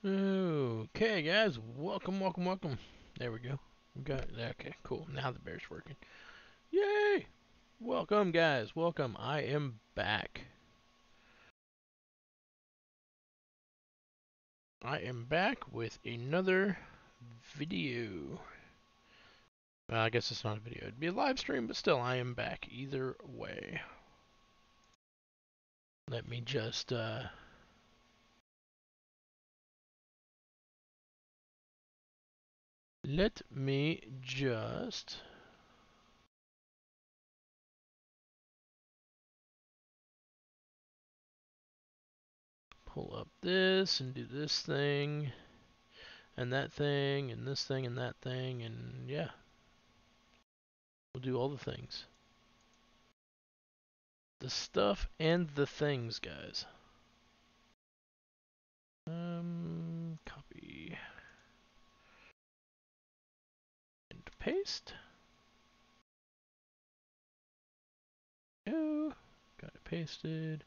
Okay, guys, welcome. There we go. We got okay, cool. Now the bear's working. Yay! Welcome, guys. Welcome. I am back. I am back with another video. Well, I guess it's not a video. It'd be a live stream, but still, I am back either way. Let me just pull up this and do this thing and that thing and this thing and that thing, and yeah, we'll do all the things. The stuff and the things, guys. Copy and paste. Go. Got it pasted.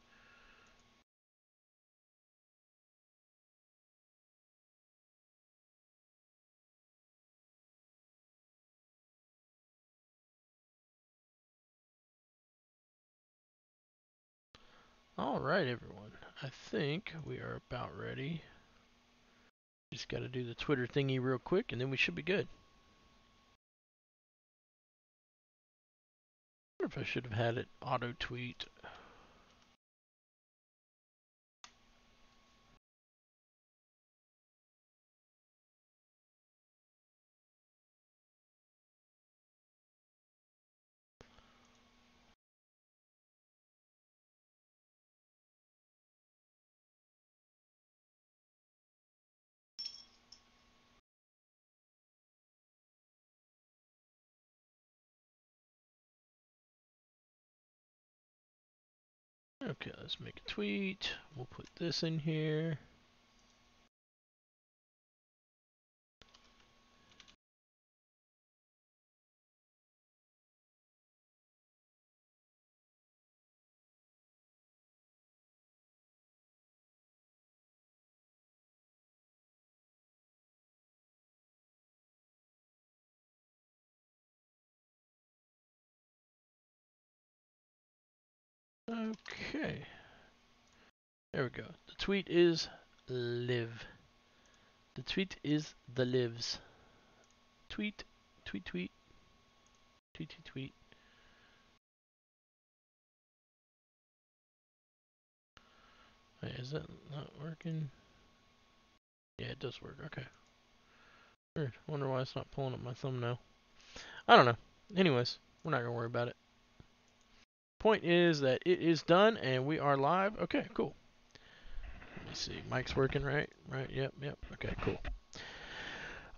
Alright, everyone. I think we are about ready. Just got to do the Twitter thingy real quick, and then we should be good. I wonder if I should have had it auto tweet. Okay, let's make a tweet. We'll put this in here. Okay. There we go. The tweet is live. The tweet is the lives. Tweet, tweet, tweet, tweet, tweet, tweet. Wait, is that not working? Yeah, it does work. Okay. Weird. Wonder why it's not pulling up my thumbnail. I don't know. Anyways, we're not gonna worry about it. Point is that it is done and we are live. Okay, cool. Let me see. Mic's working, right? Right. Yep. Okay, cool.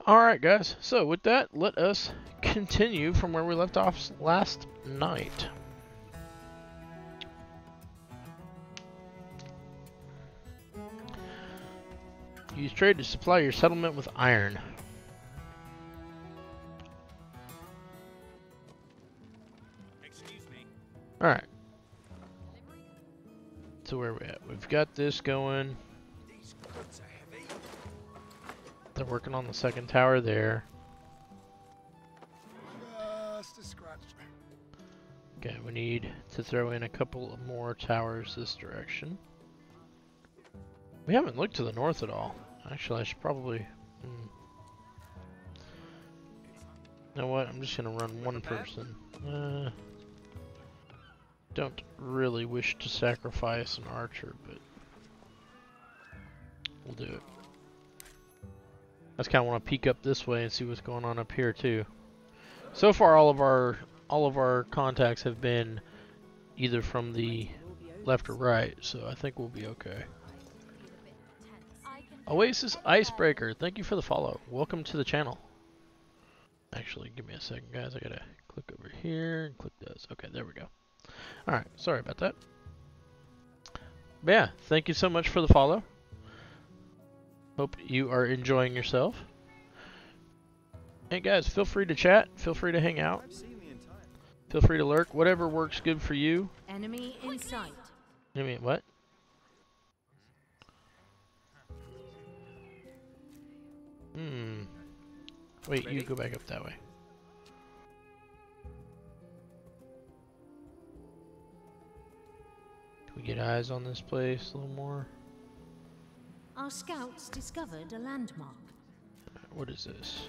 Alright, guys. So, with that, let us continue from where we left off last night. Use trade to supply your settlement with iron. Alright. So where are we at? We've got this going. They're working on the second tower there. Okay, we need to throw in a couple more towers this direction. We haven't looked to the north at all. Actually, I should probably... You know what? I'm just going to run one person. Don't really wish to sacrifice an archer, but we'll do it. I just kind of want to peek up this way and see what's going on up here too. So far, all of our contacts have been either from the left or right, so I think we'll be okay. Oasis Icebreaker, thank you for the follow. Welcome to the channel. Actually, give me a second, guys. I gotta click over here and click this. Okay, there we go. Alright, sorry about that. But yeah, thank you so much for the follow. Hope you are enjoying yourself. Hey guys, feel free to chat, feel free to hang out. Feel free to lurk, whatever works good for you. Enemy in sight. I mean, what? Hmm. Wait, Ready? you go back up that way. Can we get eyes on this place a little more? Our scouts discovered a landmark. What is this?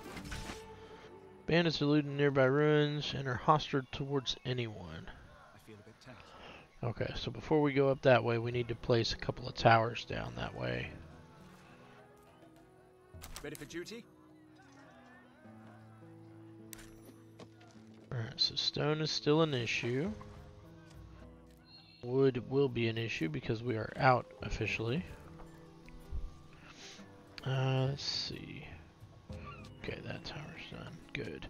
Bandits are looting nearby ruins and are hostile towards anyone. I feel a bit tense. Okay, so before we go up that way, we need to place a couple of towers down that way. Ready for duty? Alright, so stone is still an issue. Wood will be an issue because we are out officially. Let's see. Okay, that tower's done. Good.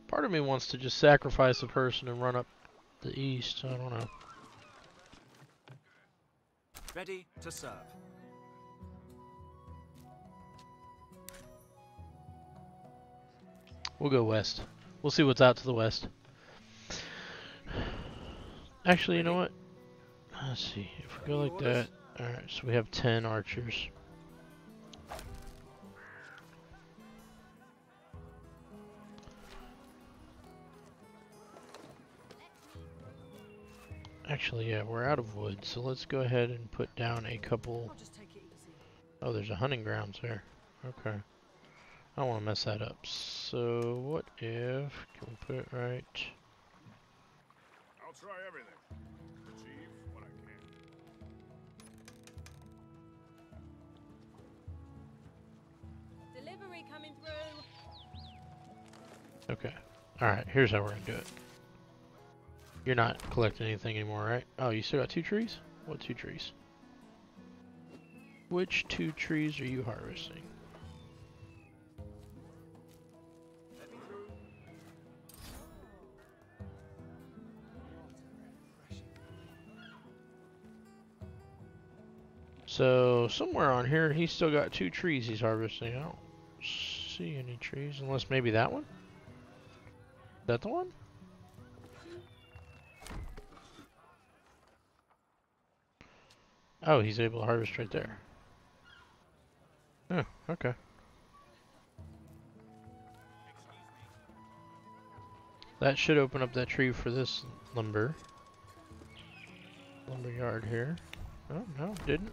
Part of me wants to just sacrifice a person and run up the east. I don't know. Ready to serve. We'll go west. We'll see what's out to the west. Actually, you know what? Let's see. If we go like that. Alright, so we have 10 archers. Actually, yeah, we're out of wood, so let's go ahead and put down a couple. I'll just take it easy. Oh, there's a hunting grounds there. Okay. I don't want to mess that up. So, what if. Can we put it right? I'll try everything. Achieve what I can. Delivery coming through. Okay. Alright, here's how we're going to do it. You're not collecting anything anymore, right? Oh, you still got 2 trees? What 2 trees? Which 2 trees are you harvesting? Let me through. So, somewhere on here, he's still got 2 trees he's harvesting. I don't see any trees, unless maybe that one? Is that the one? Oh, he's able to harvest right there. Oh, okay. That should open up that tree for this lumber yard here. Oh, no, didn't.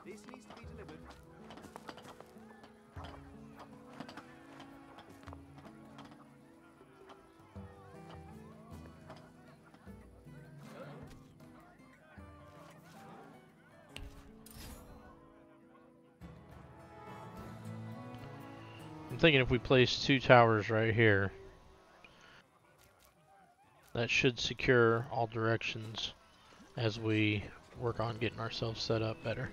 This needs to be delivered. I'm thinking if we place 2 towers right here, that should secure all directions as we work on getting ourselves set up better.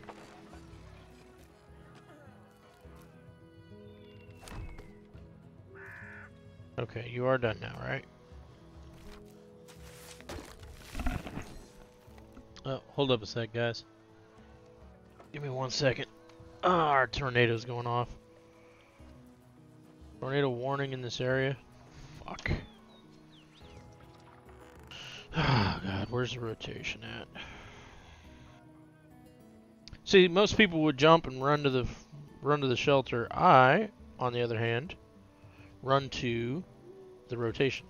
Okay, you are done now, right? Oh, hold up a sec, guys. Give me 1 second. Ah, our tornado's going off. Tornado warning in this area. Fuck. Oh god, where's the rotation at? See, most people would jump and run to the shelter. I, on the other hand, run to the rotation.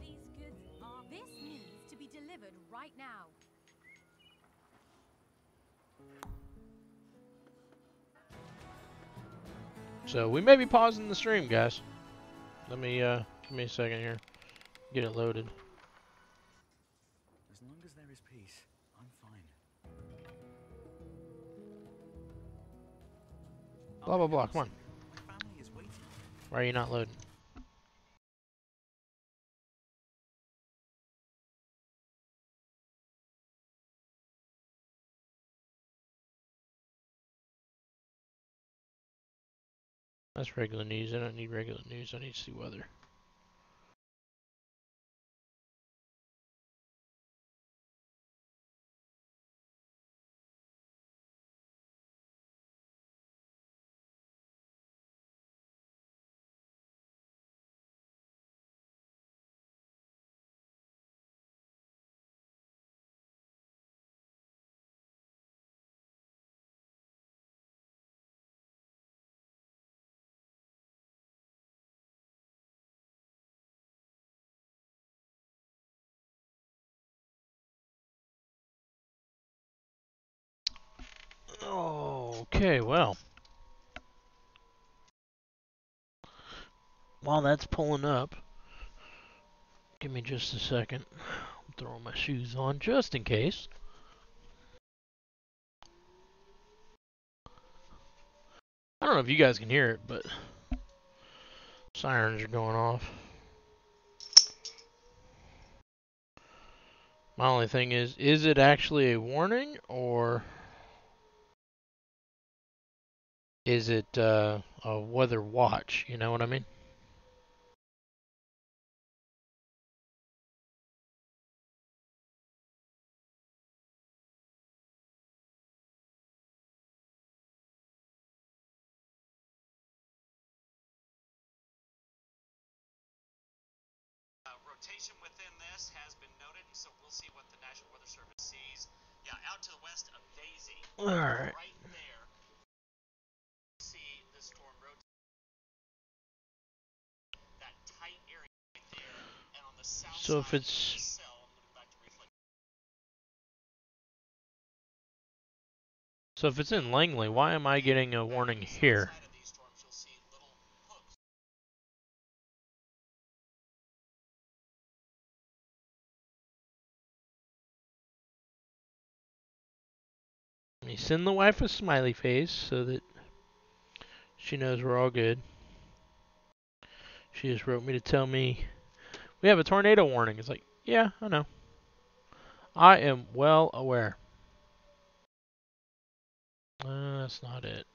These goods are. This needs to be delivered right now. So we may be pausing the stream, guys. Let me give me a second here. Get it loaded. As long as there is peace, I'm fine. Blah blah blah. Come on. Family is waiting. Why are you not loading? That's regular news. I don't need regular news. I need to see weather. Okay, well. While that's pulling up, give me just a second. I'm throwing my shoes on just in case. I don't know if you guys can hear it, but sirens are going off. My only thing is it actually a warning, or is it a weather watch? You know what I mean? Rotation within this has been noted, and so we'll see what the National Weather Service sees. Yeah, out to the west of Daisy. All right. Right there. See the storm rotate. That tight area right there. And on the south So if side it's of the cell, I'm moving back to reflect. So if it's in Langley, why am I getting a warning here? South side of these storms, you'll see little hooks. Let me send the wife a smiley face so that she knows we're all good. She just wrote me to tell me we have a tornado warning. It's like, yeah, I know. I am well aware. That's not it.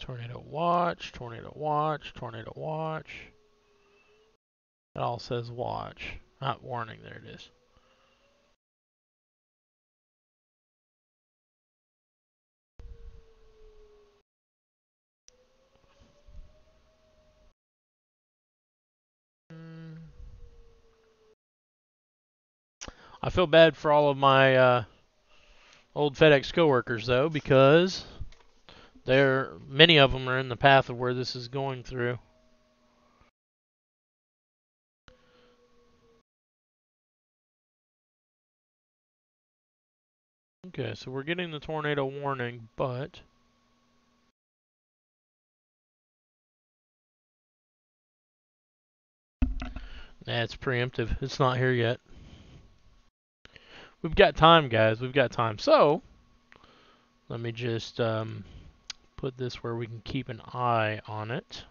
Tornado watch, tornado watch, tornado watch. It all says watch, not warning. There it is. I feel bad for all of my old FedEx coworkers though, because many of them are in the path of where this is going through. Okay, so we're getting the tornado warning, but it's preemptive. It's not here yet. We've got time, guys. We've got time. So let me just put this where we can keep an eye on it.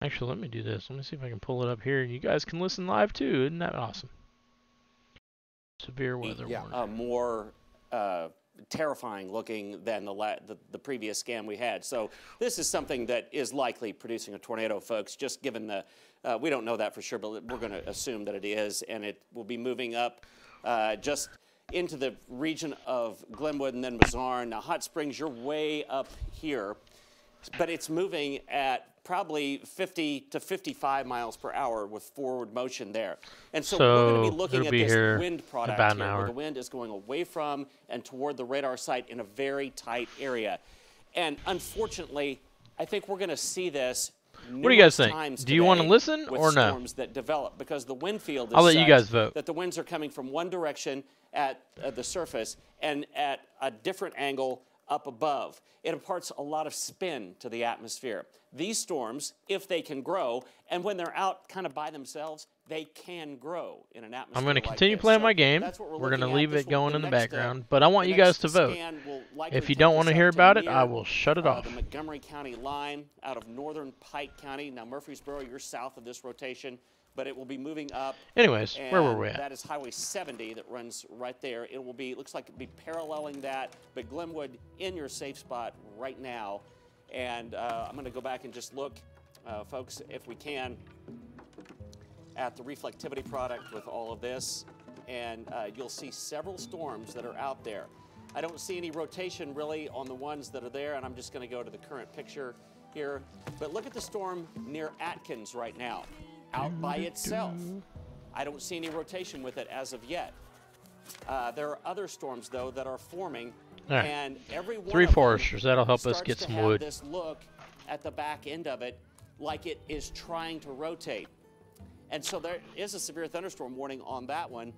Actually, let me do this. Let me see if I can pull it up here, and you guys can listen live too. Isn't that awesome? Severe weather warning. More terrifying looking than the previous scan we had. So this is something that is likely producing a tornado, folks, just given the, we don't know that for sure, but we're going to assume that it is, and it will be moving up just into the region of Glenwood and then Mazarn. Now, Hot Springs, you're way up here, but it's moving at probably 50 to 55 miles per hour with forward motion there. And so we're going to be looking at this wind product here, where the wind is going away from and toward the radar site in a very tight area. And unfortunately, I think we're going to see this. What do you guys think? Do you want to listen or no? Storms that develop, because the wind field is I'll let you guys vote. That the winds are coming from one direction at the surface and at a different angle up above. It imparts a lot of spin to the atmosphere. These storms, if they can grow, and when they're out kind of by themselves, they can grow in an atmosphere. I'm going to like continue this. playing So my game. We're going to leave it going in the background, but I want you guys to vote. If you don't want to hear about it, I will shut it off. The Montgomery County line out of northern Pike County. Now, Murfreesboro, you're south of this rotation, but it will be moving up. Anyways, where were we at? That is Highway 70 that runs right there. It will be, looks like it'll be paralleling that, but Glenwood in your safe spot right now. And I'm going to go back and just look, folks, if we can, at the reflectivity product with all of this. And you'll see several storms that are out there. I don't see any rotation really on the ones that are there, and I'm just going to go to the current picture here. But look at the storm near Atkins right now, out by itself. I don't see any rotation with it as of yet. There are other storms, though, that are forming Alright. And every one 3 of them foresters. That'll help us starts get to some have wood. this look at the back end of it like it is trying to rotate. And so there is a severe thunderstorm warning on that one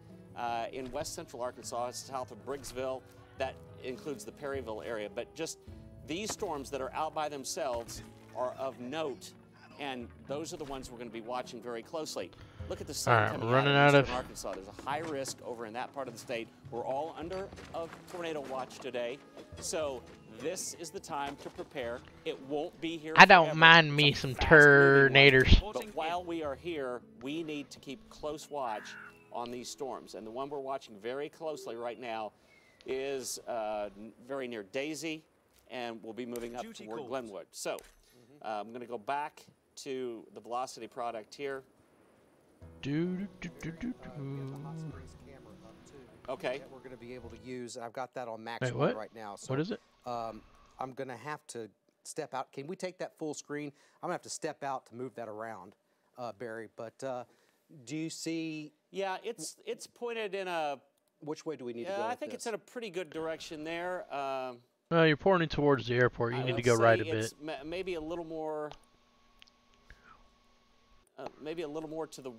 in west central Arkansas, south of Briggsville. That includes the Perryville area. But just these storms that are out by themselves are of note, and those are the ones we're going to be watching very closely. Look at the sun Alright, coming we're running out out of of- eastern Arkansas. There's a high risk over in that part of the state. We're all under a tornado watch today, so this is the time to prepare. It won't be here I don't forever. mind It's me a some fast-moving one. tornadoes. But while we are here, we need to keep close watch on these storms. And the one we're watching very closely right now is very near Daisy, and we'll be moving up Duty toward calls. Glenwood. So I'm going to go back to the velocity product here. Do, do, do, do, Hot do. Springs camera up too. Okay. That we're going to be able to use. I've got that on max Wait, one what? right now. So, What is it? I'm going to have to step out. Can we take that full screen? I'm going to have to step out to move that around, Barry. But do you see Yeah, it's pointed in a. which way do we need to go? I with think it's this? in a pretty good direction there. Well, you're pointing towards the airport. You need to Let's go right say a bit. it's maybe a little more. Maybe a little more to the.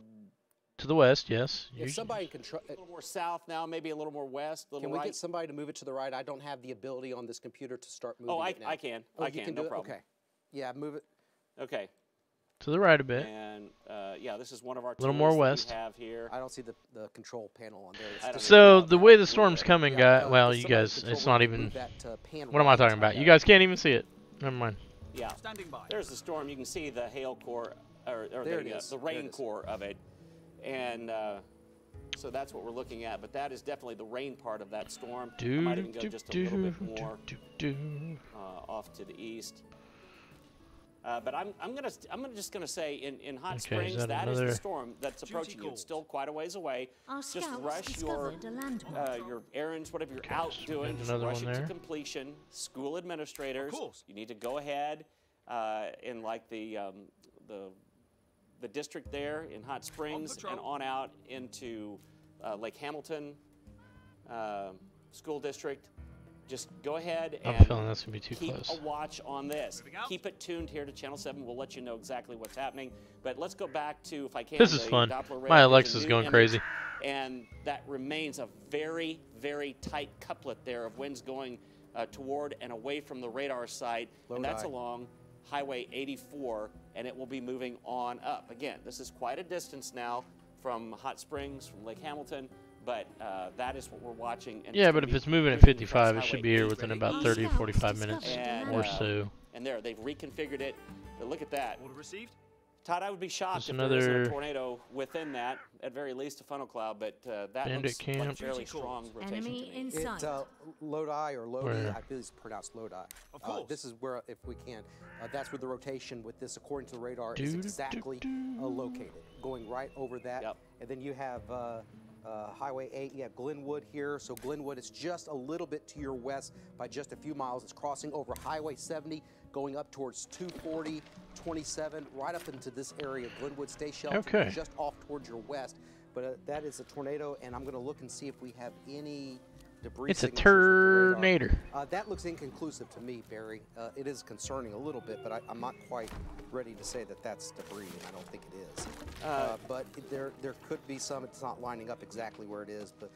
To the west, yes. If somebody can control. A little more south now, maybe a little more west, a little Can we right. get somebody to move it to the right? I don't have the ability on this computer to start moving Oh, it now. I can. Oh, I you can. do No it? problem. Okay. Yeah, move it. Okay. To the right a bit. And yeah, this is one of our Little tools more that we west. have here. I don't see the control panel on there. It's I don't just- So know. the way the storm's coming, Yeah, well, if you somebody guys, control it's it, not move even. that, pan What am I right. talking about? You guys can't even see it. Never mind. Yeah. Standing by. There's the storm. You can see the hail core, or There it is. the There rain it is. core of it, and so that's what we're looking at. But that is definitely the rain part of that storm. I Do, might even go do, just a do, little bit do, more do, do. off to the east. But I'm just gonna say in Hot Okay, is Springs, that that is another- the storm that's Duty approaching you. called. It's still quite a ways away. Our Just scouts rush discovered a landmark. your errands, whatever you're out doing. Just another rush one it to there. completion. School administrators, Of course. you need to go ahead in like the district there in Hot Springs patrol. and on out into Lake Hamilton School District. Just go ahead I'm and feeling that's gonna be too keep close. a watch on this. Moving out. Keep it tuned here to Channel 7. We'll let you know exactly what's happening. But let's go back to, if I can, This is the fun. Doppler radar. My Here's a Alexa's new going image, crazy. And that remains a very, very tight couplet there of winds going toward and away from the radar site. And that's Lodi. along Highway 84, and it will be moving on up. Again, this is quite a distance now from Hot Springs, from Lake Hamilton, but that is what we're watching. And Yeah, gonna but if be it's moving at moving 55, it across should be Highway here 8 within ready. about 30 to 45 minutes And, or so. And there, they've reconfigured it. But look at that. Order received. Todd, I would be shocked There's if there isn't another- a tornado within that, at very least a funnel cloud, but that Bandit looks like a camp. fairly Duty calls. strong rotation Enemy to me. in sight. It's Lodi or Lodi. Where? I believe it's pronounced Lodi. Of course. This is where, if we can, that's where the rotation with this, according to the radar, Do, is do, exactly do. located, going right over that. Yep. And then you have Highway 8. You have Glenwood here. So Glenwood is just a little bit to your west by just a few miles. It's crossing over Highway 70, going up towards 240, 27, right up into this area. Glenwood, stay sheltered. Okay. Just off towards your west. But that is a tornado, and I'm going to look and see if we have any debris. It's a signatures with the radar. tornado. That looks inconclusive to me, Barry. It is concerning a little bit, but I'm not quite ready to say that that's debris. I don't think it is. But there could be some. It's not lining up exactly where it is, but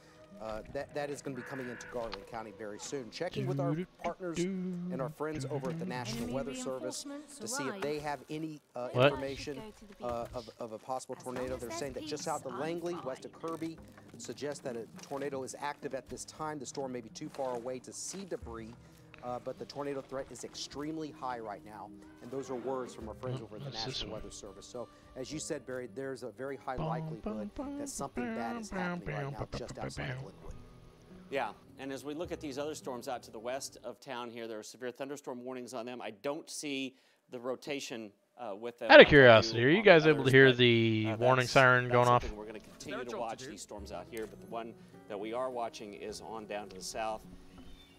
that is going to be coming into Garland County very soon. Checking with our partners and our friends over at the National Enemy Weather Service reinforcements to see if arrived. they have any What? information of a possible tornado. They're saying that just south of Langley, west of Kirby, suggests that a tornado is active at this time. The storm may be too far away to see debris, but the tornado threat is extremely high right now. And those are words from our friends over at the What's this National one? Weather Service. So, as you said, Barry, there's a very high likelihood that something bad is happening right now just outside of Glenwood. Yeah, and as we look at these other storms out to the west of town here, there are severe thunderstorm warnings on them. I don't see the rotation with them. Out of like I do curiosity, are you on guys able to others, hear but, the warning that's siren going off? something we're going to continue Their to job to watch do. these storms out here, but the one that we are watching is on down to the south.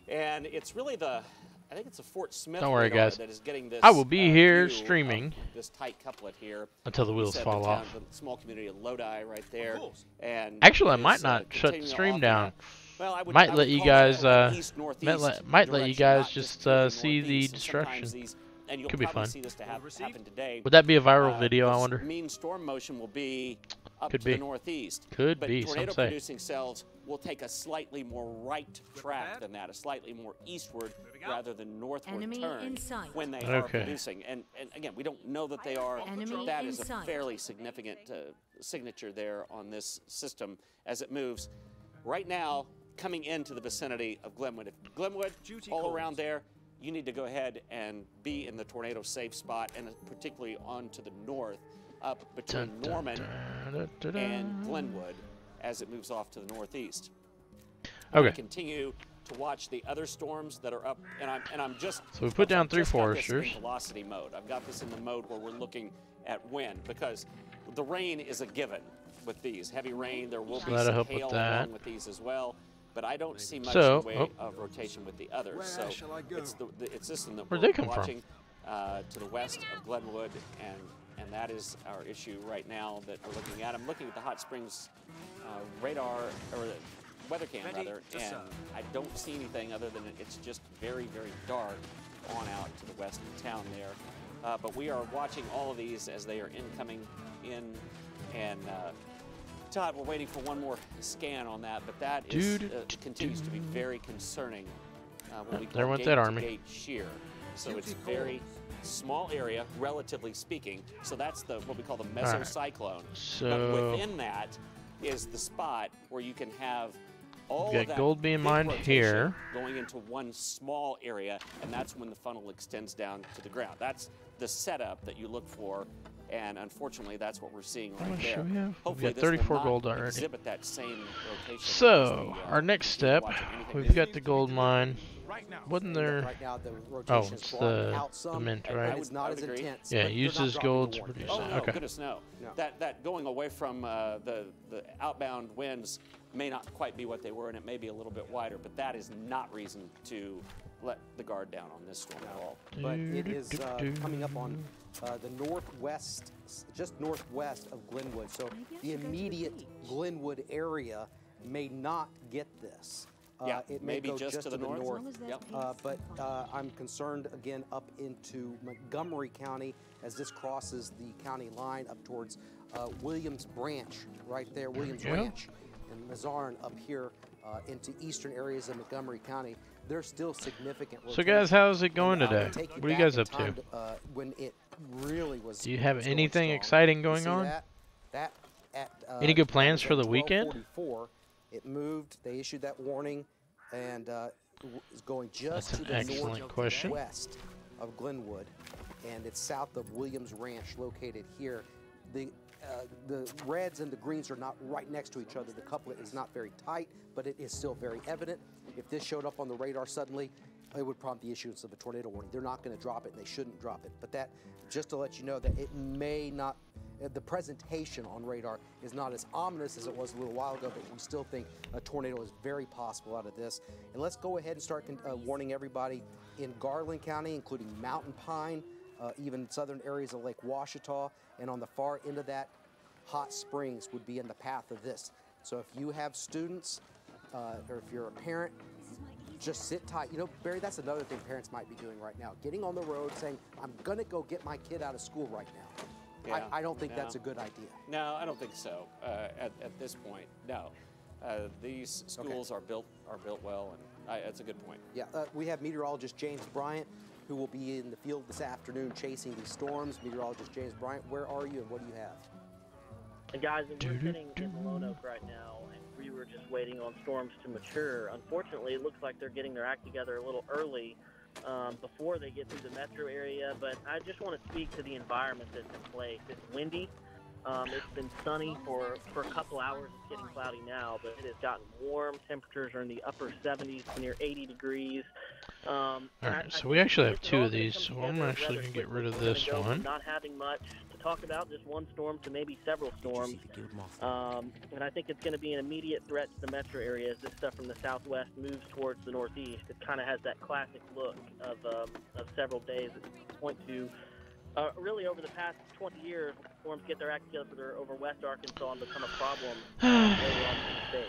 And it's really I think it's a Fort Smith Don't worry, radar guys. that is getting this I will be here view of streaming this tight couplet here. until the You wheels said fall the off. The small community of Lodi right there. course. And Actually, I it's, might not shut the continuing stream off down. that Well, I would, Might I let would you call guys, that an east-northeast might let you direction, guys not just purely see the northeast. destruction. Sometimes these, and you'll Could be probably fun. see this to happen today. Would that be a viral video, I this wonder? mean storm motion will be up Could to be. the northeast. Could but be, some say. tornado-producing cells will take a slightly more right track than that, a slightly more eastward rather than northward Enemy turn in sight. when they are Okay. producing. And again, we don't know that they are. Enemy That in is a sight. fairly significant signature there on this system as it moves. Right now, coming into the vicinity of Glenwood. If Glenwood, Duty all calls. around there, you need to go ahead and be in the tornado safe spot, and particularly on to the north, up between Dun, dun, Norman dun, dun, dun, and dun. Glenwood as it moves off to the northeast. Okay. I continue to watch the other storms that are up, and I'm just. So we put down I've 3 just got this in foresters. velocity mode. I've got this in the mode where we're looking at wind because the rain is a given with these. Heavy rain, there will So be that'll some help with hail that. along with these as well. But I don't see much So, in the way oh. of rotation with the others. Where So shall I go? it's it's this one that Where'd we're they come from? watching to the west of Glenwood, and that is our issue right now that we're looking at. I'm looking at the Hot Springs radar or weather cam Ready rather, to and serve. I don't see anything other than it's just very, very dark on out to the west of town there. But we are watching all of these as they are incoming in, and Todd, we're waiting for one more scan on that, but that is continues to be very concerning. When we There call went gate that to army. gate shear. So it's very small area, relatively speaking. So that's what we call the right. mesocyclone. But So within that is the spot where you can have all We've of got that gold being big mined rotation here. going into one small area, and that's when the funnel extends down to the ground. That's the setup that you look for, and unfortunately, that's what we're seeing How right much there. do we have? We've Hopefully, got this will 34 not gold already. exhibit that same rotation. So, as the, our next if you're step, watching anything we've that got the gold mine. Right now. Wasn't there? Right now, the rotation is it's broadening the- out the some. mint, and right? It's not I as would agree. intense. Yeah, but it they're not uses dropping gold the to warning. produce Oh that. no, Okay. goodness no. No. That going away from the outbound winds may not quite be what they were, and it may be a little bit wider, but that is not reason to let the guard down on this storm at all. But it is coming up on the northwest, just northwest of Glenwood. So the immediate Glenwood area may not get this. Yeah, it may maybe go just to the north. As long as there's Yep. peace But and function. I'm concerned again up into Montgomery County as this crosses the county line up towards Williams Branch, right there, Williams Yeah. Ranch, and Mazarn up here into eastern areas of Montgomery County. There's still significant. So guys, how's it going And, today? take you What are you back guys in up to? time when it really was. Do you have was going anything strong. exciting You going see on? That at, Any good time plans was for at the weekend? 12:44. It moved. They issued that warning, and is going just That's to an the excellent question. northwest of Glenwood, and it's south of Williams Ranch, located here. The reds and the greens are not right next to each other. The couplet is not very tight, but it is still very evident. If this showed up on the radar suddenly, it would prompt the issuance of a tornado warning. They're not going to drop it, and they shouldn't drop it. But that, just to let you know that it may not, the presentation on radar is not as ominous as it was a little while ago, but we still think a tornado is very possible out of this. And let's go ahead and start warning everybody in Garland County, including Mountain Pine, even southern areas of Lake Washita, and on the far end of that, Hot Springs would be in the path of this. So if you have students, or if you're a parent, just sit tight. You know, Barry, that's another thing parents might be doing right now. Getting on the road saying, I'm going to go get my kid out of school right now. Yeah, I don't think no. that's a good idea. No, I don't think so. At this point, no. These schools are built well, and that's a good point. Yeah, we have meteorologist James Bryant, who will be in the field this afternoon chasing these storms. Meteorologist James Bryant, where are you and what do you have? And guys, we're sitting in Lonoke right now, and we were just waiting on storms to mature. Unfortunately, it looks like they're getting their act together a little early before they get through the metro area. But I just want to speak to the environment that's in place. It's windy. It's been sunny for a couple hours. It's getting cloudy now, but it has gotten warm. Temperatures are in the upper 70s to near 80 degrees. Alright, so we actually have 2 of these, so I'm actually going to get rid of this one. Not having much to talk about, just one storm to maybe several storms. And I think it's going to be an immediate threat to the metro area as this stuff from the southwest moves towards the northeast. It kind of has that classic look of several days that point to really over the past 20 years, storms get their act together over West Arkansas and become a problem later on in the state.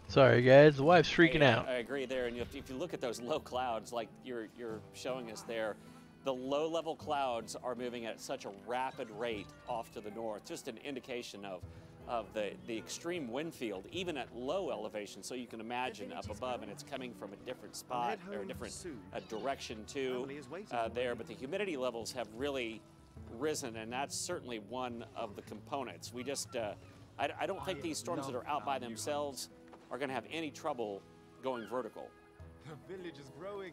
Sorry, guys. The wife's freaking out. I agree there. And if you look at those low clouds, like you're showing us there, the low-level clouds are moving at such a rapid rate off to the north. Just an indication of the extreme wind field, even at low elevation. So you can imagine up above, and it's coming from a different spot or a different direction too there. But the humidity levels have really risen, and that's certainly one of the components. We just, I don't think these storms that are out by themselves are going to have any trouble going vertical. The village is growing.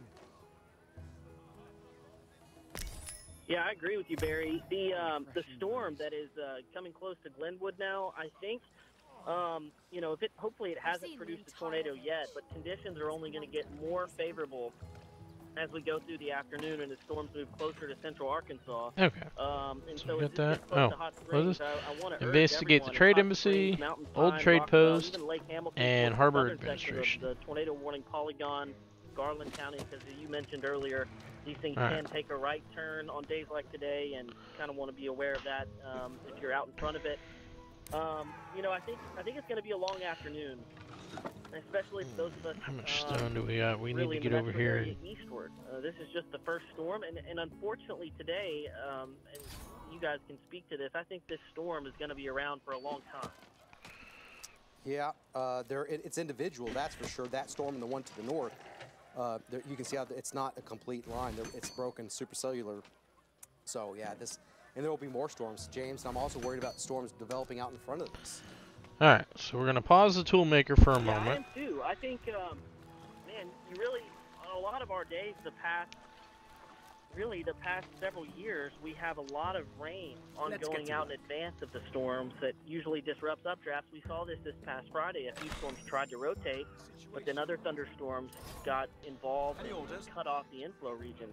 Yeah, I agree with you, Barry. The storm that is coming close to Glenwood now, I think, you know, hopefully it hasn't produced a tornado yet, but conditions are only going to get more favorable as we go through the afternoon and the storms move closer to central Arkansas. Okay. And So so we it's got just that. close to Oh, Hot what is Springs. this? I want to Investigate the trade embassy, old trade post, and harbor administration. The tornado warning polygon, Garland County, because you mentioned earlier, these things can take a right turn on days like today, and kind of want to be aware of that if you're out in front of it. You know, I think it's going to be a long afternoon, especially for those of us. How much stone do we got? We need really to get in the over metro here. area eastward. This is just the first storm, and unfortunately today, and you guys can speak to this, I think this storm is going to be around for a long time. Yeah, it's individual, that's for sure. That storm and the one to the north, you can see how it's not a complete line. It's broken supercellular. So yeah, and there will be more storms, James. I'm also worried about storms developing out in front of us. All right, so we're gonna pause the toolmaker for a moment. I am too. I think, man, you really, on a lot of our days, the past several years, we have a lot of rain ongoing out in advance of the storms that usually disrupts updrafts. We saw this past Friday. A few storms tried to rotate, but then other thunderstorms got involved and cut off the inflow region.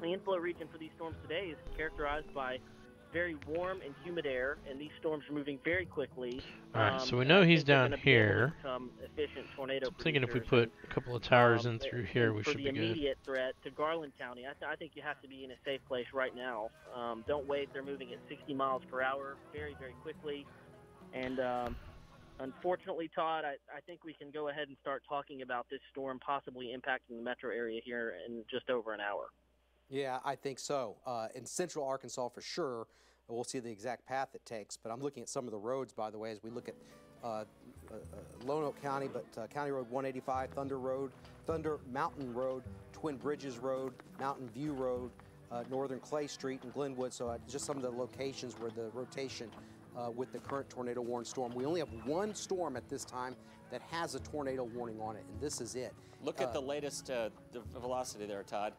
The inflow region for these storms today is characterized by very warm and humid air, and these storms are moving very quickly. All right, so we know he's down here. Efficient tornado I'm thinking if we producers. put a couple of towers in through here, we should be For the good. immediate threat to Garland County, I think you have to be in a safe place right now. Don't wait. They're moving at 60 miles per hour very, very quickly. And unfortunately, Todd, I think we can go ahead and start talking about this storm possibly impacting the metro area here in just over an hour. Yeah, I think so. In central Arkansas for sure, we'll see the exact path it takes. But I'm looking at some of the roads, by the way, as we look at Lonoke County, but County Road 185, Thunder Mountain Road, Twin Bridges Road, Mountain View Road, Northern Clay Street, and Glenwood. So just some of the locations where the rotation with the current tornado warning storm. We only have one storm at this time that has a tornado warning on it, and this is it. Look at the latest the velocity there, Todd.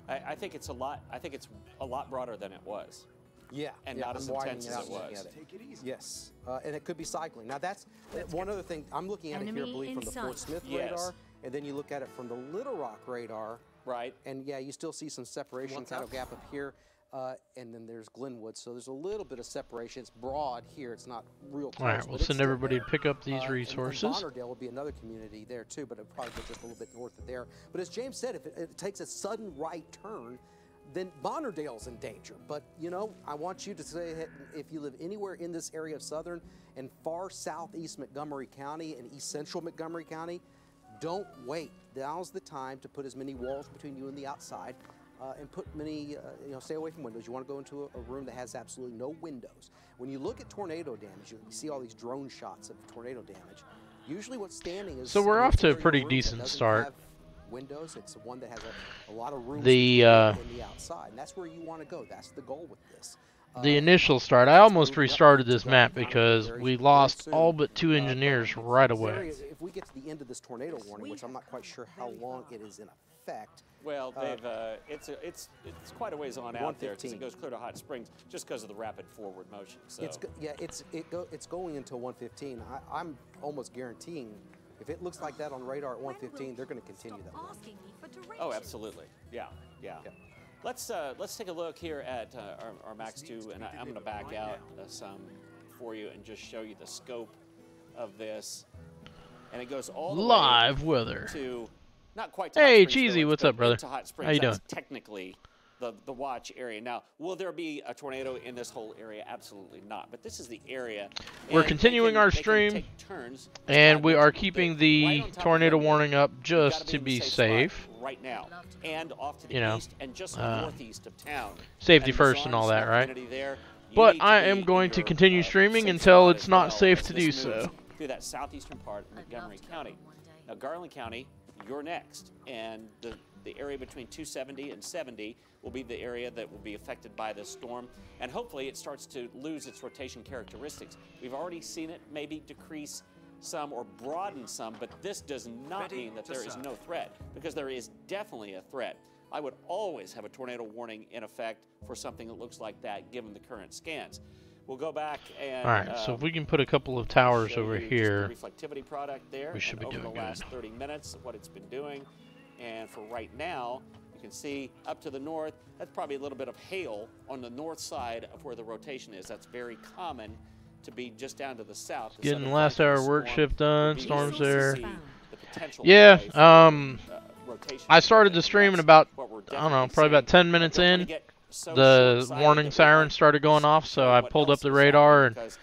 I think it's a lot. I think it's a lot broader than it was. Yeah, and yeah, not as intense as it was. Take it easy. Yes, and it could be cycling. Now that's one other thing. I'm looking at it here, I believe, from the Fort Smith radar, and then you look at it from the Little Rock radar. Right. And yeah, you still see some separation, kind of gap up here, and then there's Glenwood. So there's a little bit of separation. It's broad here. It's not real close. All right, we'll send everybody to pick up these resources. And Bonnerdale will be another community there too, but it'll probably go just a little bit north of there. But as James said, if it takes a sudden right turn, then Bonnerdale's in danger. But, you know, I want you to say if you live anywhere in this area of southern and far southeast Montgomery County and east central Montgomery County, don't wait. Now's the time to put as many walls between you and the outside and put many, stay away from windows. You want to go into a room that has absolutely no windows. When you look at tornado damage, you see all these drone shots of tornado damage. Usually what's standing is... So we're off to a pretty decent start. Windows. It's one that has a lot of room in the outside, and that's where you want to go. That's the goal with this. The initial start, I almost restarted this map because we lost all but 2 engineers right away. If we get to the end of this tornado warning, which I'm not quite sure how long it is in effect. Well, they've it's quite a ways on out there because it goes clear to Hot Springs just because of the rapid forward motion. So it's going until 115. I'm almost guaranteeing. If it looks like that on radar at 115, they're going to continue that. Oh, absolutely. Yeah. Let's take a look here at our Max 2, and I'm going to back out some for you and just show you the scope of this. And it goes all the live way weather to not quite to Hey, Hot Springs, Cheesy, what's up, brother? to Hot Springs. How you doing? Technically the watch area. Now, will there be a tornado in this whole area? Absolutely not. But this is the area. We're and continuing our they can stream, take turns and we are but keeping right the on top of tornado Glenwood, warning up you've just gotta to be in be the spot safe. right now, and off to the You know, east and just northeast of town. Safety And first and all Mazar's that, right? community there. You But need to I be am in going to your, continue streaming safe until spot it's as not well safe as to this do moves so. through that southeastern part of Montgomery County. Now, Garland County, you're next, and the area between 270 and 70 will be the area that will be affected by this storm, and hopefully it starts to lose its rotation characteristics. We've already seen it maybe decrease some or broaden some, but this does not mean that there is no threat, because there is definitely a threat. I would always have a tornado warning in effect for something that looks like that, given the current scans. We'll go back and All right, so if we can put a couple of towers show over you just here, the reflectivity product there, we should be and over doing the good. last 30 minutes of what it's been doing. And for right now, you can see up to the north, that's probably a little bit of hail on the north side of where the rotation is. That's very common to be just down to the south. The getting southern the last flank of hour the work storm shift done, would be storm's easy to there. see the potential Yeah, for rotation. I started the stream in about, What we're I don't know, definitely probably about seeing. 10 minutes I don't wanna in. get so The short-sighted warning that we siren might started going off, so show I what pulled up else the is radar, happening, and because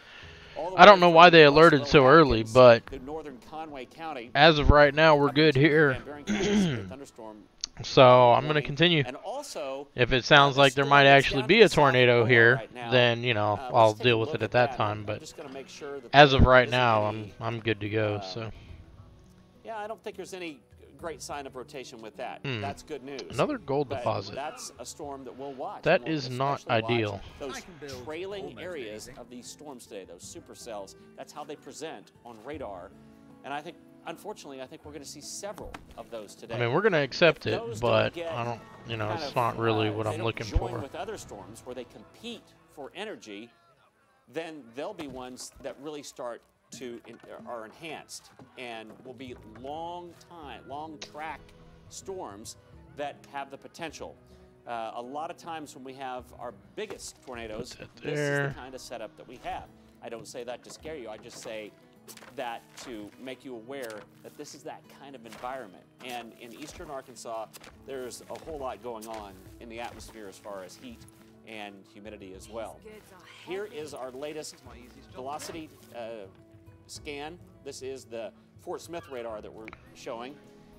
all the I don't way know from why they Roswell, alerted so early, Atkins, but to northern Conway County, as of right now, we're up good into here. Van Buren County, severe thunderstorm So I'm going to warning. continue. And also, If it sounds the like there storm might that's actually down be to a the south of tornado Omaha here, right now, then, you know, let's I'll take a deal with look it at that and time. I'm But just gonna make sure that as there of right isn't now, any, I'm good to go. So yeah, I don't think there's any great sign of rotation with that. Hmm. That's good news. another gold But deposit. that's a storm that we'll watch. That and we'll is not especially watch ideal. Those trailing areas of these storms today, those supercells, that's how they present on radar. And I think, unfortunately, I think we're going to see several of those today. I mean, we're going to accept it, Those but don't get I don't, you know, kind it's of, not really if what they I'm don't looking join for. with other storms where they compete for energy, then they'll be ones that really start to are enhanced and will be long track storms that have the potential. A lot of times when we have our biggest tornadoes, Put that this is there. the kind of setup that we have. I don't say that to scare you. I just say that to make you aware that this is that kind of environment. And in eastern Arkansas, there's a whole lot going on in the atmosphere as far as heat and humidity as well. Here is our latest velocity scan. This is the Fort Smith radar that we're showing.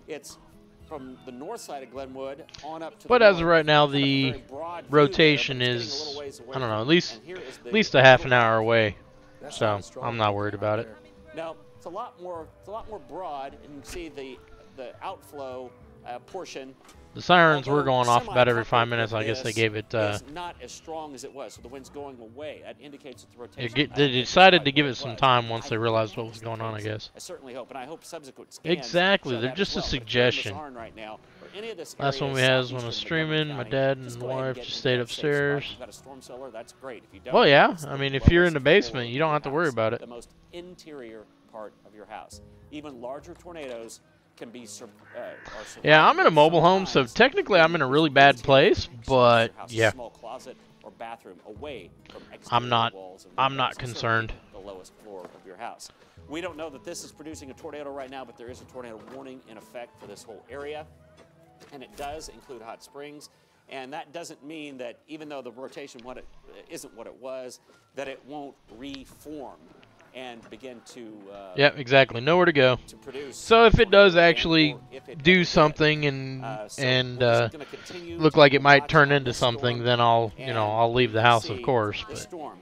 It's from the north side of Glenwood on up to But the as of north, right now, kind of a the very broad view rotation there, but it's is, getting a little ways away I don't know, from at it. least And here is the at least a half an little hour away. That's So not a strong I'm not worried right about it. there. Now it's a lot more broad, and you can see the outflow portion. The sirens were although going off about every 5 semi-coupled minutes. I with guess they this, gave it. is not as strong as it was, so the wind's going away. That indicates that the rotation. They pattern is decided quite to give what it some was. time once I they hope realized what that's was the going on, I case. guess. I certainly hope, and I hope subsequent scans Exactly, show they're that just as a well. But here in suggestion. Mazarn right now, or any of this Last one area we had was when I southeastern was Montgomery streaming. My County, dad and just the go ahead wife get just into stayed that safe spot. upstairs. If you've got a storm cellar, that's great. If you don't, Well, yeah. it's I the mean, if you're in the lowest basement, floor you don't of have to your worry house, about it. The most interior part of your house. Even larger tornadoes can be Yeah, I'm in a mobile home, so technically I'm in a really bad place, but yeah. Small closet or bathroom away from I'm not- exterior walls and I'm not windows, and concerned. certainly the lowest floor of your house. We don't know that this is producing a tornado right now, but there is a tornado warning in effect for this whole area, and it does include Hot Springs. And that doesn't mean that even though the rotation isn't what it was, that it won't reform and begin to Yeah, exactly. Nowhere to go. to produce. So if it does tornado actually again, or if it do ever did. something and So we're just gonna continue look to like it might watch turn on into this something, storm, then I'll and I'll leave the house, of see course. the But storm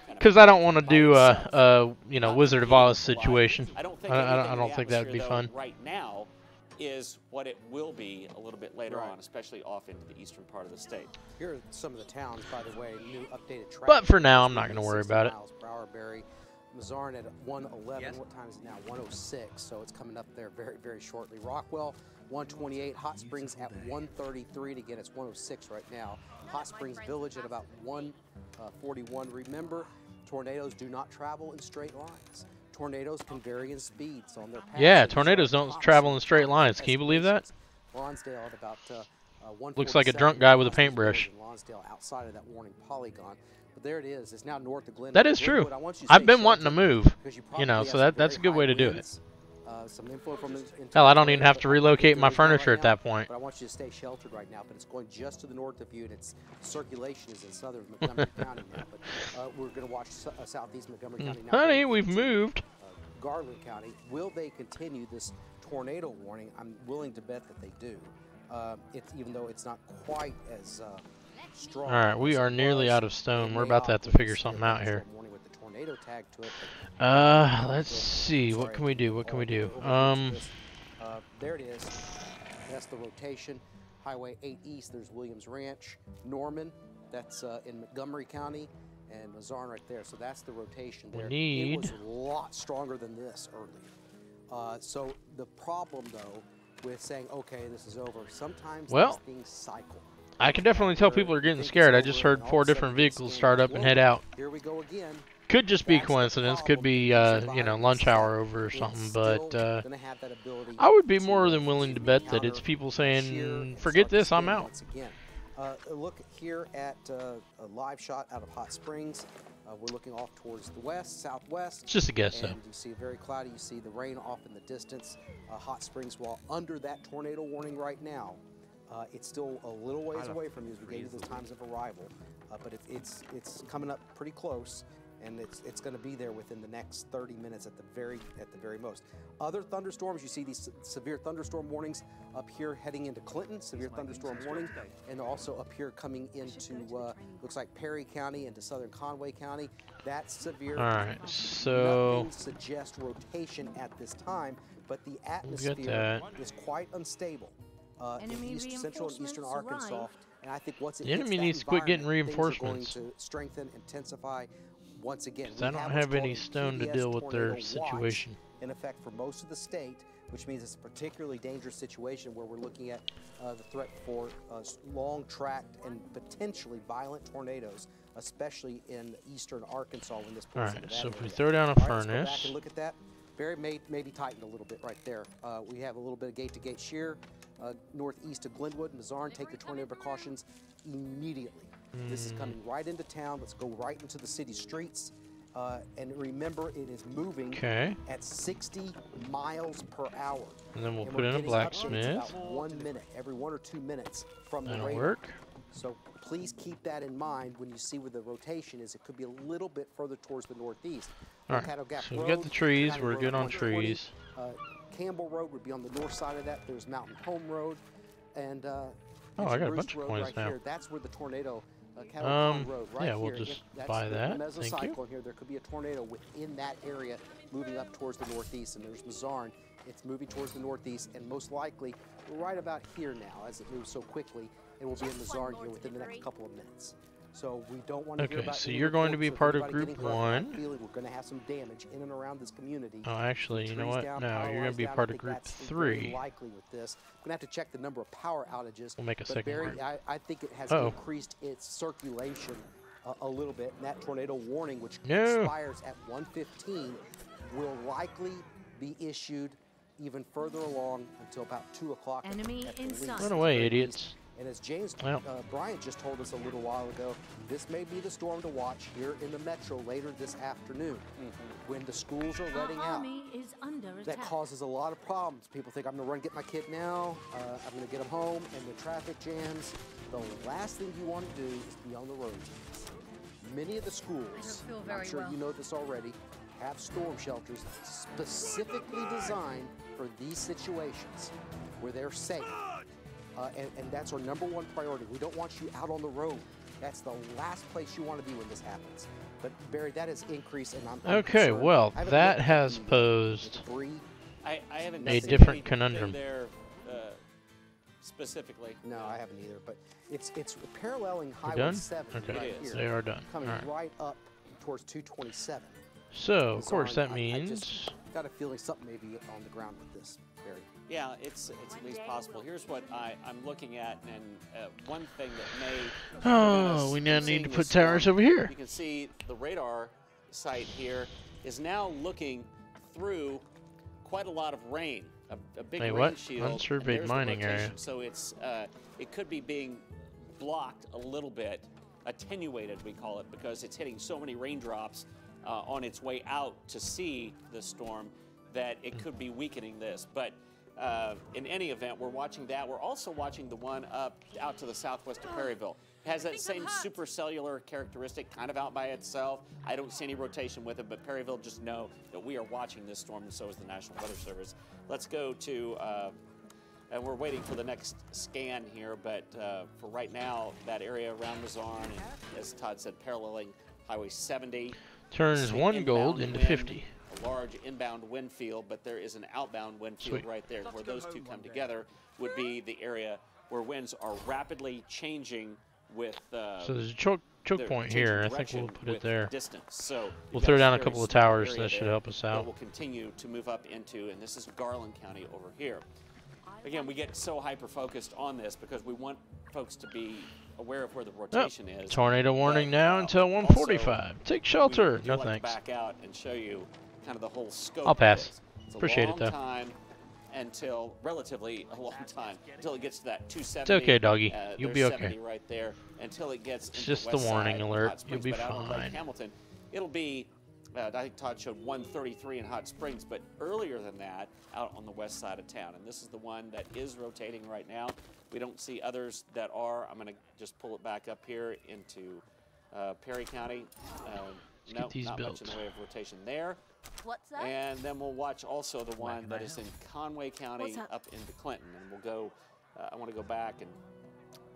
kind of because I don't want to by do itself. a Not Wizard of repeating Oz a lot. situation. I don't think I anything in don't the think that would be atmosphere, fun. though, right now is what it will be a little bit later Right. on, especially off into the eastern part of the state. Here are some of the towns, by the way, new updated traffic. But for now, I'm not Speed gonna of worry 60 about it. miles per hour, Barry. Mazarn at 111. What time is it now? 106. So it's coming up there very, very shortly. Rockwell, 128. Hot Springs at 133. And again, it's 106 right now. Hot Springs Village at about 141. Remember, tornadoes do not travel in straight lines. Tornadoes can vary in speeds on their path. Yeah, So these tornadoes are don't top travel in speed straight lines. Can you believe that? estimations. Lonsdale at about Looks like a 147, drunk guy with a Hot Springs paintbrush. Village in Lonsdale outside of that warning polygon. But there it is. It's now north of Glenwood. That is true. Glenwood, I want you to I've stay been wanting to sheltered move, because you you know, probably so have some that's a very good high way to do it. winds, Some info from Hell, I don't even have to but relocate my there is none furniture right at now, that point. But I want you to stay sheltered right now. But it's going just to the north of you, and its circulation is in southern Montgomery County now. But we're going to watch southeast Montgomery County now. Honey, we've moved. Garland County. Will they continue this tornado warning? I'm willing to bet that they do. It's even though it's not quite as strong. All right, we as are it nearly was, out of stone. they We're may about to have opt to with figure the something severe out here. thunderstorm warning with the tornado tag to it, but Let's see. What can we do? What can we do? there it is. That's the rotation. Highway 8 East, there's Williams Ranch. Norman, that's in Montgomery County. And Mazarn right there. So that's the rotation there. It was a lot stronger than this earlier. So the problem, though, with saying, okay, this is over, sometimes these things cycle. I can definitely tell people are getting scared. I just heard 4 different vehicles start up and head out. Here we go again. Could just be coincidence. Could be, you know, lunch hour over or something. But I would be more than willing to bet that it's people saying, forget this, I'm out. Look here at a live shot out of Hot Springs. We're looking off towards the west, southwest. It's just a guess, and though. you see very cloudy. You see the rain off in the distance. Hot Springs, while under that tornado warning right now, it's still a little ways away from you as we get to those times of arrival. But it's coming up pretty close, and it's going to be there within the next 30 minutes at the very most. Other thunderstorms, you see these severe thunderstorm warnings up here heading into Clinton, severe thunderstorm warning, and also up here coming into looks like Perry County into southern Conway County. That's severe. All right, so nothing suggests rotation at this time, but the atmosphere is quite unstable. In central and eastern Arkansas, and I think once it the enemy needs to quit getting reinforcements. Things are going to strengthen, intensify once again. I don't have any stone to deal with their situation. In effect, for most of the state, which means it's a particularly dangerous situation where we're looking at the threat for long-tracked and potentially violent tornadoes, especially in eastern Arkansas when this points into that so if we area. throw down a All right, let's go furnace. back and look at that. Very maybe tightened a little bit right there. We have a little bit of gate-to-gate shear northeast of Glenwood. Mazarn, take your tornado precautions immediately. This is coming right into town. Let's go right into the city streets. And remember, it is moving at 60 miles per hour. And then we'll And put we're in a getting blacksmith. updates about 1 minute, every 1 or 2 minutes from the That'll radar. work. So please keep that in mind when you see where the rotation is. It could be a little bit further towards the northeast. All right, so we got the trees. We're good on trees. Campbell Road would be on the north side of that. There's Mountain Home Road, and I got a bunch of Road coins right now. Here. That's where the tornado. Cattle Pond Road, right yeah, we'll here. just That's buy the that. Thank you. mesocyclone here. There could be a tornado within that area moving up towards the northeast, and there's Mazarn. It's moving towards the northeast, and most likely right about here now, as it moves so quickly, it will be in Mazarn here within the next couple of minutes. So we don't want to hear about so any you're going to be reports part of anybody Group getting hurt. I have a 1. feeling we're going to have some damage in and around this community. Oh, actually, you know Trees what? down, No, power you're going lines to be down. part I of think Group that's very 3. likely with this. I'm going to have to check the number of power outages. We'll make a but second Barry, group. I think it has increased its circulation a little bit, and that tornado warning, which expires at 1:15, will likely be issued even further along until about 2 o'clock. Enemy in sight. Run away, idiots. And as James Bryant just told us a little while ago, this may be the storm to watch here in the metro later this afternoon when the schools are letting out. Army is under That attack. causes a lot of problems. People think I'm going to run get my kid now, I'm going to get them home, and the traffic jams. The last thing you want to do is be on the road. Many of the schools, I'm sure you know this already, have storm shelters specifically designed for these situations where they're safe. And that's our #1 priority. We don't want you out on the road. That's the last place you want to be when this happens. But Barry, that has increased, and I'm Okay, concerned. well, I haven't that looked at has the posed debris. I haven't a seen different anything conundrum. there specifically. No, I haven't either. But it's paralleling We're Highway done? 7 Okay, right here, they are done. coming All right. right up towards 227. So, of course, Mazarn, that I means... just got a feeling something may be on the ground with this, Barry. Yeah, it's at least possible. Here's what I'm looking at, and one thing that may. Oh, we now need to put towers over here. You can see the radar site here is now looking through quite a lot of rain, a big Hey, rain what? shield. and Unsurveyed there's the mining area. rotation. So it's it could be being blocked a little bit, attenuated we call it, because it's hitting so many raindrops on its way out to see the storm that it could be weakening this. But in any event, we're watching that. We're also watching the one out to the southwest of Perryville. It has that same supercellular characteristic, kind of out by itself. I don't see any rotation with it, but Perryville, just know that we are watching this storm, and so is the National Weather Service. Let's go to, and we're waiting for the next scan here, but for right now, that area around Mazarn, and as Todd said, paralleling Highway 70. Turns 1 gold into 50. A large inbound wind field, but there is an outbound wind field right there. Where those two come together would be the area where winds are rapidly changing with so there's a choke point here. I think we'll put it there. Distance. So we'll throw down a couple of towers. That should help us out. We'll continue to move up into, and this is Garland County over here. Again, we get so hyper-focused on this because we want folks to be aware of where the rotation is. Tornado warning now until 1:45. Take shelter. No thanks. Back out and show you kind of the whole scope. I'll pass. It's Appreciate it though. Time until relatively a long time until it gets to that 270. It's okay, doggy. You'll be okay. 70 right there until it gets. It's just the warning alert. You'll be fine. Hamilton, it'll be. I think Todd showed 133 in Hot Springs, but earlier than that, out on the west side of town. And this is the one that is rotating right now. We don't see others that are. I'm going to just pull it back up here into Perry County. No, not much in the way of rotation there. What's that? And then we'll watch also the one that is in Conway County up into Clinton. And we'll go, I want to go back and,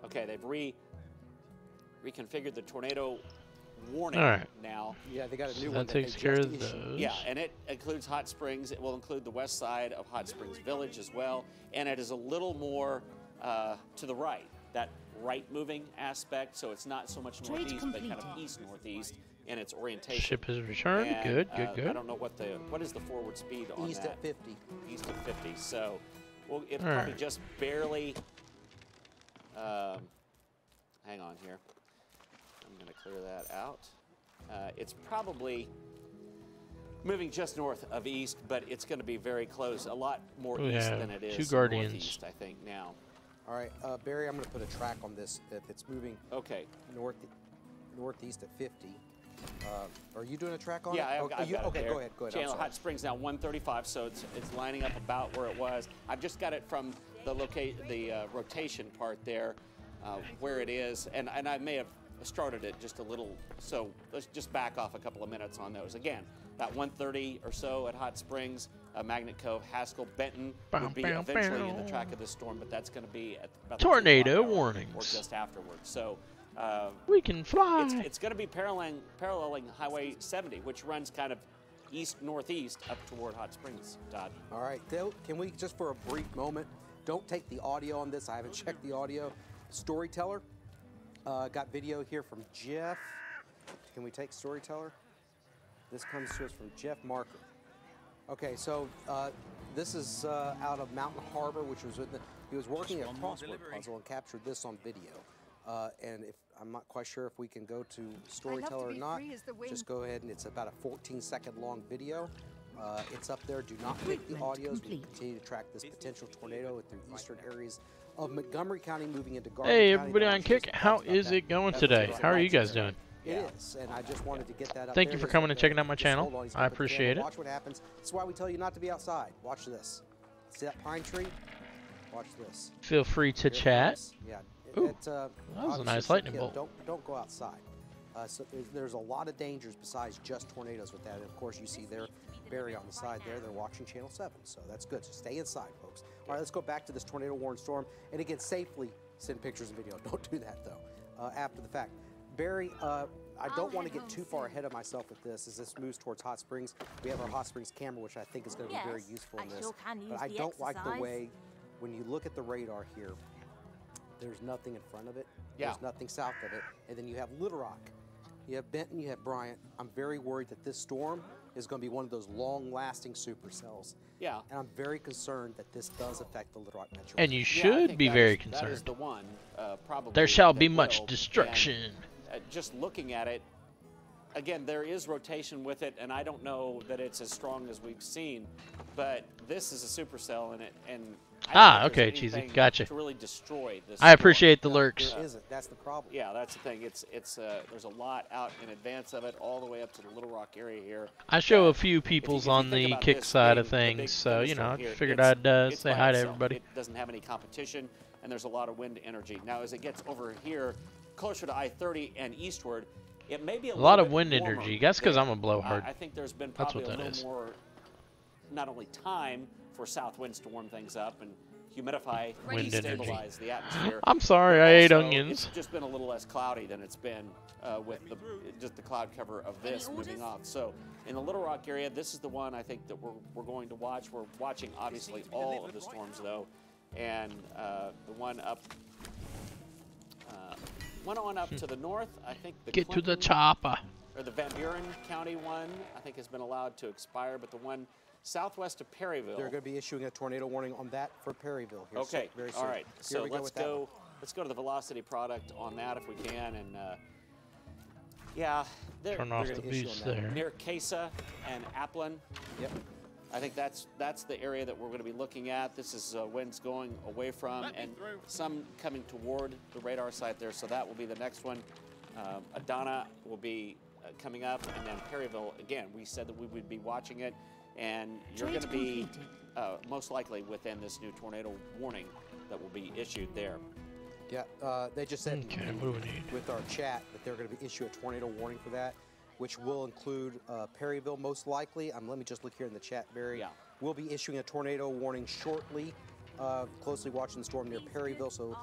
okay, they've reconfigured the tornado warning now. Yeah, they got a new one. That takes care of those. Yeah, and it includes Hot Springs. It will include the west side of Hot Springs Village as well. And it is a little more to the right, that right moving aspect. So it's not so much northeast, but kind of east-northeast in its orientation. Ship has returned. And, good. I don't know what is the forward speed on East that. at 50. East at 50. So, well, it's probably just barely. Hang on here. I'm going to clear that out. It's probably moving just north of east, but it's going to be very close. A lot more east than it is 2 Guardians. northeast, I think, now. All right, Barry, I'm going to put a track on this. If it's moving northeast at 50. Are you doing a track on it? Yeah, I've got it okay, there. go ahead. Channel Hot Springs now 135, so it's lining up about where it was. I've just got it from the rotation part there, where it is, and I may have started it just a little. So let's just back off a couple of minutes on those. Again, that 130 or so at Hot Springs, Magnet Cove, Haskell, Benton would be eventually in the track of this storm, but that's going to be at about tornado the warnings or just afterwards. So. We can fly. It's going to be paralleling Highway 70, which runs kind of east-northeast up toward Hot Springs, Todd. All right, can we, just for a brief moment, don't take the audio on this. I haven't checked the audio. Storyteller, got video here from Jeff. Can we take Storyteller? This comes to us from Jeff Marker. Okay, so this is out of Mountain Harbor, which was he was working a crossword puzzle and captured this on video. And I'm not quite sure if we can go to Storyteller or not. Just go ahead, and it's about a 14-second long video. It's up there. Do not take the audios. We continue to track this potential tornado through eastern areas of Montgomery County, moving into Garland County. Hey, everybody on Kick. How is it going today? How are you guys doing? It is, and I just wanted to get that up. Thank you for coming and checking out my channel. I appreciate it. Watch what happens. That's why we tell you not to be outside. Watch this. See that pine tree? Watch this. Feel free to chat. Yeah. Ooh, that was a nice lightning bolt. Don't go outside. So there's a lot of dangers besides just tornadoes with that. And of course, you see there, Barry on the side there. They're watching Channel 7, so that's good. So stay inside, folks. All right, let's go back to this tornado warned storm. And again, safely send pictures and video. Don't do that though. After the fact, Barry. I don't want to get too far ahead of myself with this as this moves towards Hot Springs. We have our Hot Springs camera, which I think is going to be very useful in this. But I don't like the way, when you look at the radar here, there's nothing in front of it. There's nothing south of it. And then you have Little Rock. You have Benton, you have Bryant. I'm very worried that this storm is going to be one of those long-lasting supercells. Yeah. And I'm very concerned that this does affect the Little Rock Metro. And you should be very concerned. That is the one, probably. There shall be much destruction. And, just looking at it, again, there is rotation with it, and I don't know that it's as strong as we've seen, but this is a supercell in it, and Ah, think there's okay, Cheesy. anything Gotcha. To really destroy this. I appreciate the lurks. There isn't. That's the problem. Yeah, that's the thing. There's a lot out in advance of it, all the way up to the Little Rock area here. I show a few If people's you on think the about kick this side being of the big things, so you know, I thunderstorm here, figured it's- I'd it's say by hi to itself. everybody. It doesn't have any competition, and there's a lot of wind energy. Now, as it gets over here, closer to I-30 and eastward, it may be a lot little of bit wind warmer energy. That's 'cause there. I'm a blowhard. I think there's been That's probably what a that little is. more, not only time for south winds to warm things up and humidify, Wind energy. destabilize the atmosphere. I'm sorry, but I ate also, onions. It's just been a little less cloudy than it's been with just the cloud cover of this Any moving orders? off. So in the Little Rock area, this is the one I think that we're going to watch. We're watching obviously all of the storms though, and the one up. One on up to the north, I think the Get to the Clinton- chopper. or the Van Buren County one, I think has been allowed to expire, but the one southwest of Perryville. They're going to be issuing a tornado warning on that for Perryville here Okay, very soon. all right. Here So we let's with that one. let's go to the velocity product on that if we can, and yeah, they're Turn off gonna the issue beast on that. there. near Casa and Applin. Yep. I think that's the area that we're going to be looking at. This is winds going away from and some coming toward the radar site there, so that will be the next one. Adana will be coming up, and then Perryville, again, we said that we would be watching it, and you're going to be most likely within this new tornado warning that will be issued there. Yeah, they just said Okay, what do we need? with our chat that they're going to be issue a tornado warning for that, which will include Perryville most likely. Let me just look here in the chat, Barry. Yeah. We'll be issuing a tornado warning shortly. Closely watching the storm near Perryville, so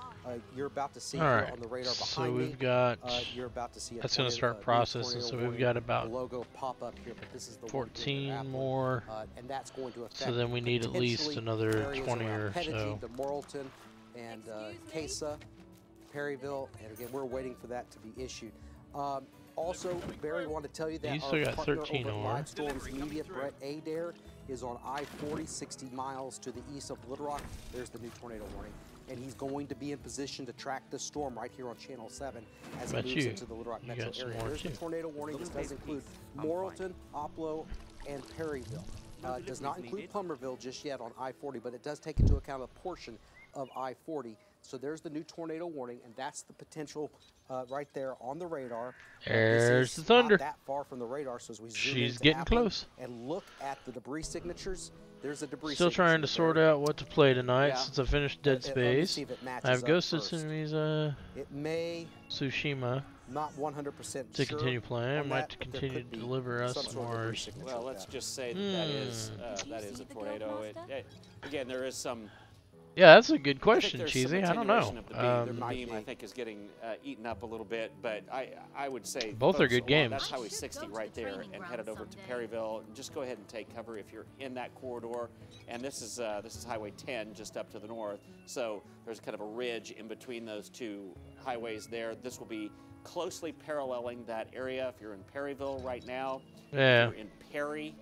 you're about to see All here right. on the radar So behind me. we've got You're about to see a that's gonna tornado- start new processing, tornado so we've warning got about logo pop up here, but this is the one here in 14 Appleton. more. And that's going to affect So then we need at least potentially another areas 20 around or Pettigee so. to Morrilton and Casa, Perryville, and again, we're waiting for that to be issued. Also, Barry wanted to tell you that You our still got partner 13 over at more. Live Storms Media, Brett Adair, is on I-40, 60 miles to the east of Little Rock. There's the new tornado warning. And he's going to be in position to track the storm right here on Channel 7 as it Bet moves you into the Little Rock you metro got some area. more, There's the too. tornado warning. This does include Morrilton, Oplo, and Perryville. It does not include Plummerville just yet on I-40, but it does take into account a portion of I-40. So there's the new tornado warning, and that's the potential right there on the radar. There's This is the thunder. Not that far from the radar, so as we zoom She's into getting Appleton close. and look at the debris signatures, there's a debris Still trying to signature sort there. out what to play tonight Yeah. since I finished Dead Let me Space. see if it matches I have up Ghost of first. Tsushima, It may Tsushima not 100% to sure continue playing. I on might that, but there continue could to be deliver us some sort of more. debris signature Well, with let's that. just say that is Do you that is see a the tornado. Guildmaster? Again, there is some. Yeah, that's a good I think question, there's Cheesy. some I don't know. attenuation of the beam. The might beam, I be. think, is getting eaten up a little bit, but I would say Both are folks good along games. That's Highway I should 60 go to right the there, training and ground headed over to someday. Perryville. Just go ahead and take cover if you're in that corridor. And this is Highway 10, just up to the north. So there's kind of a ridge in between those two highways there. This will be closely paralleling that area. If you're in Perryville right now, Yeah. if you're in Perry,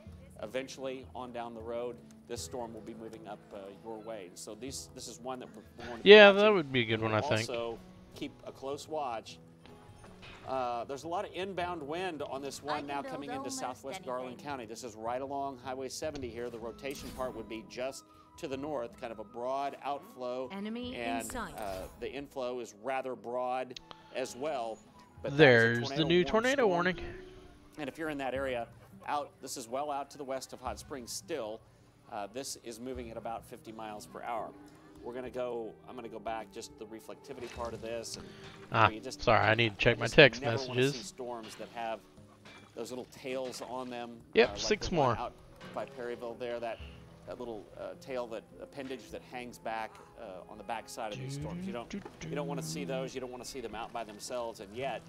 eventually on down the road, this storm will be moving up your way. So this is one that we're going to be Yeah, watching. that would be a good one, I think. Also, keep a close watch. There's a lot of inbound wind on this I one can now build coming into almost southwest anything. Garland County. This is right along Highway 70 here. The rotation part would be just to the north, kind of a broad outflow. Enemy in and sight. The inflow is rather broad as well. But that is a There's the new warning tornado storm. warning. And if you're in that area, this is well out to the west of Hot Springs still. This is moving at about 50 miles per hour. I'm going to go back just the reflectivity part of this. And, Ah, you just, sorry, I need to check my just text never wanna see messages. storms that have those little tails on them. Yep, like 6 the one more. Out by Perryville there, that little tail, that appendage that hangs back on the back side of these storms. You don't want to see those. You don't want to see them out by themselves, and yet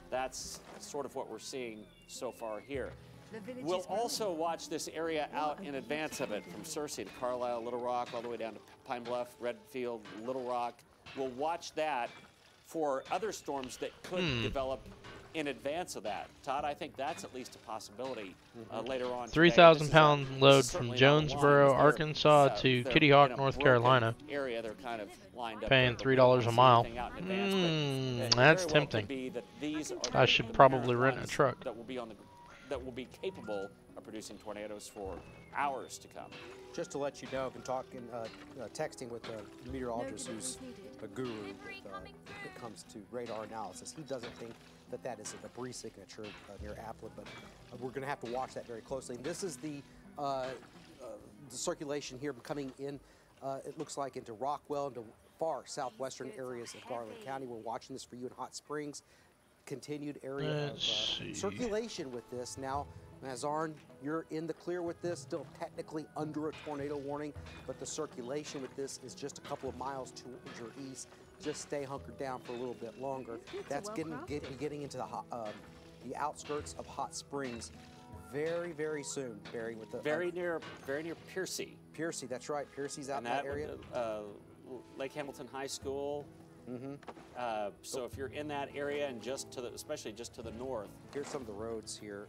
that's sort of what we're seeing so far here. The village We'll is growing. also watch this area out in advance of it, from Searcy to Carlisle, Little Rock, all the way down to Pine Bluff, Redfield, Little Rock. We'll watch that for other storms that could develop in advance of that. Todd, I think that's at least a possibility later on. 3,000 today. pound This load is from certainly not a line. Jonesboro, They're, Arkansas to they're Kitty Hawk, in a North broken Carolina. Area, they're kind of lined up Paying there, but we don't $3 wanna a see mile. anything out in advance, but it That's very well could tempting. be that these are I the should apparent probably rent a lines truck. that will be on the that will be capable of producing tornadoes for hours to come. Just to let you know, I've been talking, texting with a meteorologist who's a guru when it comes to radar analysis. He doesn't think that that is a debris signature near Applet, but we're going to have to watch that very closely. And this is the circulation here coming in, it looks like, into Rockwell, into far southwestern areas of Garland County. We're watching this for you in Hot Springs. Continued area of circulation with this. Now, Mazarn, you're in the clear with this, still technically under a tornado warning, but the circulation with this is just a couple of miles towards your east. Just stay hunkered down for a little bit longer. That's getting into the outskirts of Hot Springs very, very soon, Barry. With the very near Piercy. Piercy, that's right. Piercy's out in that area. Lake Hamilton High School. So if you're in that area and especially just to the north. Here's some of the roads here.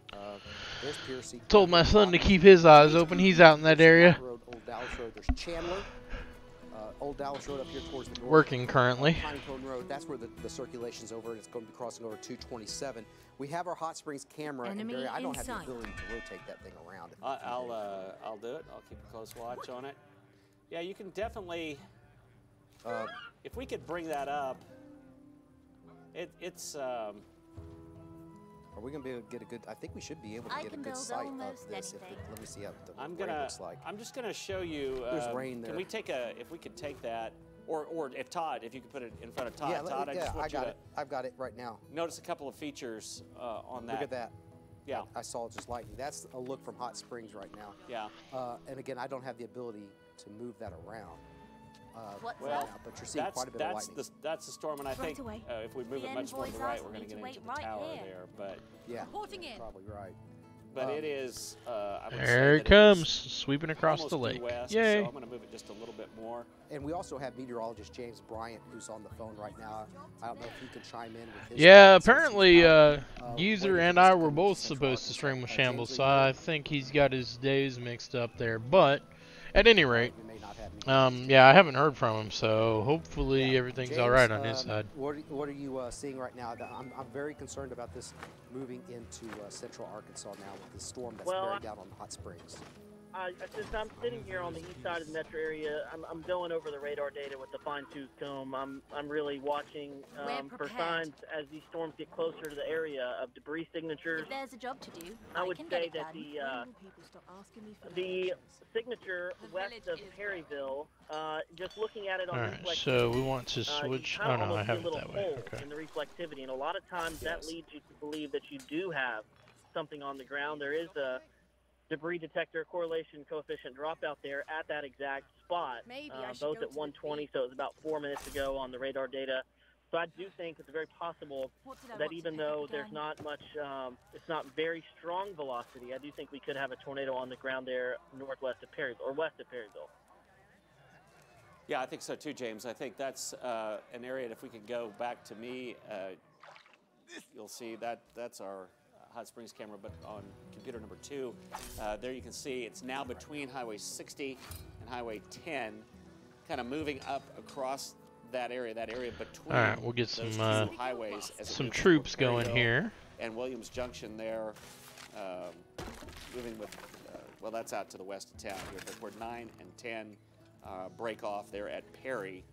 There's Piercy. Told my son to keep his eyes open. He's out in that area. Road, Old Dallas Road. There's Chandler. Old Dallas Road up here towards the north. Working currently. Pinecone Road. That's where the circulation's over, and it's going to be crossing over 227. We have our Hot Springs camera, and Barry, I don't have the ability to rotate that thing around. I'll do it. I'll keep a close watch on it. Yeah, you can definitely. If we could bring that up, it's. Are we going to be able to get a good? I think we should be able to get a good sight of this. Let me see how the rain looks like. I'm just gonna show you. There's rain there. Can we take if we could take that, or if Todd, if you could put it in front of Todd. Yeah, Todd, I got it. I've got it right now. Notice a couple of features on that. Look at that. Yeah. I saw it just lightning. That's a look from Hot Springs right now. Yeah. And again, I don't have the ability to move that around. What's well, that? But you're seeing quite a bit of lightning. That's the storm, and I think if we move it much more to the right, we're going to get into the tower there. But yeah, Reporting in. probably right. But it is. I would There say it comes, sweeping across the almost lake. due west, Yay! So I'm going to move it just a little bit more. And we also have meteorologist James Bryant, who's on the phone right now. I don't know if he can chime in with his. Yeah, thoughts, since apparently, he's User and I were both supposed to stream with Shambles, so I think he's got his days mixed up there. But at any rate, yeah, I haven't heard from him, so hopefully everything's James, all right on his side. What are you seeing right now? I'm very concerned about this moving into central Arkansas now with the storm that's bearing down on Hot Springs. Since I'm sitting here on the east side of the metro area, I'm going over the radar data with the fine-tooth comb. I'm really watching for signs as these storms get closer to the area of debris signatures. If there's a job to do, I would can say get it that done. the signature west of Perryville, just looking at it on Alright, reflectivity, so we want to switch. Oh no, I have it that way. Okay. In the reflectivity, and a lot of times that leads you to believe that you do have something on the ground. There is a debris detector correlation coefficient drop out there at that exact spot, both at 120, so it was about 4 minutes ago on the radar data. So I do think it's very possible that even though there's not much, it's not very strong velocity, I do think we could have a tornado on the ground there northwest of Perryville, or west of Perryville. Yeah, I think so too, James. I think that's an area, and if we could go back to me, you'll see that's our Hot Springs camera, but on computer number 2, there you can see it's now between Highway 60 and Highway 10, kind of moving up across that area between. All right, we'll get those some two highways as some troops going Perryville here. And Williams Junction there, moving with, well, that's out to the west of town here, but where 9 and 10 break off there at Perry.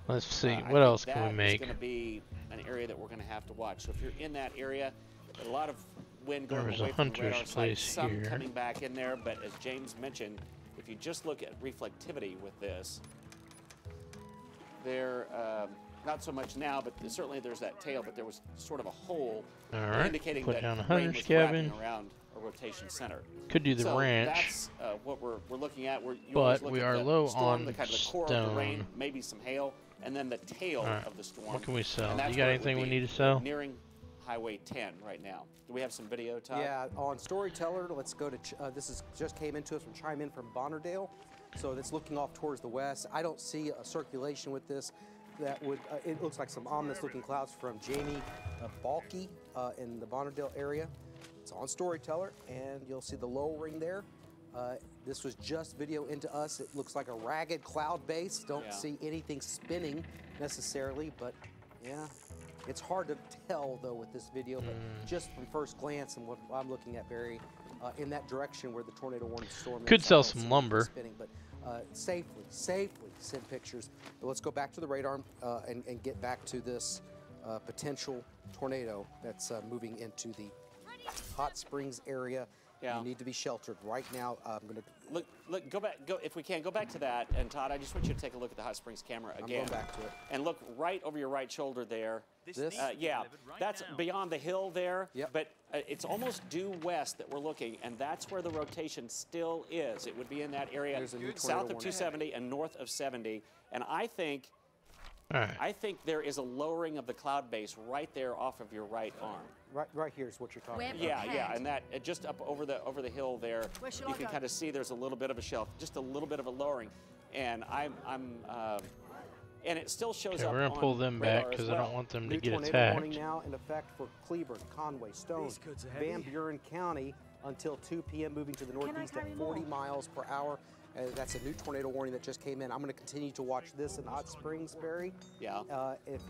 Let's see, what else can we make? That is going to be an area that we're going to have to watch. So if you're in that area, a lot of wind going There's away a from the radar hunter's site, place some here. coming back in there, but as James mentioned, if you just look at reflectivity with this, there, not so much now, but certainly there's that tail, but there was sort of a hole indicating put that down a rain hunter's was cabin. wrapping around a rotation center. Could do the so ranch. That's what we're looking at. But we are low on the core of the rain, maybe some hail, and then the tail of the storm. What can we sell? And You that's got where it anything would we be need to sell? Nearing Highway 10 right now. Do we have some video, Todd? Yeah, on Storyteller, let's go to, this is just came into us from Chime In from Bonnerdale. So that's looking off towards the west. I don't see a circulation with this that would, it looks like some ominous looking clouds from Jamie Balky in the Bonnerdale area. It's on Storyteller, and you'll see the lowering there. This was just video into us. It looks like a ragged cloud base. Don't see anything spinning necessarily, but yeah, It's hard to tell though with this video, but just from first glance and what I'm looking at, Barry, in that direction where the tornado warning storm Could is, sell I don't some see it lumber. spinning, but safely send pictures. But let's go back to the radar and get back to this potential tornado that's moving into the Hot Springs area. Yeah. You need to be sheltered right now. I'm going to Look, go back. If we can, go back to that. And Todd, I just want you to take a look at the Hot Springs camera again. I'm going back to it. And look right over your right shoulder there. This? Yeah, that's beyond the hill there. Yep. But it's almost due west that we're looking, and that's where the rotation still is. It would be in that area There's a new tornado south of warning. 270 and north of 70. And I think All right. I think there is a lowering of the cloud base right there off of your right arm. Right here is what you're talking about. Yeah, and that just up over the hill there, Where shall you I can go? kind of see there's a little bit of a shelf, just a little bit of a lowering, and and it still shows Okay, up. we're gonna on pull them radar back as because I well. don't want them to New get tornado attacked. warning now in effect for Cleburne, Conway, Stone, These goods are heavy. Van Buren County until 2 p.m. moving to the northeast at carry 40 more? miles per hour. That's a new tornado warning that just came in. I'm going to continue to watch this in Hot Springs, Barry. Yeah. If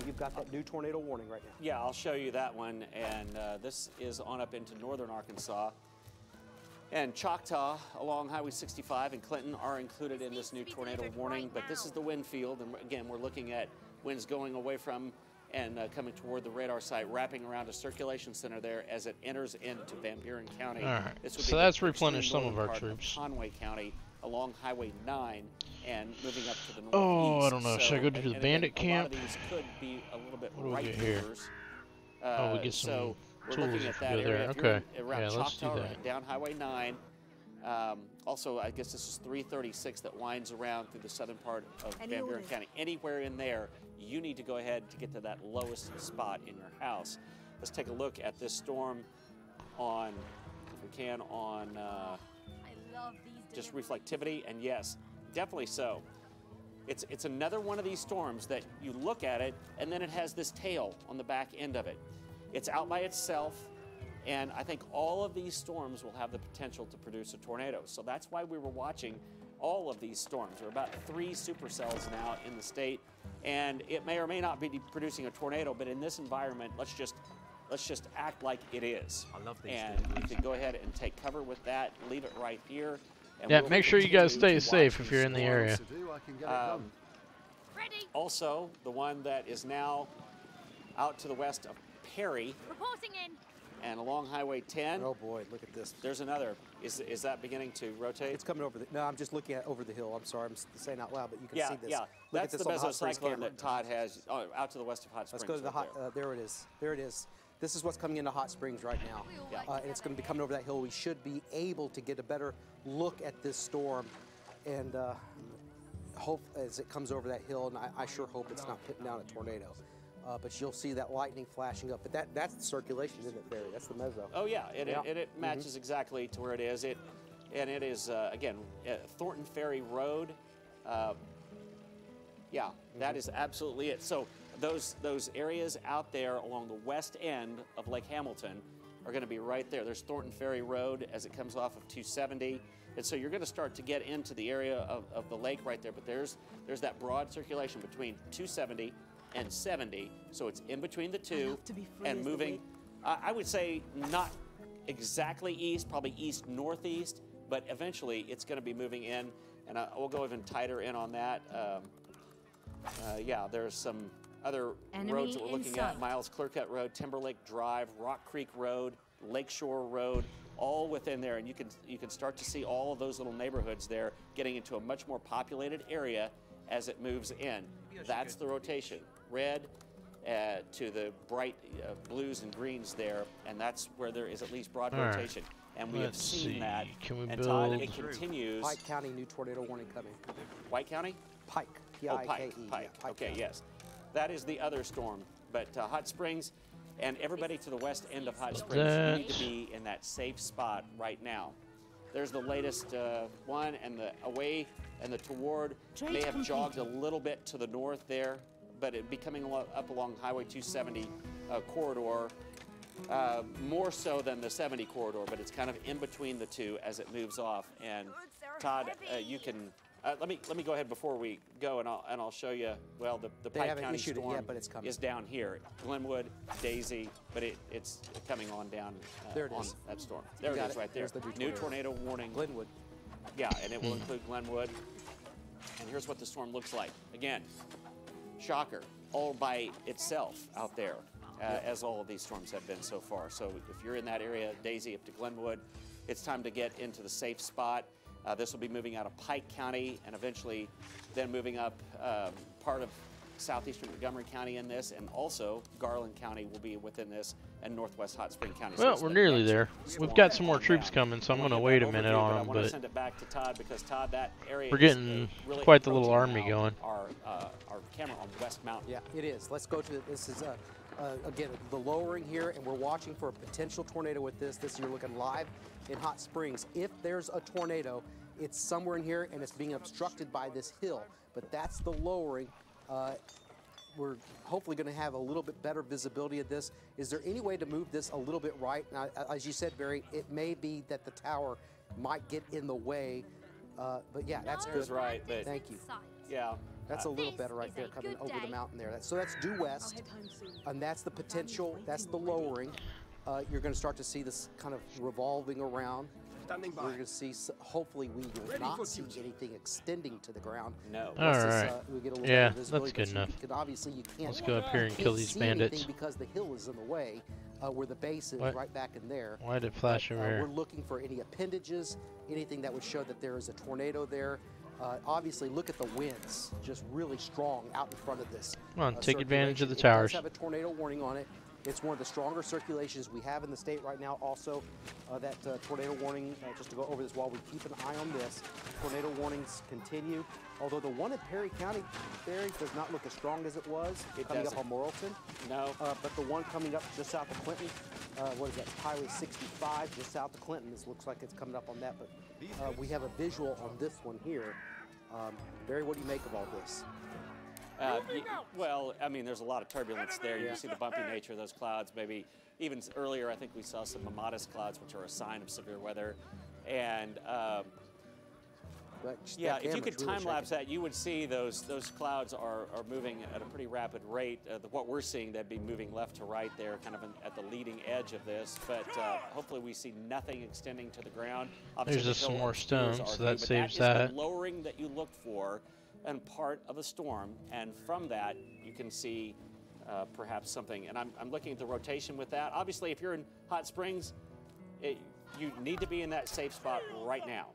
you've got that new tornado warning right now. Yeah, I'll show you that one, and this is on up into northern Arkansas. And Choctaw along Highway 65 and Clinton are included in this new tornado warning, but this is the wind field, and again, we're looking at winds going away from and coming toward the radar site, wrapping around a circulation center there as it enters into Van Buren County. All right, This would so be the that's extreme replenished some of northern our part troops. Conway County along Highway 9 and moving up to the northeast. Oh, I don't know. Should I go to the and bandit again, camp? A lot of these could be a little bit What do we right get here? movers. Oh, we get some so we're tools looking if at we that go there. area. If Okay. you're around Yeah, let's do Choctaw, that. down Highway 9. Also, I guess this is 336 that winds around through the southern part of Any Van Buren orders? County. Anywhere in there, you need to go ahead to get to that lowest spot in your house. Let's take a look at this storm on, if we can, on I love these just deliveries. reflectivity, and yes, definitely so. It's another one of these storms that you look at it, and then it has this tail on the back end of it. It's out by itself, and I think all of these storms will have the potential to produce a tornado. So that's why we were watching all of these storms. There are about 3 supercells now in the state, and it may or may not be producing a tornado, but in this environment, let's just act like it is. I love these And you deliveries. can go ahead and take cover with that, leave it right here. And Yeah, we'll make sure you guys continue stay to safe watch if you're in the these area. Ready? Also, the one that is now out to the west of Perry Reporting in. and along Highway 10, Oh boy, look at this. there's another. Is that beginning to rotate? It's coming over the. No, I'm just looking at over the hill. I'm sorry, I'm saying out loud, but you can yeah, see this. yeah. Look That's at the this on Hot Springs mesocyclone camera. that Todd has out to the west of Hot Springs. Let's go to the right hot. there. There it is. There it is. This is what's coming into Hot Springs right now. We all Yeah. like And it's going to be coming over that hill. We should be able to get a better look at this storm, and hope as it comes over that hill. And I sure hope it's not putting down a tornado. But you'll see that lightning flashing up. But that's the circulation, isn't it, Barry? That's the meso. Oh yeah, it Mm-hmm. matches exactly to where it is. It is again Thornton Ferry Road. Yeah, that is absolutely it. So those areas out there along the west end of Lake Hamilton are going to be right there. There's Thornton Ferry Road as it comes off of 270. And so you're going to start to get into the area of the lake right there. But there's that broad circulation between 270 and 70. So it's in between the two love to be free and as the moving, wind. I would say not exactly east, probably east-northeast, but eventually it's going to be moving in. And we'll go even tighter in on that. Yeah, there's some other Enemy roads that we're in looking at. sight. Miles Clearcut Road, Timberlake Drive, Rock Creek Road, Lakeshore Road, all within there. And you can start to see all of those little neighborhoods there getting into a much more populated area as it moves in. That's the rotation. Red to the bright blues and greens there, and that's where there is at least broad All right. rotation. And we have Let's seen see. that. Can we and Todd, build- it continues. Pike County new tornado warning coming. White County? Pike. Oh, P-I-K-E. Pike. Yeah, Pike. Pike Okay, County. yes. That is the other storm. But Hot Springs and everybody to the west end of Hot Springs, you need to be in that safe spot right now. There's the latest one, and the away and the toward may have jogged a little bit to the north there, but it'd be coming up along Highway 270 corridor, more so than the 70 corridor, but it's kind of in between the two as it moves off. And Todd, you can let me go ahead before we go, and I'll show you. Well, the They Pike haven't County issued it storm yet, but it's coming. is down here. Glenwood, Daisy, but it's coming on down. There it on is. that storm. There You it got is, it. right there. There's the New tornado. tornado warning. Glenwood. Yeah, and it will include Glenwood. And here's what the storm looks like. Again, shocker, all by itself out there, as all of these storms have been so far. So if you're in that area, Daisy up to Glenwood, it's time to get into the safe spot. This will be moving out of Pike County and eventually then moving up part of southeastern Montgomery County in this, and also Garland County will be within this, and northwest Hot Spring County. Well, So we're it's nearly the there. next We've storm got some more on troops down. coming, so I'm We'll going to get wait that a minute overview, on but I them. want to But send it back to Todd because Todd, that area we're is getting really quite the little approaching army now going. Our camera on West Mountain. Yeah, it is. Let's go to this. Is again the lowering here, and we're watching for a potential tornado with this. You're looking live in Hot Springs. If there's a tornado, it's somewhere in here, and it's being obstructed by this hill. But that's the lowering. We're hopefully going to have a little bit better visibility of this. Is there any way to move this a little bit right? Now, as you said, Barry, it may be that the tower might get in the way. But yeah, that's There's good. right, but Thank you. yeah. That's a little This better right is there, a coming good over the day. mountain there. So that's due west, and that's the potential. That's the lowering. You're going to start to see this kind of revolving around. Standing We're by. going to see. Hopefully, we will Ready not for see duty. anything extending to the ground. No. All Unless right. we get a little Yeah, better visibility, that's good but enough. Obviously, you can't. Let's go up here and you kill can't these see bandits. anything because the hill is in the way, where the base is What? right back in there. Why did it flash But, over We're here? looking for any appendages, anything that would show that there is a tornado there. Obviously, look at the winds, just really strong out in front of this. Come on, take advantage of the circulation. towers. It does have a tornado warning on it. It's one of the stronger circulations we have in the state right now. Also, that tornado warning, just to go over this while we keep an eye on this, tornado warnings continue. Although the one in Perry County, Barry, does not look as strong as it was coming doesn't. up on Morrilton. No. But the one coming up just south of Clinton, what is that, Highway 65, just south of Clinton, this looks like it's coming up on that. But we have a visual on this one here. Barry, what do you make of all this? Well, I mean, there's a lot of turbulence there. You can see the bumpy nature of those clouds. Maybe even earlier, I think we saw some modest clouds, which are a sign of severe weather. And yeah, if you could time lapse that, you would see those clouds are moving at a pretty rapid rate. What we're seeing, they'd be moving left to right there, kind of at the leading edge of this. But hopefully, we see nothing extending to the ground. Obviously, There's just the some hill more obscures stones, our so view, that but saves is that. the lowering that you look for, and part of a storm. And from that, you can see perhaps something. And I'm looking at the rotation with that. Obviously, if you're in Hot Springs, you need to be in that safe spot right now.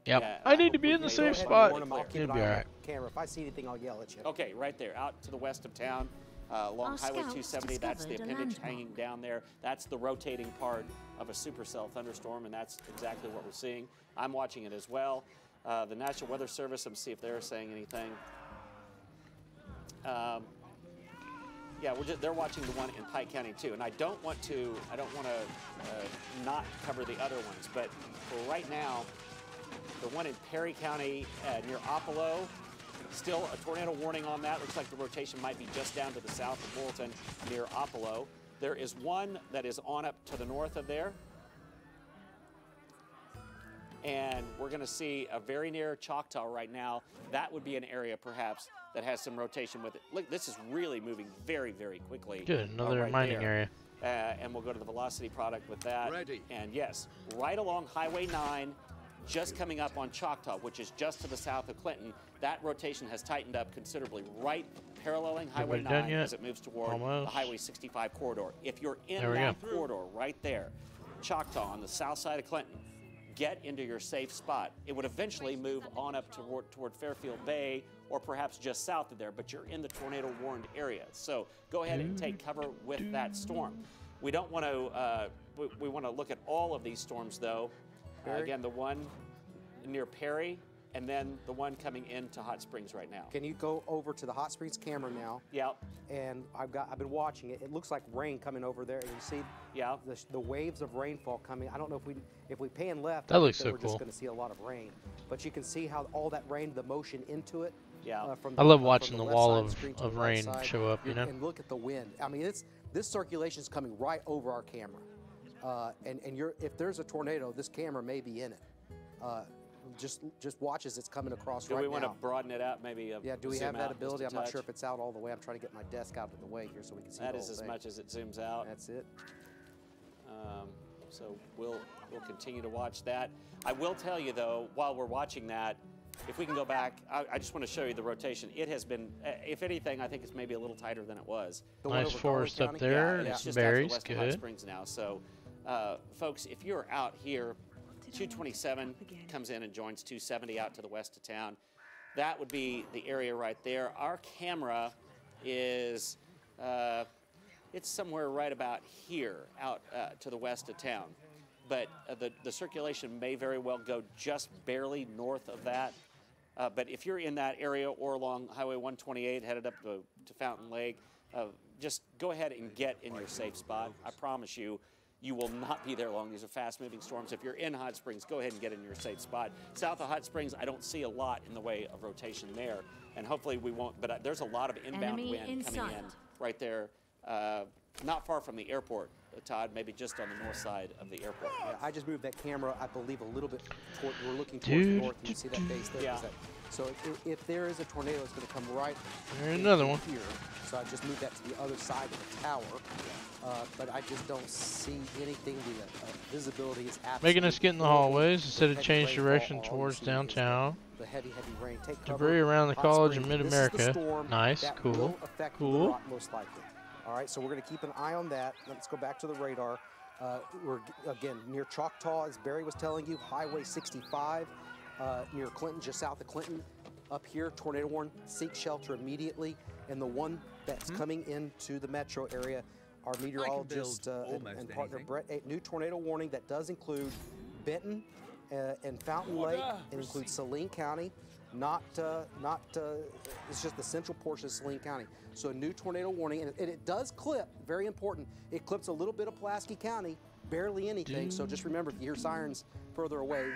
Yep. Yeah, I need to be in the Go safe ahead and spot. warn 'em, I'll keep It'll an be eye on alright. the camera. If I see anything, I'll yell at you. Okay, right there, out to the west of town, along Our Highway scouts 270. That's the discovered a appendage landmark. hanging down there. That's the rotating part of a supercell thunderstorm, and that's exactly what we're seeing. I'm watching it as well. The National Weather Service, I'm see if they're saying anything. Yeah, they're watching the one in Pike County too, and I don't want to not cover the other ones, but for right now, the one in Perry County near Opelo, still a tornado warning on that. Looks like the rotation might be just down to the south of Morrilton near Opelo. There is one that is on up to the north of there. And we're going to see a very near Choctaw right now. That would be an area perhaps that has some rotation with it. Look, this is really moving very, very quickly. Good, another right mining there. area. And we'll go to the velocity product with that. Ready. And yes, right along Highway 9, just coming up on Choctaw, which is just to the south of Clinton, that rotation has tightened up considerably, right paralleling Highway Everybody done 9 yet? as it moves toward Almost. the Highway 65 corridor. If you're in There we that go. corridor right there, Choctaw on the south side of Clinton, get into your safe spot. It would eventually move on up toward Fairfield Bay or perhaps just south of there, but you're in the tornado warned area. So go ahead and take cover with that storm. We don't want to, we want to look at all of these storms though. Again, the one near Perry and then the one coming into Hot Springs right now. Can you go over to the Hot Springs camera now? Yep, And I've been watching it. It looks like rain coming over there, and you see yep. the waves of rainfall coming. I don't know if we pan left. That I think looks so we're cool. just going to see a lot of rain, but you can see how all that rain, the motion into it. Yeah. From I love from watching the left wall side of- screen to of the right rain side. show up, you know? And look at the wind. I mean, this circulation is coming right over our camera, and if there's a tornado, this camera may be in it. just watch as it's coming across Do right we want to now. broaden it out? Maybe Yeah, do we zoom have that out just a ability? I'm not sure touch? if it's out all the way. I'm trying to get my desk out of the way here so we can see That the is whole as thing. much as it zooms out. That's it. So we'll continue to watch that. I will tell you though, while we're watching that, if we can go back, I just want to show you the rotation. It has been, if anything, I think it's maybe a little tighter than it was. The one Nice over forest Garland up County? there. and Yeah, it's just out to the berries, west of Hot good. Springs now. So, folks, if you're out here, 227 comes in and joins 270 out to the west of town. That would be the area right there. Our camera is, it's somewhere right about here, out to the west of town. But the circulation may very well go just barely north of that. But if you're in that area or along Highway 128 headed up to Fountain Lake, just go ahead and get in your safe spot. I promise you, you will not be there long. These are fast-moving storms. If you're in Hot Springs, go ahead and get in your safe spot. South of Hot Springs, I don't see a lot in the way of rotation there, and hopefully we won't. But there's a lot of inbound Enemy wind in coming in sight. right there, not far from the airport, Todd, maybe just on the north side of the airport. Yeah, I just moved that camera, I believe, a little bit toward, we're looking towards the north, and you see that base there? Yeah. Is that- So if there is a tornado, it's going to come right There's in another one. here. So I just moved that to the other side of the tower. But I just don't see anything. The visibility is absolutely Making us get in the horrible. hallways instead of Heavy change rainfall, direction all you towards see is downtown. The heavy rain. Take cover. Debris around the Hot College of Springs. This is the Mid-America. storm Nice, that cool, will affect cool. Little Rock most likely. All right, so we're going to keep an eye on that. Let's go back to the radar. We're again near Choctaw, as Barry was telling you, Highway 65 near Clinton, just south of Clinton. Up here, tornado warning, seek shelter immediately. And the one that's coming into the metro area, our meteorologist and partner Brett, a new tornado warning that does include Benton and Fountain Lake. It includes Saline County, it's just the central portion of Saline County. So a new tornado warning, and it does clip, very important, it clips a little bit of Pulaski County, barely anything. So just remember, if you hear sirens further away,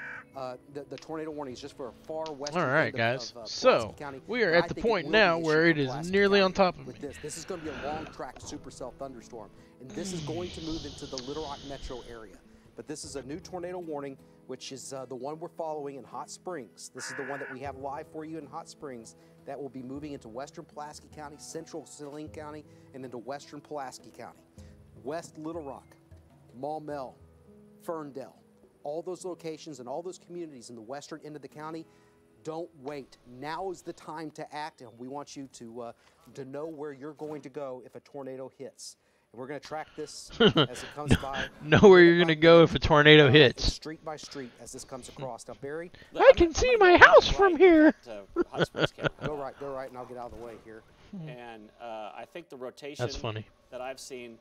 the tornado warning is just for a far western All right, end guys. of So Pulaski County. we are But I at the think it point will now be where issued it for is Pulaski nearly on County top of with me. This is going to be a long-track supercell thunderstorm, and this is going to move into the Little Rock metro area. But this is a new tornado warning, which is the one we're following in Hot Springs. This is the one that we have live for you in Hot Springs that will be moving into western Pulaski County, central Saline County, and into western Pulaski County. West Little Rock, Maumelle, Ferndale, all those locations and all those communities in the western end of the county, don't wait. Now is the time to act, and we want you to know where you're going to go if a tornado hits. And we're going to track this as it comes by. Know where you're going to go if a tornado hits. Street by street as this comes across. Now, Barry, I can see my house from here. Hot Springs County. go right, and I'll get out of the way here. And I think the rotation That's funny. that I've seen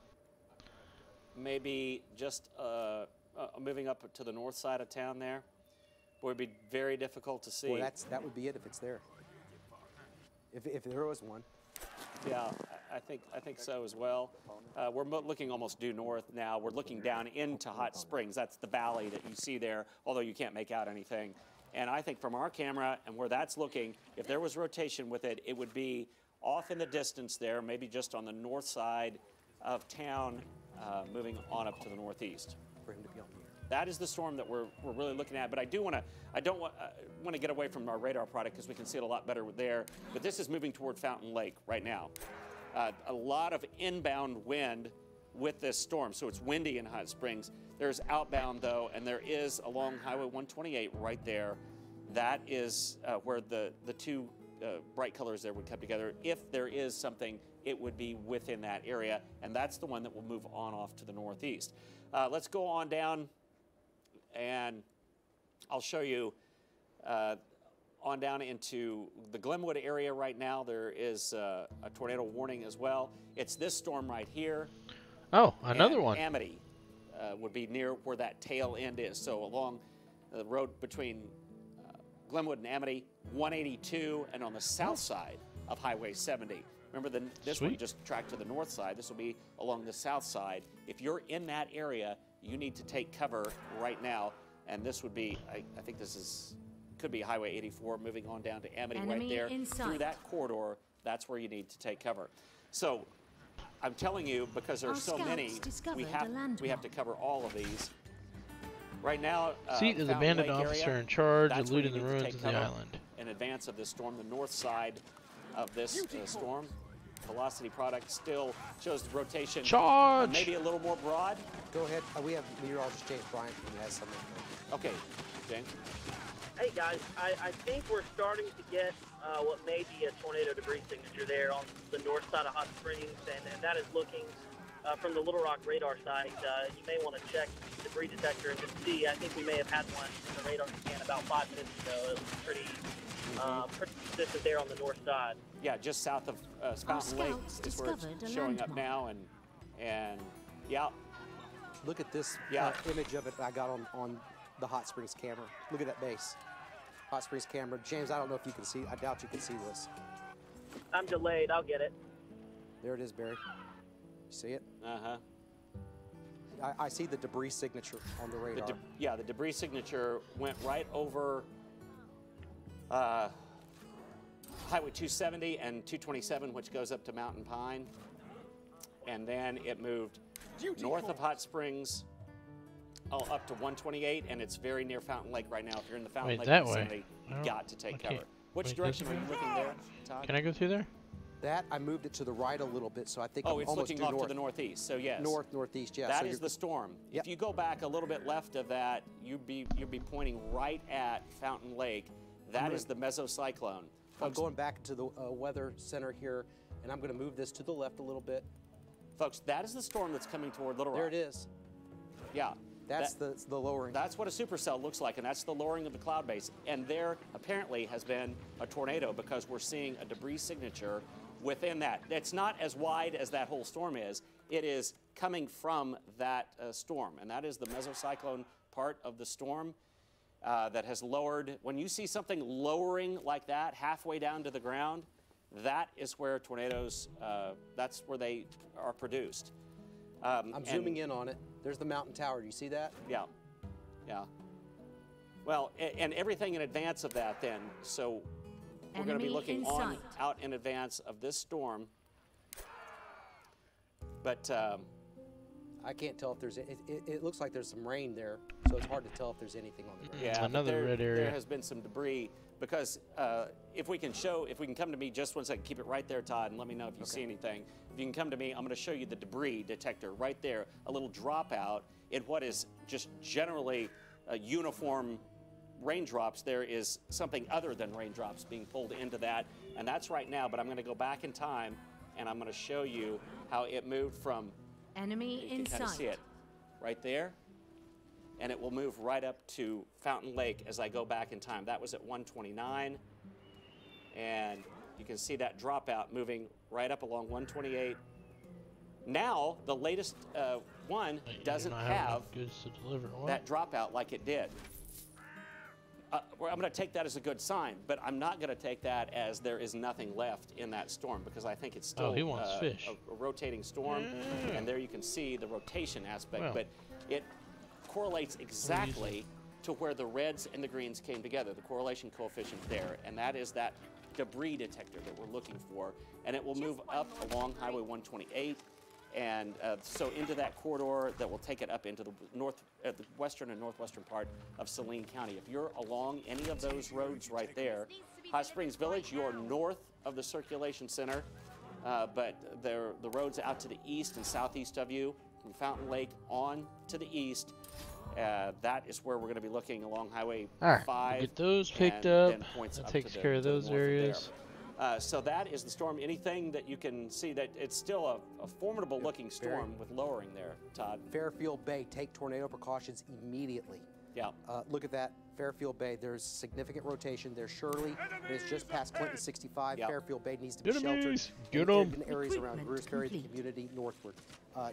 maybe just moving up to the north side of town there would be very difficult to see. Boy, that would be it if it's there. If there was one. Yeah, I think so as well. We're looking almost due north now. We're looking down into Hot Springs. That's the valley that you see there, although you can't make out anything. And I think from our camera and where that's looking, if there was rotation with it, it would be off in the distance there, maybe just on the north side of town, moving on up to the northeast. For him to be on here. That is the storm that we're really looking at. But I don't want to get away from our radar product because we can see it a lot better there. But this is moving toward Fountain Lake right now. A lot of inbound wind with this storm, so it's windy in Hot Springs. There's outbound though, and there is along Highway 128 right there. That is where the two bright colors there would come together. If there is something, it would be within that area, and that's the one that will move on off to the northeast. Let's go on down, and I'll show you on down into the Glenwood area right now. There is a tornado warning as well. It's this storm right here. Oh, another and one. Amity would be near where that tail end is. So along the road between Glenwood and Amity, 182, and on the south side of Highway 70. Remember, this one Sweet. just tracked to the north side. This will be along the south side. If you're in that area, you need to take cover right now. And this would be, I think this could be Highway 84 moving on down to Amity right Enemy there. in Through sight. that corridor, that's where you need to take cover. So I'm telling you, because there are Our so many, scouts discovered we a have to landmark. cover all of these. Right now, Seat of the Fountain bandit Lake officer area, in charge of that's where you looting the need to ruins take of the cover island. in advance of this storm. The north side of this storm. Velocity product still shows the rotation Charge! maybe a little more broad. Go ahead. We have meteorologist James Bryant who has something. Okay, James. Hey guys, I think we're starting to get what may be a tornado debris signature there on the north side of Hot Springs, and that is looking from the Little Rock radar site. You may want to check the debris detector and just see. I think we may have had one in the radar scan about 5 minutes ago. It was pretty consistent there on the north side. Yeah, just south of Fountain Lake is where it's showing up now, and yeah. Look at this Yeah. image of it I got on the Hot Springs camera. Look at that base. Hot Springs camera. James, I don't know if you can see. I doubt you can see this. I'm delayed. I'll get it. There it is, Barry. You see it? Uh-huh. I see the debris signature on the radar. The debris signature went right over Highway 270 and 227, which goes up to Mountain Pine. And then it moved north of Hot Springs up to 128, and it's very near Fountain Lake right now. If you're in the Fountain Lake that vicinity, way. you got to take cover. Okay. Which Wait, direction this are you way? looking there, Todd? Can I go through there? That, I moved it to the right a little bit, so I think Oh, I'm it's almost looking due off north. to the northeast, so yes. Northeast, yeah. That so is you're- the storm. Yep. If you go back a little bit left of that, you'd be pointing right at Fountain Lake. That is the mesocyclone. I'm Folks, going back to the weather center here, and I'm going to move this to the left a little bit. folks, that is the storm that's coming toward Little Rock. There it is. Yeah. That's That- the lowering. That's what a supercell looks like, and that's the lowering of the cloud base. And there apparently has been a tornado because we're seeing a debris signature within that. It's not as wide as that whole storm is. It is coming from that storm, and that is the mesocyclone part of the storm that has lowered. When you see something lowering like that halfway down to the ground, that is where tornadoes, that's where they are produced. I'm zooming in on it. There's the mountain tower. Do you see that? Yeah, yeah. Well, and everything in advance of that then, so we're going to be Enemy looking in on sight. out in advance of this storm. But I can't tell if there's. It looks like there's some rain there, so it's hard to tell if there's anything on the ground. yeah, but Another red there area. has been some debris because if we can come to me just 1 second, keep it right there, Todd, and let me know if you see anything. If you can come to me, I'm going to show you the debris detector right there, a little dropout in what is just generally uniform raindrops. There is something other than raindrops being pulled into that, and that's right now, but I'm going to go back in time, and I'm going to show you how it moved from, Enemy you in can kind of sight. see it right there, and it will move right up to Fountain Lake as I go back in time. That was at 129, and you can see that dropout moving right up along 128. Now, the latest one But you doesn't don't have enough goods to deliver. What? that dropout like it did. Well, I'm going to take that as a good sign, but I'm not going to take that as there is nothing left in that storm because I think it's still he wants fish. a rotating storm, Yeah. and there you can see the rotation aspect, Well. but it correlates exactly to where the reds and the greens came together, the correlation coefficient there, and that is that debris detector that we're looking for, and it will move up along Highway 128, and so into that corridor that will take it up into the the western and northwestern part of Saline County. If you're along any of those roads right there, Hot Springs Village, you're north of the circulation center, but the roads out to the east and southeast of you, from Fountain Lake on to the east, that is where we're going to be looking along Highway All right, 5. we'll get those picked and up. then points That up takes to the- care of to the those north there. areas. So that is the storm. Anything that you can see that it's still a formidable looking storm with lowering there, Todd. Fairfield Bay, take tornado precautions immediately. Yeah. Look at that, Fairfield Bay. There's significant rotation. There's Shirley. It's just past Clinton 65. Yep. Fairfield Bay needs to be sheltered. Enemies! Get in 'em! areas around Equipment Greersbury, the complete. community northward.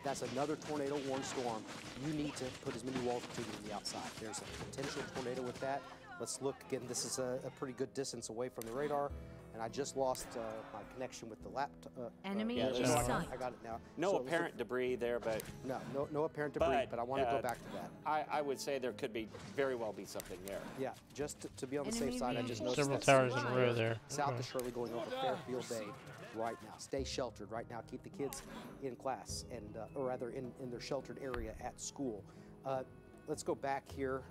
That's another tornado warned storm. You need to put as many walls between you and the outside. There's a potential tornado with that. Let's look again. This is a pretty good distance away from the radar. And I just lost my connection with the laptop. Enemy in no, sight. I got it now. No So let's look- apparent debris there, but No apparent debris, but I want to go back to that. I would say there could be very well be something there. Yeah, just to be on the safe Enemy side, I just noticed Several that towers signal in a row there. South Okay. of Shirley going over Fairfield Bay right now. Stay sheltered right now. Keep the kids in class and, or rather in their sheltered area at school. let's go back here.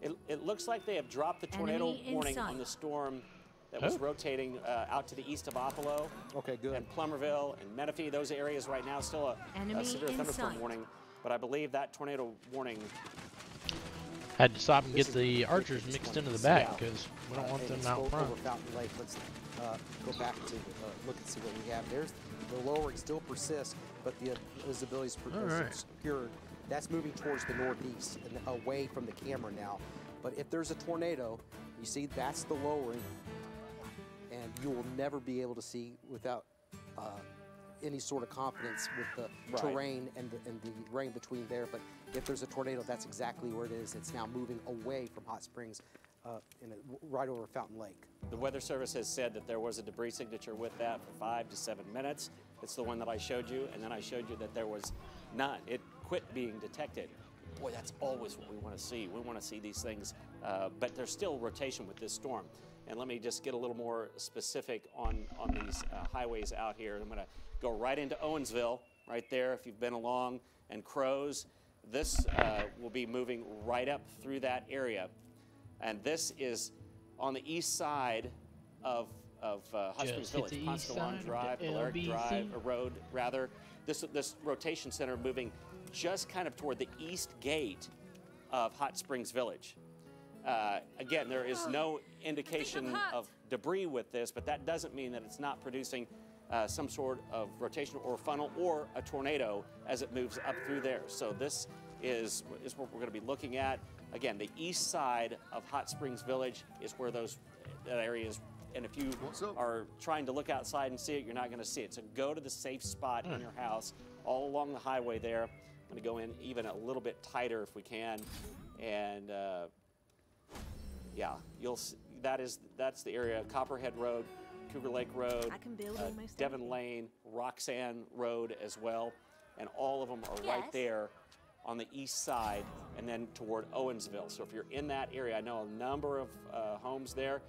It looks like they have dropped the tornado Enemy in warning on sight. the storm that was rotating out to the east of Apollo. Okay, good. And Plumerville and Menifee, those areas right now still a Enemy severe in thunderstorm sight. warning. But I believe that tornado warning. Had to stop and This get is the this archers is mixed one into the to back see out. because we don't want And them it's out over front. Fountain Lake. Let's go back to look and see what we have. There's the lowering still persists, but the visibility is right. secured. That's moving towards the northeast and away from the camera now. But if there's a tornado, you see that's the lowering, and you will never be able to see without any sort of confidence with the terrain and the rain between there. But if there's a tornado, that's exactly where it is. It's now moving away from Hot Springs, right over Fountain Lake. The Weather Service has said that there was a debris signature with that for 5 to 7 minutes. It's the one that I showed you, and then I showed you that there was none. It quit being detected. Boy, that's always what we want to see. We want to see these things, but there's still rotation with this storm. And let me just get a little more specific on these highways out here. I'm going to go right into Owensville, right there, if you've been along, and Crows. This will be moving right up through that area. And this is on the east side of Hot Springs Just hit Village, the Ponce east de Leon side of Drive, the Balearic LBC. Drive, a road, rather. This rotation center moving just kind of toward the east gate of Hot Springs Village. Again, there is no indication of debris with this, but that doesn't mean that it's not producing some sort of rotation or funnel or a tornado as it moves up through there. So this is what we're going to be looking at. Again, the east side of Hot Springs Village is where that area is. And if you are trying to look outside and see it, you're not going to see it. So go to the safe spot in your house, all along the highway there. I'm going to go in even a little bit tighter if we can, and yeah, that's the area. Copperhead Road, Cougar Lake Road, I can build almost Devon Lane, Roxanne Road as well, and all of them are right Yes. there on the east side and then toward Owensville. So if you're in that area, I know a number of homes there.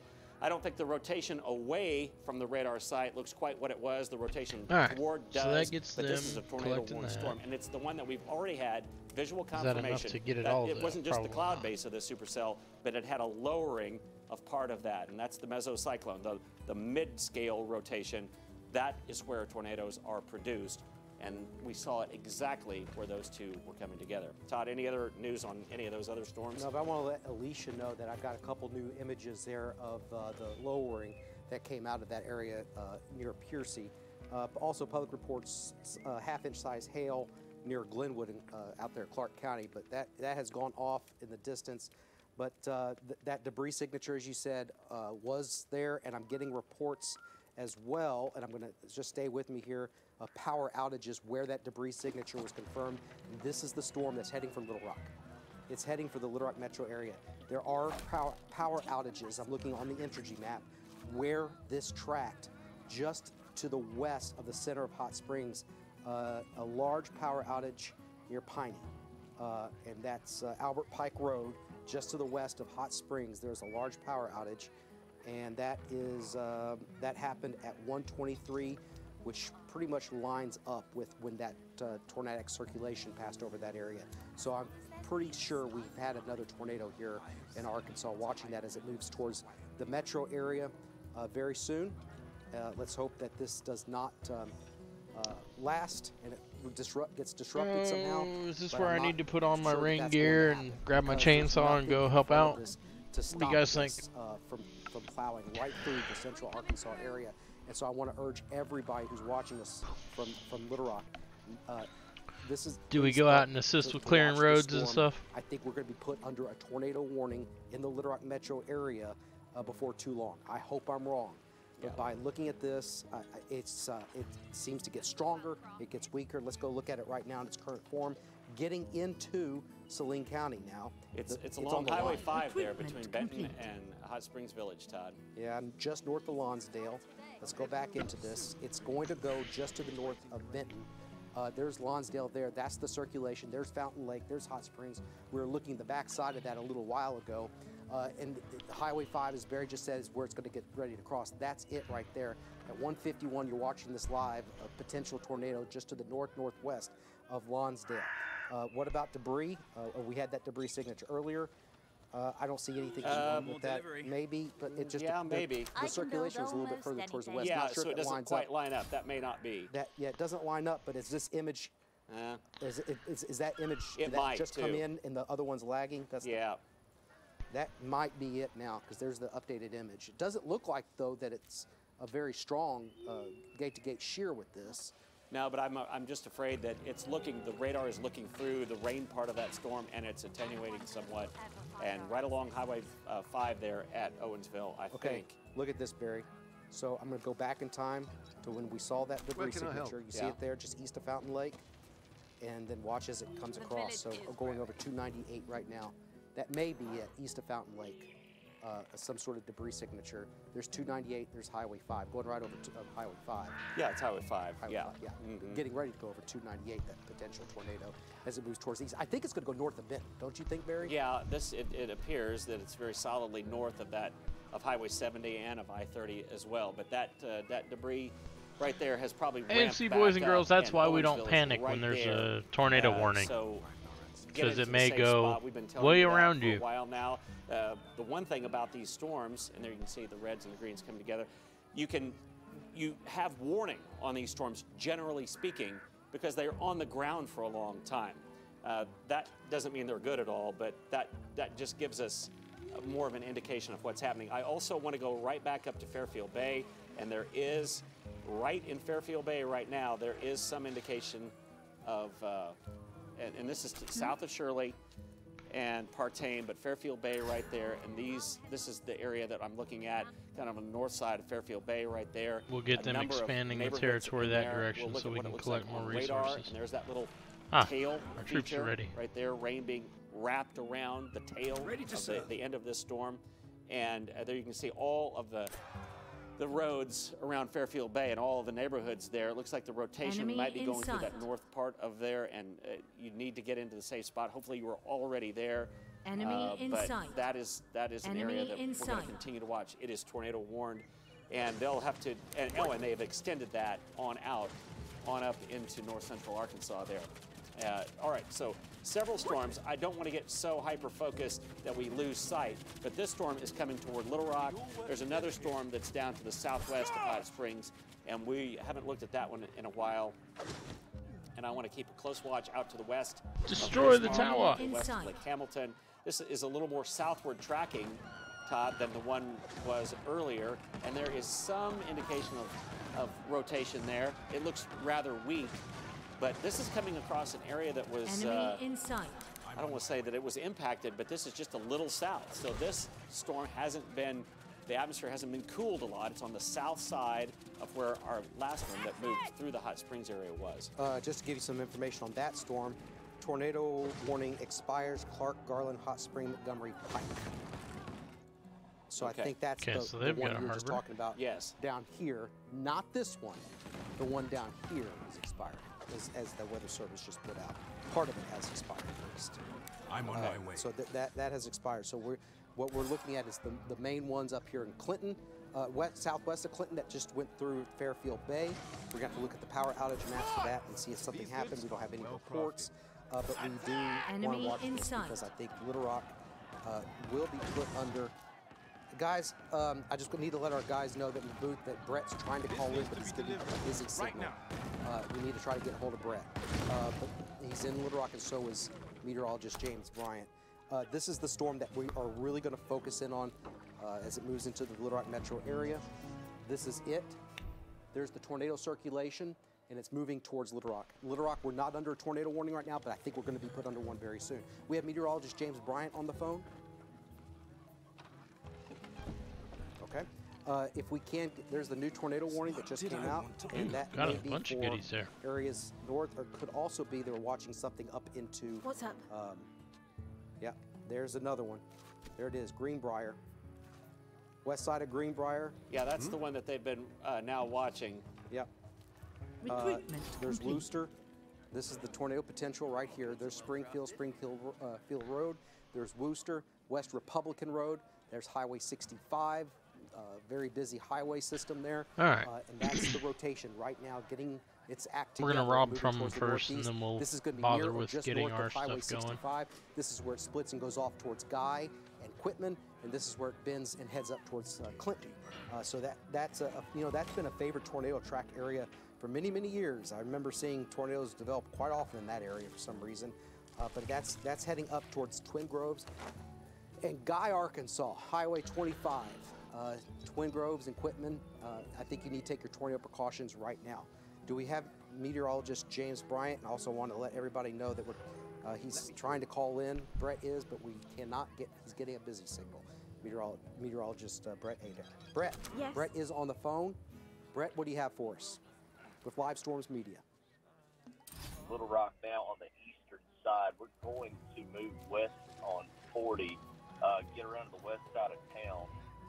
I don't think the rotation away from the radar site looks quite what it was. The rotation All right, toward does, so that gets but this is a them tornado collecting warning that. storm, and it's the one that we've already had visual that enough confirmation. to get it that all it there? wasn't just the Probably cloud not. base of the supercell, but it had a lowering of part of that, and that's the mesocyclone, the mid-scale rotation. That is where tornadoes are produced, and we saw it exactly where those two were coming together. Todd, any other news on any of those other storms? No, but I want to let Alicia know that I've got a couple new images there of the lowering that came out of that area near Piercy. Also, public reports half-inch size hail near Glenwood out there, Clark County, but that has gone off in the distance. But that debris signature, as you said, was there, and I'm getting reports as well, and I'm going to just stay with me here, of power outages where that debris signature was confirmed. And this is the storm that's heading for Little Rock. It's heading for the Little Rock metro area. There are power outages. I'm looking on the Entergy map where this tracked just to the west of the center of Hot Springs, a large power outage near Piney, and that's Albert Pike Road, just to the west of Hot Springs. There's a large power outage, and that happened at 123, which pretty much lines up with when that tornadic circulation passed over that area. So I'm pretty sure we've had another tornado here in Arkansas, watching that as it moves towards the metro area very soon. Let's hope that this does not last and it gets disrupted somehow. Is this but where I'm I not need to put on my sure that rain that's gear going to and happen, grab my because there's chainsaw and nothing go in help front of out? this to What do you stop guys think? this, from plowing right through the central Arkansas area. And so I want to urge everybody who's watching us from Little Rock, Do we please go start out and assist to with clearing watch the roads and storm. stuff? I think we're going to be put under a tornado warning in the Little Rock metro area before too long. I hope I'm wrong. But by looking at this, it seems to get stronger. It gets weaker. Let's go look at it right now in its current form. Getting into Saline County now. It's on along the Highway line. 5 there between Equipment Benton complete. and Hot Springs Village, Todd. Yeah, I'm just north of Lonsdale. Let's go back into this. It's going to go just to the north of Benton. There's Lonsdale there. That's the circulation. There's Fountain Lake. There's Hot Springs. We were looking the back side of that a little while ago. And Highway 5, as Barry just said, is where it's going to get ready to cross. That's it right there. At 151, you're watching this live, a potential tornado just to the northwest of Lonsdale. What about debris? We had that debris signature earlier. I don't see anything with that. Maybe, but it just maybe. The circulation was a little bit further towards the west. Yeah, Not sure so it doesn't quite line up. That may not be. It doesn't line up. But is this image? Is that image might just come in and the other one's lagging? That might be it now, because there's the updated image. It doesn't look like, though, that it's a very strong gate-to-gate shear with this. No, but I'm just afraid that it's the radar is looking through the rain part of that storm, and it's attenuating somewhat. And right along Highway 5 there at Owensville, I think. Look at this, Barry. So I'm going to go back in time to when we saw that debris signature. You see it there, just east of Fountain Lake, and then watch as it comes across. So going over 298 right now. That may be it, east of Fountain Lake, some sort of debris signature. There's 298, there's Highway 5, going right over to Highway 5. Yeah, it's Highway 5, Highway 5, yeah. Getting ready to go over 298, that potential tornado, as it moves towards the east. I think it's going to go north of Benton, don't you think, Barry? Yeah, it appears that it's very solidly north of Highway 70 and of I-30 as well. But that debris right there has probably ramped And see, back boys and up, girls, that's and why we don't Owensville is panic right when there's there. a tornado warning. Because it may go way around you. For a while now. The one thing about these storms, and there you can see the reds and the greens coming together, you have warning on these storms, generally speaking, because they're on the ground for a long time. That doesn't mean they're good at all, but that just gives us more of an indication of what's happening. I also want to go right back up to Fairfield Bay, and there is, right in Fairfield Bay right now, there is some indication of, and this is south of Shirley and Partain, but Fairfield Bay right there, and this is the area that I'm looking at, kind of on the north side of Fairfield Bay right there. We'll get them expanding the territory that direction so we can collect more resources. And there's that little tail our troops are ready. Right there, rain being wrapped around the tail of the end of this storm. And there you can see all of the roads around Fairfield Bay and all of the neighborhoods there. It looks like the rotation might be going through that north part of there, and you need to get into the safe spot. Hopefully you were already there. But that is an area that we're going to continue to watch. It is tornado warned, and they'll have to, and they have extended that on up into north central Arkansas there. All right, so several storms. I don't want to get so hyper-focused that we lose sight, but this storm is coming toward Little Rock. There's another storm that's down to the southwest of Hot Springs, and we haven't looked at that one in a while. And I want to keep a close watch out to the west. Destroy the tower. West of Lake Hamilton. This is a little more southward tracking, Todd, than the one was earlier, and there is some indication of rotation there. It looks rather weak. But this is coming across an area that was, I don't want to say that it was impacted, but this is just a little south. So this storm the atmosphere hasn't been cooled a lot. It's on the south side of where our last one that moved through the Hot Springs area was. Just to give you some information on that storm, tornado warning expires Clark, Garland, Hot Spring, Montgomery, Pike. So I think that's the one we were just talking about down here. Not this one. The one down here is expired. As the Weather Service just put out. Part of it has expired at least. I'm on my way. So that has expired. So what we're looking at is the main ones up here in Clinton, southwest of Clinton that just went through Fairfield Bay. We're going to have to look at the power outage maps for that and see if something happened. We don't have any reports, but we do want to watch this because I think Little Rock will be put under. Guys, I just need to let our guys know that in the booth that Brett's trying to call in, but he's getting a busy signal. We need to try to get a hold of Brett. But he's in Little Rock, and so is meteorologist James Bryant. This is the storm that we are really going to focus in on as it moves into the Little Rock metro area. This is it. There's the tornado circulation, and it's moving towards Little Rock. Little Rock, we're not under a tornado warning right now, but I think we're going to be put under one very soon. We have meteorologist James Bryant on the phone. Okay. If we can, there's the new tornado warning that just came out, and that may be for areas north, or could also be they were watching something up into. What's up? Yeah, there's another one. There it is, Greenbrier. West side of Greenbrier. Yeah, that's the one that they've been now watching. Yep. There's Wooster. This is the tornado potential right here. There's Springfield Field Road. There's Wooster, West Republican Road. There's Highway 65. very busy highway system there. All right. And that's the rotation right now, getting its act We're together. gonna rob moving from them towards the first, and northeast. then we'll This is going to be bother near or with just getting north our of Highway stuff going. 65. This is where it splits and goes off towards Guy and Quitman, and this is where it bends and heads up towards Clinton. So that's been a favorite tornado track area for many, many years. I remember seeing tornadoes develop quite often in that area for some reason. But that's heading up towards Twin Groves and Guy, Arkansas, Highway 25. Twin Groves and Quitman, I think you need to take your tornado precautions right now. Do we have meteorologist James Bryant? And I also want to let everybody know that he's trying to call in, Brett is, but we cannot get, he's getting a busy signal. Meteorologist Brett Adair. Brett, Yes? Brett is on the phone. Brett, what do you have for us with Live Storms Media? Little Rock now on the eastern side. We're going to move west on 40, get around to the west side of town,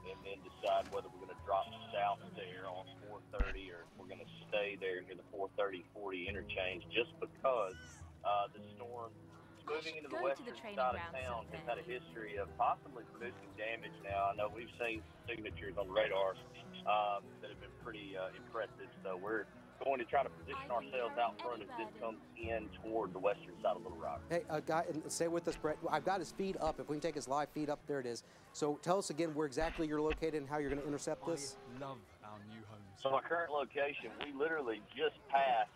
and then decide whether we're going to drop south there on 430 or if we're going to stay there near the 430-40 interchange, just because the storm moving into the go to the western training side of grounds town up has there. had a history of possibly producing damage now. I know we've seen signatures on radar that have been pretty impressive, so we're going to try to position ourselves out front as this comes in toward the western side of Little Rock. Hey, guy, and stay with us, Brett. I've got his feed up. If we can take his live feed up, there it is. So tell us again where exactly you're located and how you're going to intercept this. Love our new homes. So our current location, we literally just passed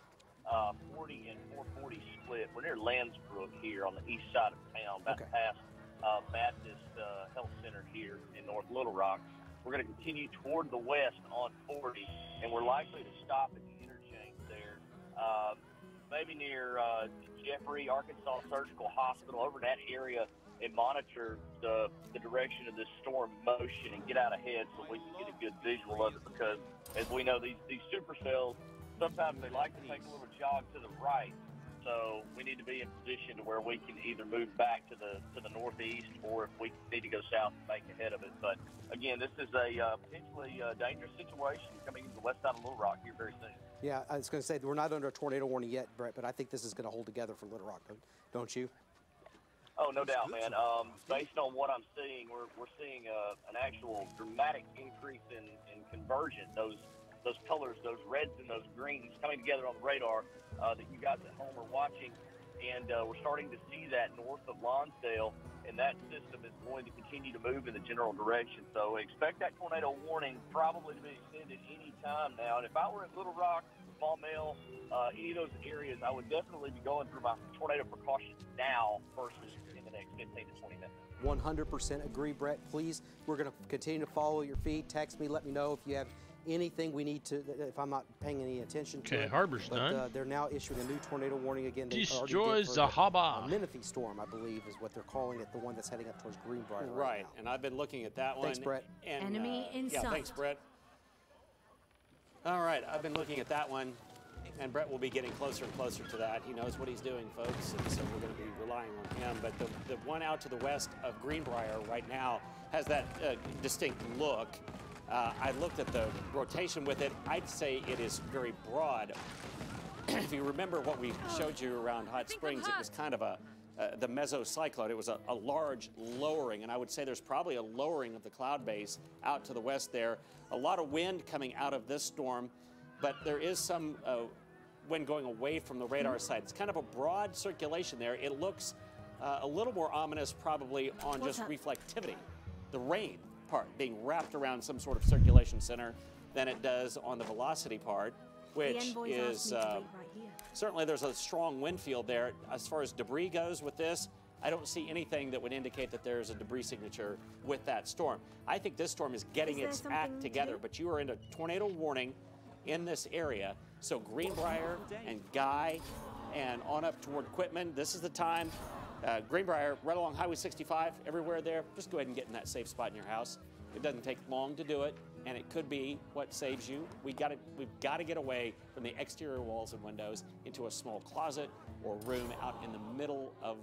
40 and 440 split. We're near Landsbrook here on the east side of town, about past Baptist Health Center here in North Little Rock. We're going to continue toward the west on 40, and we're likely to stop at the interchange there, maybe near Jeffrey, Arkansas Surgical Hospital, over that area, and monitor the direction of this storm motion and get out ahead so we can get a good visual of it, because as we know, these supercells, sometimes they like to take a little jog to the right, so we need to be in position to where we can either move back to the northeast, or if we need to go south and make ahead of it. But again, this is a potentially dangerous situation coming into the west side of Little Rock here very soon. Yeah, I was going to say, we're not under a tornado warning yet, Brett, but I think this is going to hold together for Little Rock, don't you? Oh, no doubt, man. Based on what I'm seeing, we're seeing an actual dramatic increase in conversion. Those colors, those reds and those greens coming together on the radar that you guys at home are watching. And we're starting to see that north of Lonsdale, and that system is going to continue to move in the general direction. So expect that tornado warning probably to be extended any time now. And if I were at Little Rock, Maumelle, any of those areas, I would definitely be going through my tornado precautions now versus in the next 15 to 20 minutes. 100% agree, Brett. Please, we're going to continue to follow your feed. Text me, let me know if you have anything we need to, if I'm not paying any attention to it. Okay, Harbor's but, done. They're now issuing a new tornado warning again. They already Destroy did for the Zahaba. Menifee storm, I believe, is what they're calling it, the one that's heading up towards Greenbrier Right, now. and I've been looking at that one. Thanks, Brett. And, Enemy in yeah, sight. thanks, Brett. All right, I've been looking at that one, and Brett will be getting closer and closer to that. He knows what he's doing, folks, and so we're going to be relying on him. But the one out to the west of Greenbrier right now has that distinct look. I looked at the rotation with it. I'd say it is very broad. If you remember what we showed you around Hot Springs, it was kind of the mesocyclone. It was a large lowering, and I would say there's probably a lowering of the cloud base out to the west there. A lot of wind coming out of this storm, but there is some wind going away from the radar side. It's kind of a broad circulation there. It looks a little more ominous probably on just reflectivity, the rain part being wrapped around some sort of circulation center than it does on the velocity part, which is certainly there's a strong wind field there. As far as debris goes with this, I don't see anything that would indicate that there's a debris signature with that storm. I think this storm is getting its act together, but you are in a tornado warning in this area. So Greenbrier and Guy and on up toward Quitman, this is the time. Greenbrier, right along Highway 65, everywhere there, just go ahead and get in that safe spot in your house. It doesn't take long to do it, and it could be what saves you. We've got to get away from the exterior walls and windows into a small closet or room out in the middle of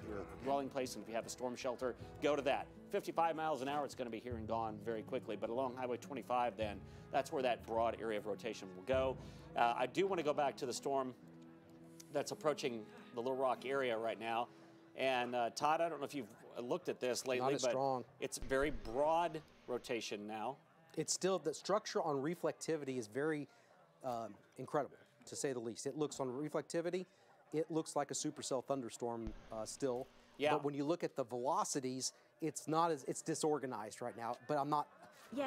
your dwelling place, and if you have a storm shelter, go to that. 55 miles an hour, it's going to be here and gone very quickly, but along Highway 25 then, that's where that broad area of rotation will go. I do want to go back to the storm that's approaching the Little Rock area right now. And Todd, I don't know if you've looked at this lately, but strong. it's very broad rotation now. It's still, the structure on reflectivity is very incredible, to say the least. It looks on reflectivity, it looks like a supercell thunderstorm still. Yeah. But when you look at the velocities, it's not as, it's disorganized right now. But I'm not,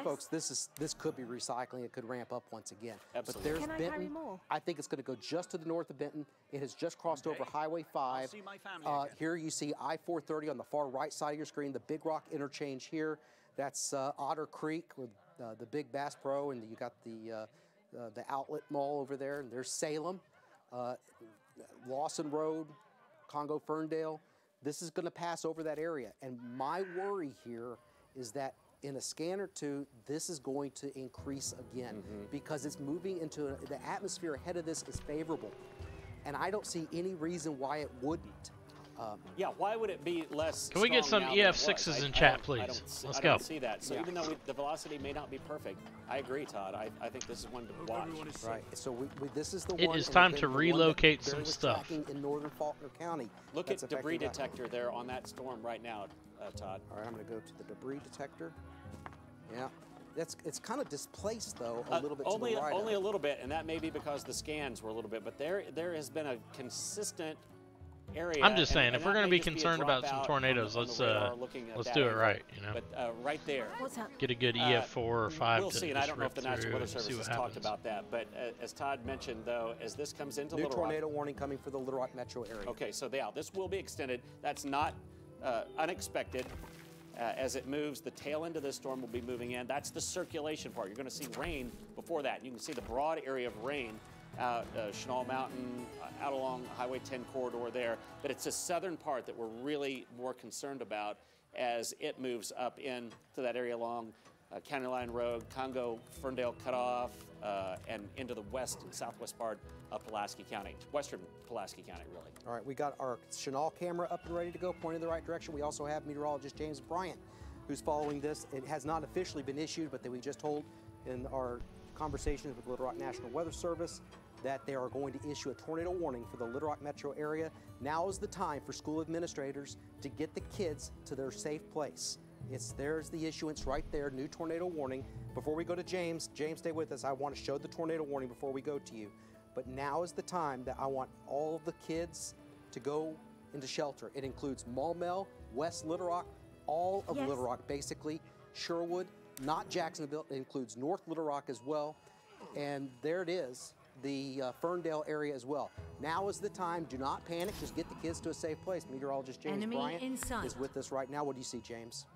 folks, this could be recycling. It could ramp up once again. Absolutely. But there's Can I Benton. carry more? I think it's going to go just to the north of Benton. It has just crossed over Highway 5. see my family again. Here you see I-430 on the far right side of your screen, the Big Rock interchange here. That's Otter Creek with the big Bass Pro, and you got the outlet mall over there. And there's Salem, Lawson Road, Congo Ferndale. This is going to pass over that area. And my worry here is that in a scan or two, this is going to increase again because it's moving into the atmosphere ahead of this is favorable. And I don't see any reason why it wouldn't. Yeah, why would it be less? Can we get some strong now than it EF6s was? in chat, I please? don't Let's go. see that. So even though the velocity may not be perfect, I agree, Todd. I think this is one to watch. Right. So this is the It one. is and time again, to the one relocate that Barry some was stuff. tracking in northern Faulkner County. Look That's at debris affecting that. detector there on that storm right now, Todd. All right, I'm going to go to the debris detector. Yeah. It's kind of displaced, though, a little bit only, to the right. Only a little bit, and that may be because the scans were a little bit, but there has been a consistent area. I'm just saying, and if we're that going to may be just a concerned about some dropout tornadoes, on the radar looking at let's that do it angle. right, you know. But right there. What's up? Get a good EF4 or 5 We'll to see, and I just don't know if rip the National through Weather and Service see what has talked happens. about that, but as Todd mentioned, though, as this comes into New Little tornado Rock. warning coming for the Little Rock metro area. Okay, so this will be extended. That's not unexpected. As it moves, the tail end of this storm will be moving in. That's the circulation part. You're going to see rain before that. You can see the broad area of rain out Chenal Mountain, out along Highway 10 corridor there. But it's the southern part that we're really more concerned about as it moves up into that area along County Line Road, Congo, Ferndale Cutoff, and into the west and southwest part of Pulaski County, western Pulaski County, really. All right, we got our Chenal camera up and ready to go, pointing in the right direction. We also have meteorologist James Bryant, who's following this. It has not officially been issued, but that we just told in our conversations with Little Rock National Weather Service that they are going to issue a tornado warning for the Little Rock metro area. Now is the time for school administrators to get the kids to their safe place. There's the issuance right there, new tornado warning. Before we go to James, stay with us. I want to show the tornado warning before we go to you. But now is the time that I want all of the kids to go into shelter. It includes Maumelle, West Little Rock, all of Little Rock basically, Sherwood, not Jacksonville. It includes North Little Rock as well. And there it is, the Ferndale area as well. Now is the time. Do not panic. Just get the kids to a safe place. Meteorologist James Bryant is with us right now. What do you see, James?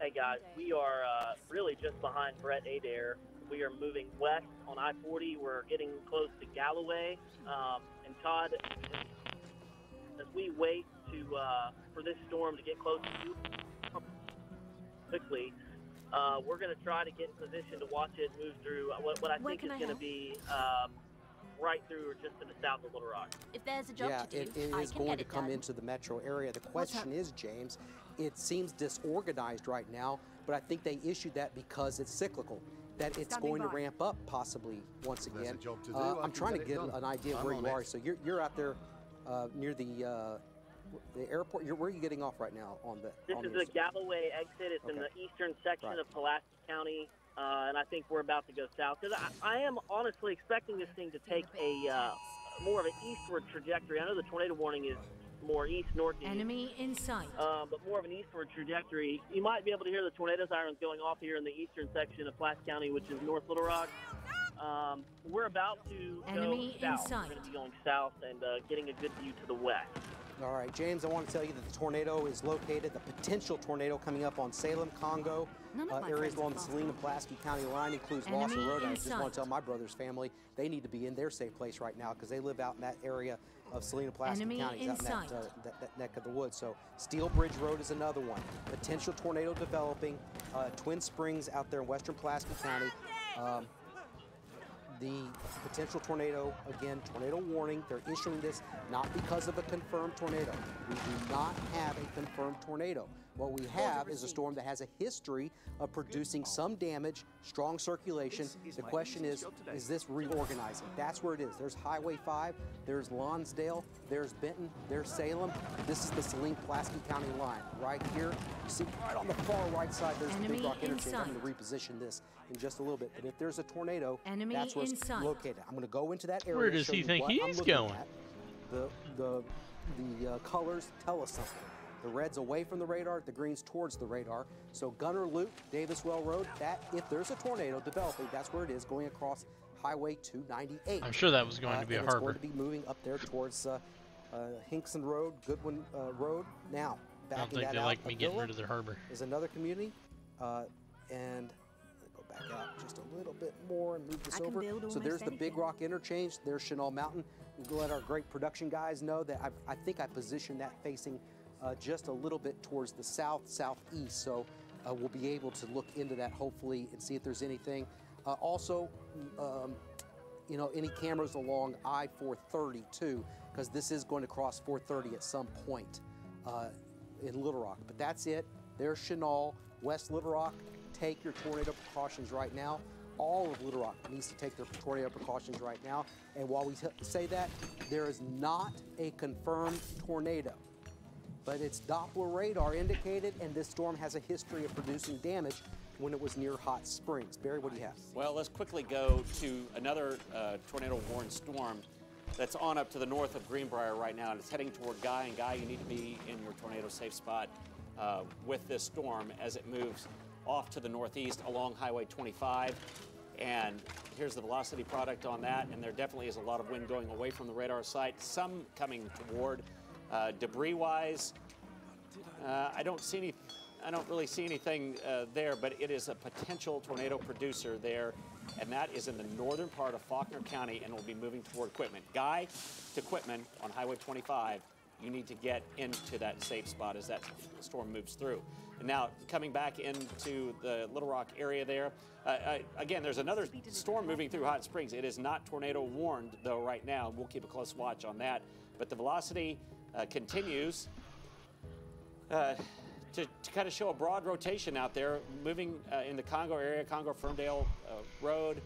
Hey guys, we are really just behind Brett Adair. We are moving west on I-40. We're getting close to Galloway. And Todd, as we wait for this storm to get close to you quickly, we're going to try to get in position to watch it move through what I think is going to be right through or just to the south of Little Rock. If there's a job to do, it I is can going get to it come done. into the metro area. The question is, James, it seems disorganized right now, but I think they issued that because it's cyclical, that it's going to ramp up possibly once again. I'm trying to get an idea of where you are. So you're out there near the airport. Where are you getting off right now on the? This is the Galloway exit. It's in the eastern section of Pulaski County, and I think we're about to go south. Because I am honestly expecting this thing to take a more of an eastward trajectory. I know the tornado warning is more east-northeast. Enemy in sight. But more of an eastward trajectory. You might be able to hear the tornado sirens going off here in the eastern section of Pulaski County, which is North Little Rock. We're about to Enemy go in south. sight. We're going to be going south and getting a good view to the west. All right, James, I want to tell you that the tornado is located, the potential tornado coming up on Salem, Congo, areas along the Salina-Pulaski County line, includes Lawson Road. And I just want to tell my brother's family they need to be in their safe place right now because they live out in that area of Salina-Pulaski County, out in that neck of the woods. So Steel Bridge Road is another one. Potential tornado developing. Twin Springs out there in western Pulaski County. the potential tornado, again, tornado warning. They're issuing this not because of a confirmed tornado. We do not have a confirmed tornado. What we have is a storm that has a history of producing some damage, strong circulation. The question is this reorganizing? That's where it is. There's Highway 5, there's Lonsdale, there's Benton, there's Salem. This is the Saline-Pulaski County line. Right here, you see right on the far right side, there's the Big Rock Interchange. I'm going to reposition this in just a little bit. But if there's a tornado, that's where it's located. I'm going to go into that area. Where does he think he's going? The colors tell us something. The red's away from the radar, the green's towards the radar. So Gunner Loop, Davis Well Road, that if there's a tornado developing, that's where it is, going across Highway 298. I'm sure that was going to be a harbor. It's going to be moving up there towards Hinkson Road, Goodwin Road. Now, I don't think they like me getting rid of their harbor. Is another community, and go back out just a little bit more and move this over. So there's the Big Rock Interchange. There's Chenal Mountain. We'll let our great production guys know that I think I positioned that facing just a little bit towards the southeast. So we'll be able to look into that hopefully and see if there's anything. Also, you know, any cameras along I-430 too, because this is going to cross 430 at some point in Little Rock. But that's it. There's Chenal, West Little Rock. Take your tornado precautions right now. All of Little Rock needs to take their tornado precautions right now. And while we say that, there is not a confirmed tornado, but it's Doppler radar indicated, and this storm has a history of producing damage when it was near Hot Springs. Barry, what do you have? Well, let's quickly go to another tornado-warned storm that's on up to the north of Greenbrier right now, and it's heading toward Guy. And Guy, you need to be in your tornado safe spot with this storm as it moves off to the northeast along Highway 25. And here's the velocity product on that, and there definitely is a lot of wind going away from the radar site, some coming toward. Debris-wise, I don't really see anything there, but it is a potential tornado producer there, and that is in the northern part of Faulkner County, and will be moving toward Quitman. Guy to Quitman on Highway 25, you need to get into that safe spot as that storm moves through. And now coming back into the Little Rock area there, again, there's another storm moving through Hot Springs. It is not tornado warned though right now. We'll keep a close watch on that, but the velocity continues to kind of show a broad rotation out there, moving in the Congo area, Congo-Ferndale Road,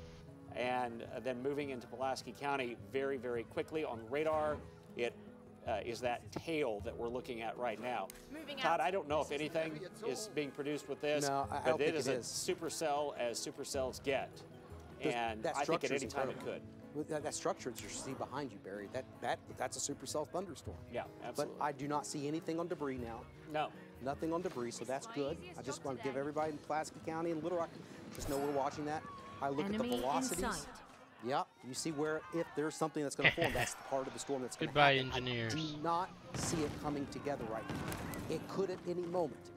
and then moving into Pulaski County very, very quickly. On radar, it is that tail that we're looking at right now. Todd, I don't know if anything is being produced with this, but it is a supercell as supercells get. And I think at any time it could. That structure that you see behind you, Barry, that's a supercell thunderstorm. Yeah, absolutely. But I do not see anything on debris now. No. Nothing on debris, so that's good. I just want to give everybody in Pulaski County and Little Rock, just know we're watching that. I look at the velocities. Yeah, you see where if there's something that's going to form, that's the part of the storm that's going to happen. Goodbye, engineers. I do not see it coming together right now. It could at any moment.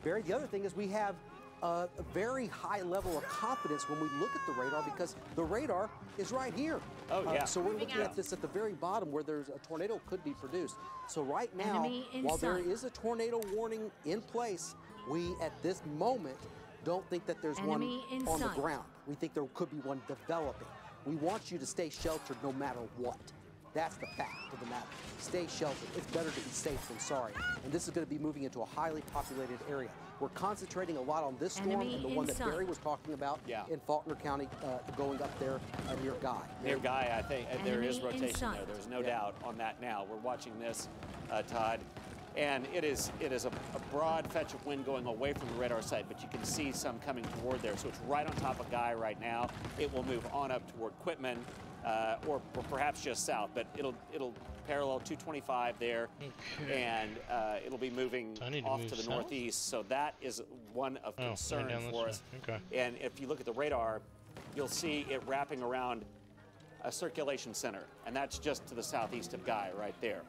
Barry, the other thing is we have a very high level of confidence when we look at the radar, because the radar is right here. Oh, yeah. So we're looking at this at the very bottom where there's a tornado could be produced. So right now, while there is a tornado warning in place, we at this moment don't think that there's one on the ground. We think there could be one developing. We want you to stay sheltered no matter what. That's the fact of the matter. Stay sheltered. It's better to be safe than sorry. And this is going to be moving into a highly populated area. We're concentrating a lot on this storm and the one that Barry was talking about in Faulkner County, going up there near Guy. Near Guy, I think there is rotation there. There's no doubt on that now. We're watching this, Todd. And it is a broad fetch of wind going away from the radar site, but you can see some coming toward there. So it's right on top of Guy right now. It will move on up toward Quitman, or perhaps just south, but it'll parallel 225 there, and it'll be moving off to the northeast. So that is one of concern for us. Okay. And if you look at the radar, you'll see it wrapping around a circulation center, and that's just to the southeast of Guy right there.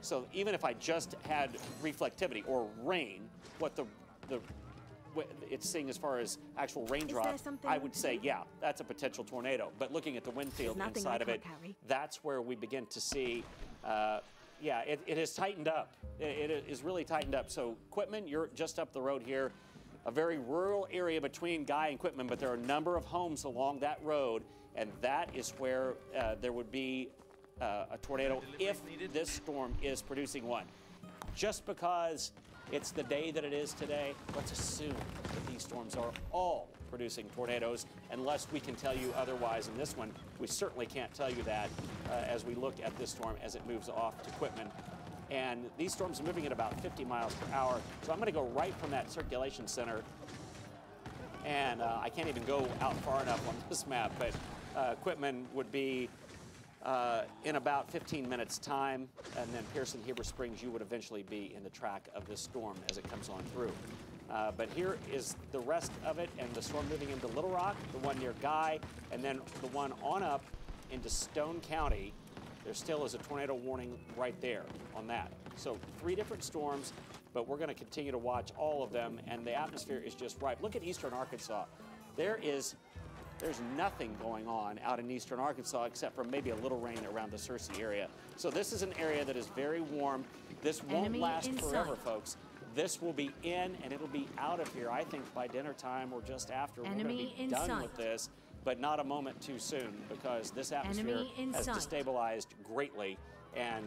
So even if I just had reflectivity or rain, what it's seeing as far as actual raindrop, I would say, yeah, that's a potential tornado. But looking at the wind field inside of it, that's where we begin to see, yeah, it has tightened up. It is really tightened up. So Quitman, you're just up the road here, a very rural area between Guy and Quitman, but there are a number of homes along that road, and that is where there would be a tornado if this storm is producing one. Just because it's the day that it is today, let's assume that these storms are all producing tornadoes, unless we can tell you otherwise in this one. We certainly can't tell you that as we look at this storm as it moves off to Quitman. And these storms are moving at about 50 miles per hour. So I'm going to go right from that circulation center. And I can't even go out far enough on this map, but Quitman would be in about 15 minutes time, and then Pearson, Heber Springs, you would eventually be in the track of this storm as it comes on through. But here is the rest of it, and the storm moving into Little Rock, the one near Guy, and then the one on up into Stone County. There still is a tornado warning right there on that. So 3 different storms, but we're going to continue to watch all of them, and the atmosphere is just ripe. Look at eastern Arkansas. There's nothing going on out in eastern Arkansas except for maybe a little rain around the Searcy area. So this is an area that is very warm. This won't last forever, folks. This will be in and it'll be out of here, I think, by dinner time or just after. We're going to be done with this, but not a moment too soon, because this atmosphere has destabilized greatly, and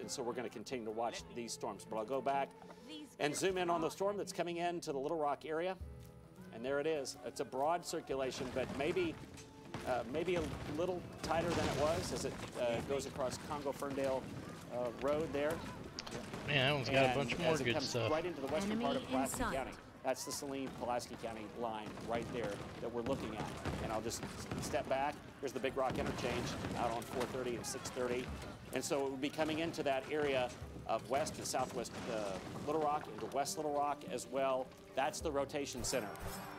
so we're going to continue to watch these storms. But I'll go back and zoom in on the storm that's coming into the Little Rock area. And there it is. It's a broad circulation, but maybe a little tighter than it was as it goes across Congo-Ferndale Road there. Man, that one's got a bunch more good stuff. Right into the western part of Pulaski County. That's the Saline-Pulaski County line right there that we're looking at. And I'll just step back. Here's the Big Rock interchange out on 430 and 630. And so it would be coming into that area of west and southwest Little Rock, into West Little Rock as well. That's the rotation center.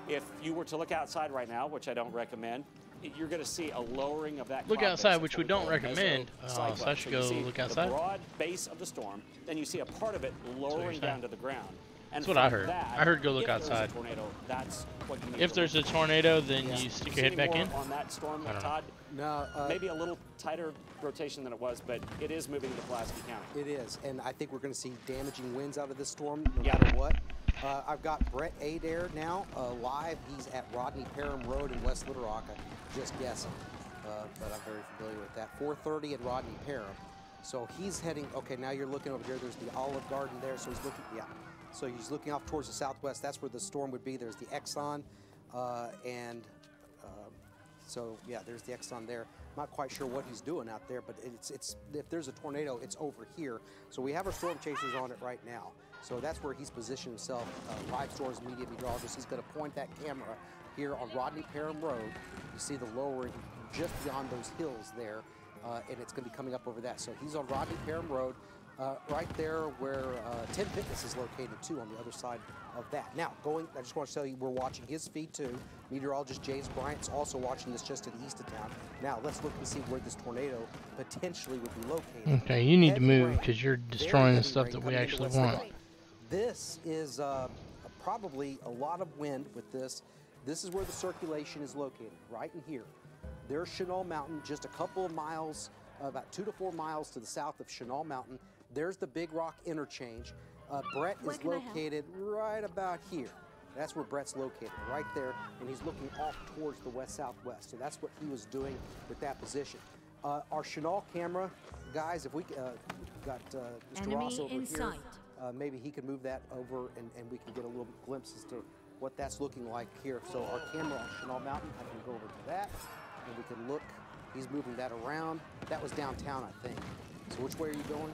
If you were to look outside right now, which I don't recommend, you're going to see a lowering of that. Look outside, which we don't recommend. So I should go look outside. The broad base of the storm, then you see a part of it lowering down to the ground. And that's what I heard. I heard go look outside. Tornado, that's what you need if there's a tornado, then you stick your head back in. On that storm, Todd, no, maybe a little tighter rotation than it was, but it is moving to Pulaski County. It is, and I think we're going to see damaging winds out of this storm no matter what. I've got Brett Adair now live. He's at Rodney Parham Road in West Little Rock. I'm just guessing, but I'm very familiar with that. 430 at Rodney Parham. So he's heading, okay, now you're looking over here. There's the Olive Garden there, so he's looking, So he's looking off towards the southwest. That's where the storm would be. There's the Exxon, so yeah, there's the Exxon there. Not quite sure what he's doing out there, but it's if there's a tornado, it's over here. So we have our storm chasers on it right now. So that's where he's positioned himself. Live Storms media meteorologist. He's going to point that camera here on Rodney Parham Road. You see the lowering just beyond those hills there, and it's going to be coming up over that. So he's on Rodney Parham Road. Right there where 10 Fitness is located too, on the other side of that. Now, I just want to tell you, we're watching his feed too. Meteorologist James Bryant's also watching this just to the east of town. Now, let's look and see where this tornado potentially would be located. Okay, you need to move because you're destroying the stuff that we actually want. This is probably a lot of wind with this. This is where the circulation is located, right in here. There's Chenal Mountain, just a couple of miles, about 2 to 4 miles to the south of Chenal Mountain. There's the Big Rock interchange. Brett is located right about here. That's where Brett's located, right there, and he's looking off towards the west-southwest. So that's what he was doing with that position. Our Chenal camera, guys, if we got Mr. Ross over here, maybe he can move that over and we can get a little glimpse as to what that's looking like here. So our camera on Chenal Mountain, I can go over to that, and we can look. He's moving that around. That was downtown, I think. So which way are you going?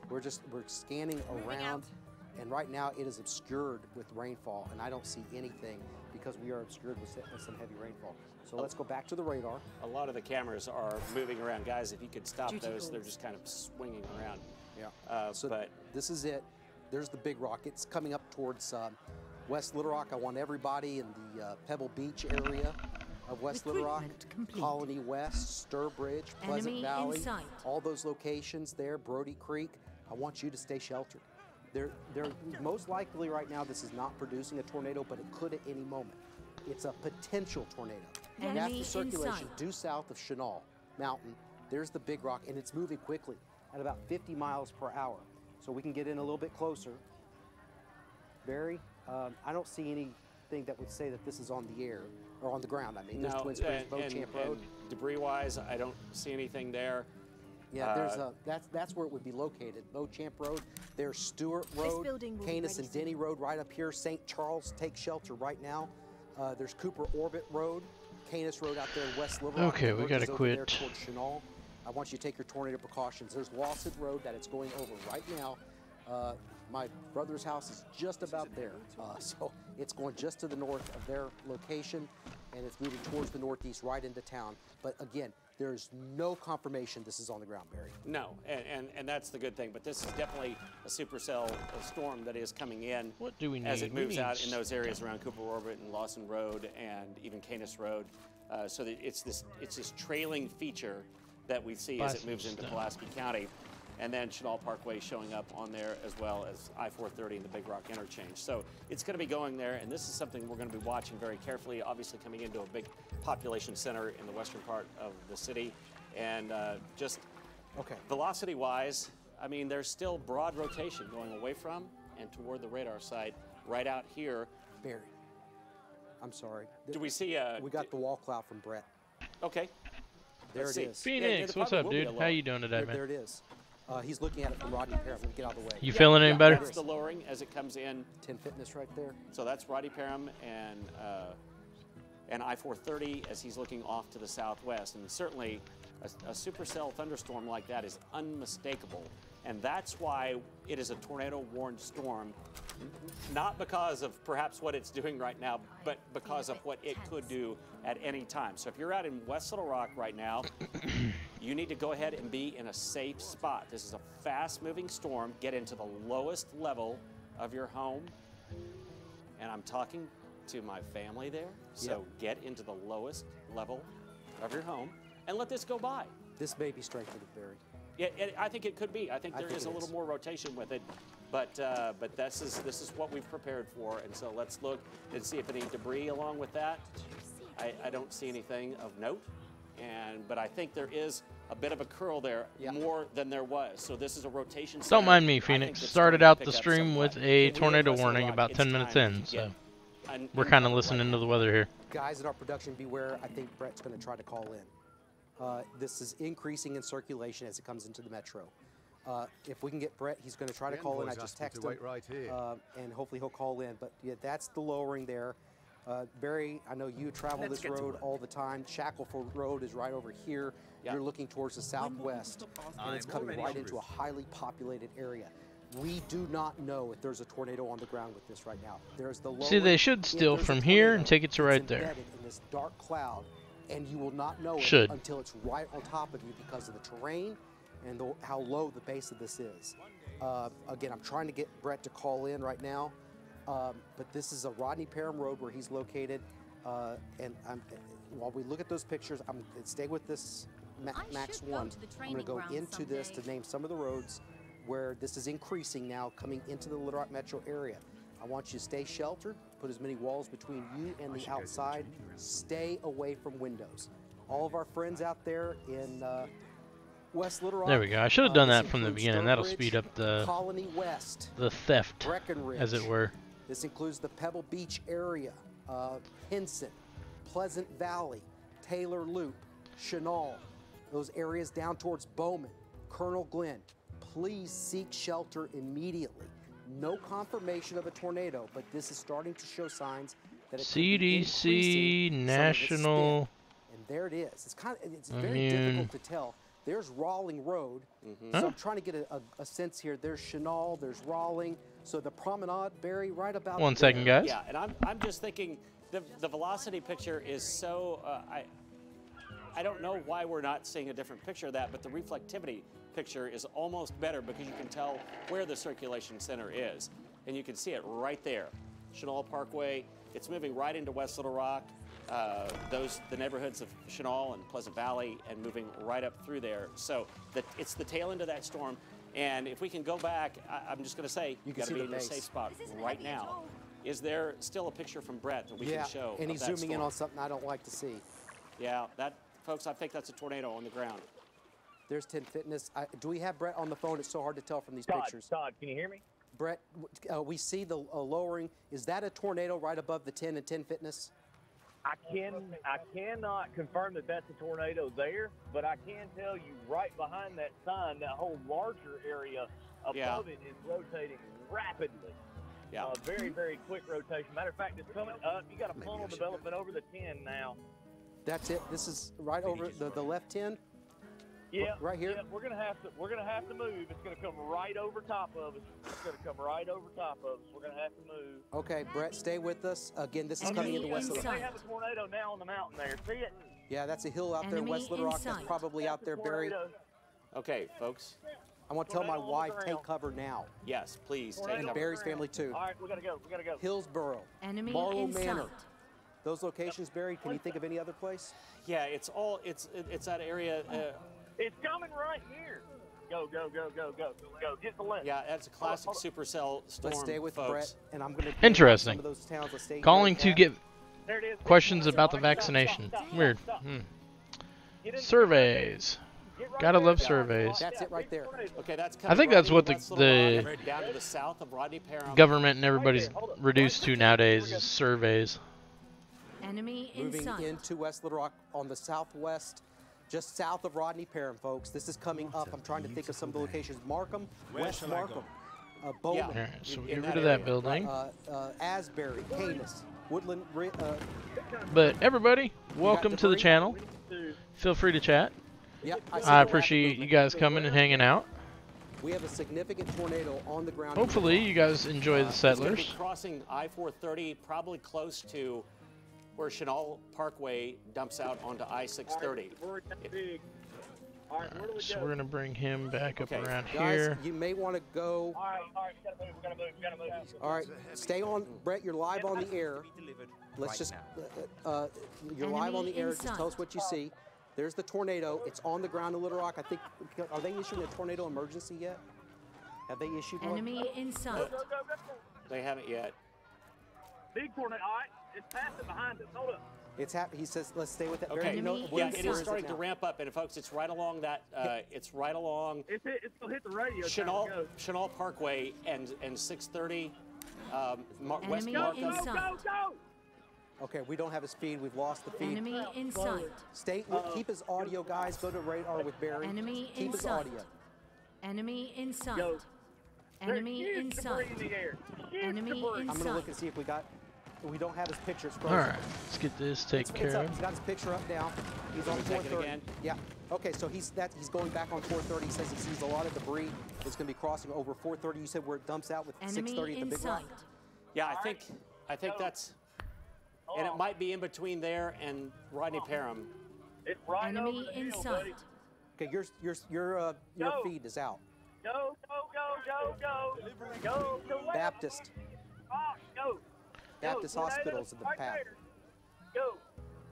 We're scanning around, and right now it is obscured with rainfall, and I don't see anything because we are obscured with some heavy rainfall. So let's go back to the radar. A lot of the cameras are moving around. Guys, if you could stop those, they're just kind of swinging around. Yeah. But this is it. There's the Big Rock. It's coming up towards West Little Rock. I want everybody in the Pebble Beach area of West Little Rock, Colony West, Sturbridge, Pleasant Valley, all those locations there, Brody Creek. I want you to stay sheltered. They're most likely right now this is not producing a tornado, but it could at any moment. It's a potential tornado. And that's the circulation due south of Chenal Mountain. There's the Big Rock, and it's moving quickly at about 50 miles per hour. So we can get in a little bit closer. Barry, I don't see any anything that would say that this is on the air or on the ground. I mean, there's No, Twin Springs, and Beauchamp Road. debris-wise, I don't see anything there. Yeah, there's that's where it would be located. Beauchamp Road. There's Stewart Road, building will be Canis ready and Denny Road right up here. St. Charles, take shelter right now. There's Cooper Orbit Road, Canis Road out there in West Little Rock. Okay, The we road gotta is over quit. there towards Chenal. I want you to take your tornado precautions. There's Lawson Road that it's going over right now. My brother's house is just about there, so it's going just to the north of their location, and it's moving towards the northeast right into town. But again, there's no confirmation this is on the ground, Barry. No, and that's the good thing. But this is definitely a supercell storm that is coming in. What do we need? As it We moves need out in those areas around Cooper Orbit and Lawson Road and even Canis Road. So that it's this trailing feature that we see as it moves into Pulaski County. And then Chenal Parkway showing up on there, as well as I-430 and the Big Rock interchange. So it's going to be going there, and this is something we're going to be watching very carefully, obviously coming into a big population center in the western part of the city. And just velocity-wise, I mean, there's still broad rotation going away from and toward the radar site right out here. Barry, I'm sorry. Do we see we got the wall cloud from Brett. Okay. There Let's it see. is. Phoenix, what's up, dude? How you doing today, man? There it is. He's looking at it from Rodney Parham. Let me get out of the way. You feeling any better? That's the lowering as it comes in. 10 Fitness right there. So that's Rodney Parham and I-430 as he's looking off to the southwest. And certainly a supercell thunderstorm like that is unmistakable. And that's why it is a tornado-warned storm, not because of perhaps what it's doing right now, but because of what it could do at any time. So if you're out in West Little Rock right now, you need to go ahead and be in a safe spot. This is a fast-moving storm. Get into the lowest level of your home. And I'm talking to my family there. So get into the lowest level of your home and let this go by. This may be strengthened, Barry. Yeah, I think it could be. I think there is a little more rotation with it, but this is what we've prepared for. And so let's look and see if any debris along with that. I don't see anything of note, but I think there is a bit of a curl there, more than there was. So this is a rotation. Don't mind me, Phoenix. Started out the stream with a tornado warning about 10 minutes in, so we're kind of listening to the weather here. Guys in our production, beware. I think Brett's going to try to call in. This is increasing in circulation as it comes into the metro. If we can get Brett, he's going to try to call in. I just texted him, right here. and hopefully he'll call in. But yeah, that's the lowering there. Barry, I know you travel this road all the time. Shackleford Road is right over here. You're looking towards the southwest, and it's coming right into a highly populated area. We do not know if there's a tornado on the ground with this right now. There's the lowering. See, they should steal from here and take it to right there. In this dark cloud, and you will not know it until it's right on top of you because of the terrain and how low the base of this is. Again, I'm trying to get Brett to call in right now, but this is a Rodney Parham Road where he's located, and while we look at those pictures, I'm going to stay with this Max 1. I'm going to go into this to name some of the roads where this is increasing now, coming into the Little Rock metro area. I want you to stay sheltered, put as many walls between you and the outside, stay away from windows. All of our friends out there in West Little Rock. There we go. I should have done that from the beginning. That'll speed up the Colony West, the theft, Breckenridge, as it were. This includes the Pebble Beach area, Hinson, Pleasant Valley, Taylor Loop, Chenal, those areas down towards Bowman, Colonel Glenn. Please seek shelter immediately. No confirmation of a tornado, but this is starting to show signs that it CDC National. And there it is. It's very difficult to tell. There's Rawling Road, so I'm trying to get a sense here. There's Chenal, there's Rawling, so the promenade, Barry, right about. 1 second, guys. Yeah, and I'm just thinking the velocity picture is so. I don't know why we're not seeing a different picture of that, but the reflectivity picture is almost better because you can tell where the circulation center is, and you can see it right there. Chenal Parkway, it's moving right into West Little Rock, the neighborhoods of Chenal and Pleasant Valley, and moving right up through there. So it's the tail end of that storm, and if we can go back, I'm just going to say, you got to be in a safe spot right now. Is there still a picture from Brett that we can show? Yeah, and he's zooming in on something I don't like to see. Yeah, folks, I think that's a tornado on the ground. There's 10 Fitness. Do we have Brett on the phone? It's so hard to tell from these Todd, pictures. Todd, can you hear me? Brett, we see the lowering. Is that a tornado right above the 10 and 10 Fitness? I cannot confirm that that's a tornado there, but I can tell you right behind that sign, that whole larger area above it is rotating rapidly. Yeah. Very, very quick rotation. Matter of fact, it's coming up. You got a funnel developing over the 10 now. That's it. This is right over the left 10. Yeah, right here. Yeah, we're gonna have to move. It's gonna come right over top of us. It's gonna come right over top of us. We're gonna have to move. Okay, Brett, stay with us. Again, this is coming into West Little Rock. They have a tornado now on the mountain there. See it? Yeah, that's a hill out there in West Little Rock. That's probably out there, Barry. Okay, folks. I want to tell my wife, take cover now. Yes, please take And cover. Barry's family too. All right, we gotta go. We gotta go. Hillsboro, Enemy Marlow in Manor. sight. Those locations, Barry. Can you think of any other place? Yeah, it's that area. It's coming right here. Go, go, go, go, go, go. Get the left. Yeah, that's a classic supercell storm. Let's stay with folks. Brett, and I'm going to. Interesting. Some of those towns. Let's stay Calling here. to get There it is. questions about the vaccination. Weird. Surveys. Gotta love surveys. That's it right there. Okay, that's. I think that's what the down to the south of Rodney Parham. government and everybody's reduced to nowadays is surveys. Enemy in Moving sight. into West Little Rock on the southwest, just south of Rodney Parham, folks. This is coming up. I'm trying to think of some of the locations. Markham, West Markham, Bowman. All right, so we'll get rid of that building. Asbury, Canis, Woodland. But everybody, welcome to the channel. Feel free to chat. Yep, I appreciate you guys coming and hanging out. We have a significant tornado on the ground. Hopefully you guys enjoy the It's gonna be settlers. crossing I-430, probably close to where Chenal Parkway dumps out onto I-630. All right, where do we So go? we're gonna bring him back up Okay. around Guys, here. you may want to go. All right, we gotta move, we gotta move, we gotta move. All right, stay on, Brett. You're live on the air. Let's just, you're live on the air. Just tell us what you see. There's the tornado. It's on the ground in Little Rock. I think, are they issuing a tornado emergency yet? Have they issued one? Enemy in sight. They haven't yet. Big tornado. All right, it's passing behind us. Hold up. It's happening. He says, let's stay with it. Okay. Barry, you know, Enemy where Yeah, it inside. is starting to ramp up, and folks, it's right along that. It's right along It's gonna hit the radio. Chenal Parkway and 630. West Enemy Markham. in sight. Go! Okay, we don't have his feed. We've lost the feed. Enemy in sight. Keep his audio, guys. Go to radar with Barry. Enemy Keep in his sight. audio. Enemy in sight. Go. Enemy There's in huge debris sight. in the air. Huge Enemy debris. in I'm gonna look sight. and see if we don't have his picture. It's All frozen. right, let's get this It's taken care up. of. He's got his picture up now. He's on we take it 430. again? Yeah. Okay, so he's going back on 430. He says he sees a lot of debris. It's going to be crossing over 430. You said where it dumps out with Enemy 630 at the in Big Rock. sight. Yeah, I think that's. And it might be in between there and Rodney Parham. It's right Enemy over the in hill, sight. buddy. Okay, your Go. feed is out. Go, go, go, go, go. Go, go. Baptist. Go. Baptist Tornado, Hospital's in the right path. there. Go.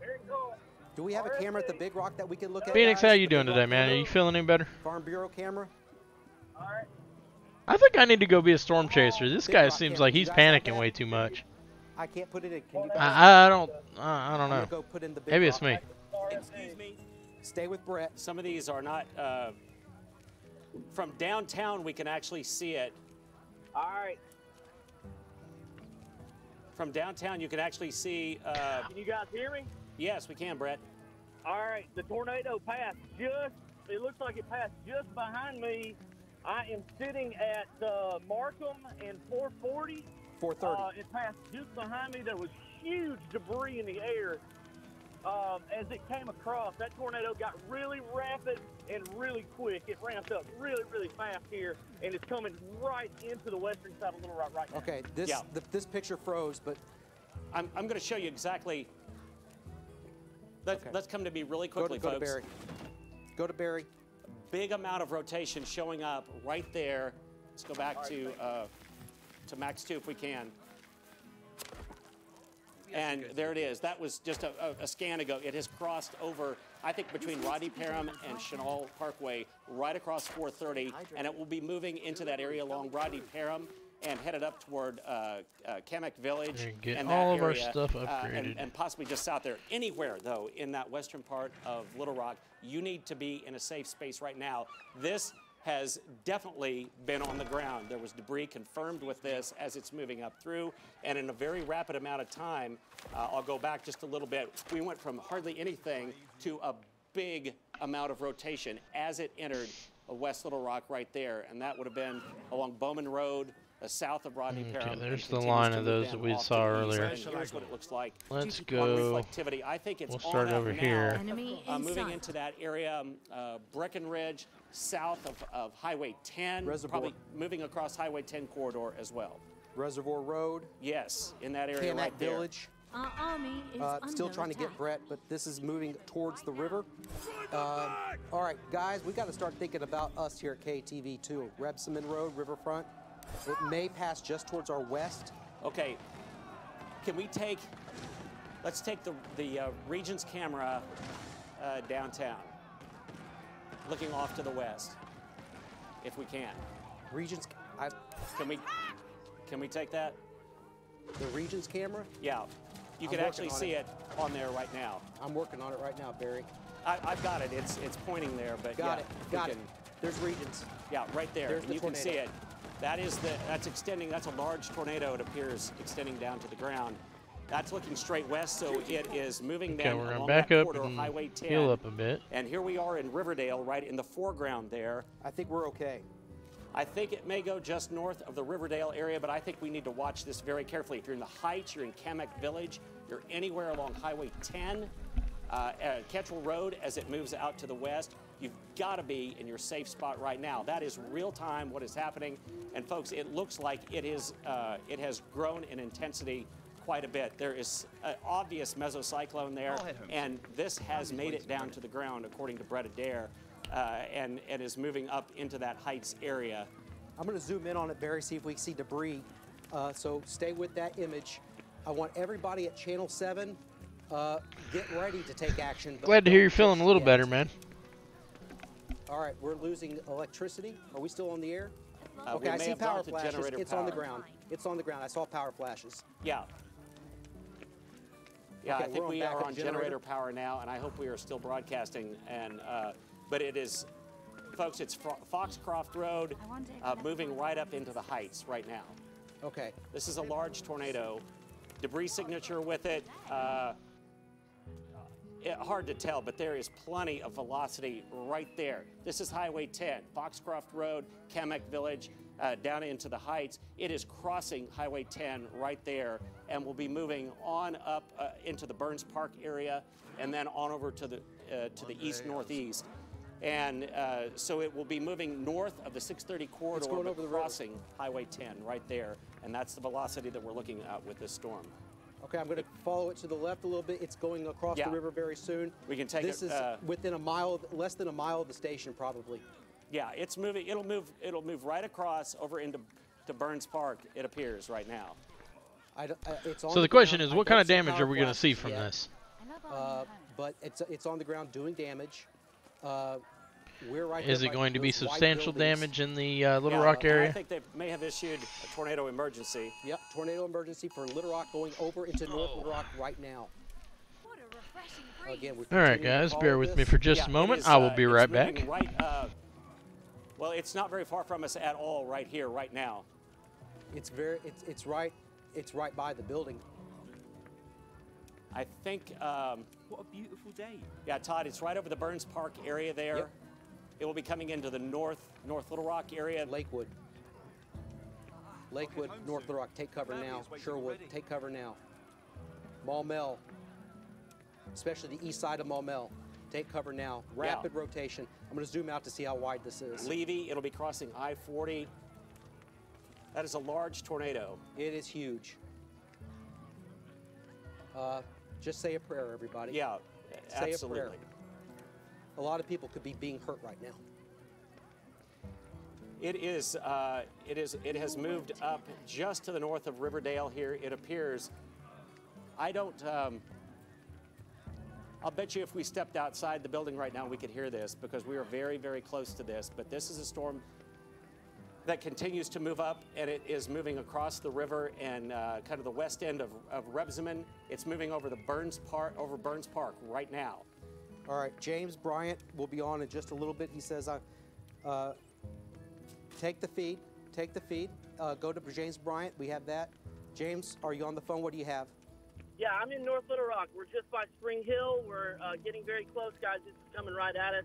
There you go. Do we have a camera at the Big Rock that we can look at? Phoenix, guys? how you The doing Big today, Rock man? Are camera? you feeling any better? Farm Bureau camera? All right. I think I need to go be a storm chaser. This Big guy Rock seems camera. like You he's guys have panicking that? way too much. I can't put it in. Can you guys? I don't I'm know. gonna go put in the Big Maybe Rock. it's me. Excuse me. Stay with Brett. Some of these are not. From downtown, we can actually see it. All right. From downtown, you can actually see. Can you guys hear me? Yes, we can, Brett. All right. The tornado passed just. It looks like it passed just behind me. I am sitting at Markham and 440. 430. It passed just behind me. There was huge debris in the air. As it came across, that tornado got really rapid and really quick. It ramped up really, really fast here, and it's coming right into the western side of Little Rock right now. Okay, this Yeah. this picture froze, but I'm going to show you exactly. Let's come to me really go quickly, to folks. Barry. Go to Barry. Big amount of rotation showing up right there. Let's go back to Max 2 if we can. And there it is. That was just a scan ago. It has crossed over, I think, between Rodney Parham and Chenal Parkway, right across 430, and it will be moving into that area along Rodney Parham and headed up toward Kamek Village. And get that all of our area, stuff upgraded. and possibly just south there. Anywhere, though, in that western part of Little Rock, you need to be in a safe space right now. This has definitely been on the ground. There was debris confirmed with this as it's moving up through, and in a very rapid amount of time, I'll go back just a little bit, we went from hardly anything to a big amount of rotation as it entered West Little Rock right there, and that would have been along Bowman Road, south of Rodney Parham. Okay, there's the line of those that we saw earlier. And here's what it looks like. Let's On go. reflectivity, I think it's We'll start on up over now, here. moving into that area, Breckenridge, south of Highway 10, Reservoir. probably moving across Highway 10 corridor as well. Reservoir Road, Yes, in that area Kamak right there. Village. Our army is Still under trying to get attack. Brett, but this is moving towards the river. All right, guys, we got to start thinking about us here at KTV too. Rebsamen Road, Riverfront. It may pass just towards our west. Okay, can we take, let's take the Regions camera downtown, looking off to the west, if we can. Regions, Can we take that? the Regions camera. Yeah, you I'm can working actually on see it. it on there right now. I'm working on it right now, Barry. I've got it. It's pointing there, but Got yeah, it. if we Got it. can- There's Regions. Yeah, right there. There's and the you can see tornado. it. That's extending. That's a large tornado. It appears extending down to the ground. That's looking straight west, so it is moving Okay, then we're gonna along back that up corridor, and Highway 10. heal up a bit. And here we are in Riverdale, right in the foreground there. I think we're okay. I think it may go just north of the Riverdale area, but I think we need to watch this very carefully. If you're in the Heights, you're in Kamek Village, you're anywhere along Highway 10, Ketchell Road as it moves out to the west, you've got to be in your safe spot right now. That is real time what is happening. And folks, it looks like it has grown in intensity quite a bit. There is an obvious mesocyclone there, and this has made it down to the ground, according to Brett Adair. And is moving up into that Heights area. I'm going to zoom in on it, Barry, see if we see debris. So stay with that image. I want everybody at Channel 7, get ready to take action. but Glad to hear don't you're feeling push a little yet. better, man. All right, we're losing electricity. Are we still on the air? We Okay, I may see have power gone to flashes. generator It's on the power. ground. It's on the ground. I saw power flashes. Yeah. Yeah, Okay, I think we're on we are backup on generator. generator power now, and I hope we are still broadcasting. And but it is, folks, it's Foxcroft Road, moving right up into the Heights right now. Okay. This is a large tornado. Debris signature with it. Hard to tell, but there is plenty of velocity right there. This is Highway 10, Foxcroft Road, Kamek Village, down into the Heights. It is crossing Highway 10 right there and will be moving on up into the Burns Park area and then on over to the east-northeast. And so it will be moving north of the 630 corridor, going but over the river. crossing Highway 10 right there. And that's the velocity that we're looking at with this storm. Okay, I'm going to follow it to the left a little bit. It's going across Yeah. the river very soon. We can take this it, is within a mile, less than a mile of the station, probably. Yeah, it's moving. It'll move right across over into Burns Park. It appears right now. It's on So the question is, what kind of damage are we going to see from this? But it's on the ground doing damage. We're right Is there it by going to be those white substantial buildings. damage in the Little Yeah, Rock and I area? think they may have issued a tornado emergency. Yep, tornado emergency for Little Rock going over into North Little Rock right now. What a refreshing breeze. Again, we're All right, continuing to guys, follow bear with me this. for just Yeah, a it moment. is, I will be it's right moving back. Right, well, it's not very far from us at all. Right here, right now. It's right by the building. I think. What a beautiful day. Yeah, Todd, it's right over the Burns Park area there. Yep. It will be coming into the North Little Rock area. Lakewood, North Little Rock, take cover now. Sherwood, take cover now. Maumelle, especially the east side of Maumelle, take cover now. Rapid rotation. I'm going to zoom out to see how wide this is. Levy, it'll be crossing I-40. That is a large tornado. It is huge. Just say a prayer, everybody. Yeah, Say absolutely. a prayer. A lot of people could be being hurt right now. It has moved up just to the north of Riverdale here, it appears. I'll bet you if we stepped outside the building right now, we could hear this because we are very, very close to this. But this is a storm that continues to move up, and it is moving across the river and kind of the west end of Rebsamen. It's moving over Burns Park right now. All right, James Bryant will be on in just a little bit. He says, Take the feed. Take the feed. Go to James Bryant. We have that. James, are you on the phone? What do you have? Yeah, I'm in North Little Rock. We're just by Spring Hill. We're getting very close, guys. This is coming right at us.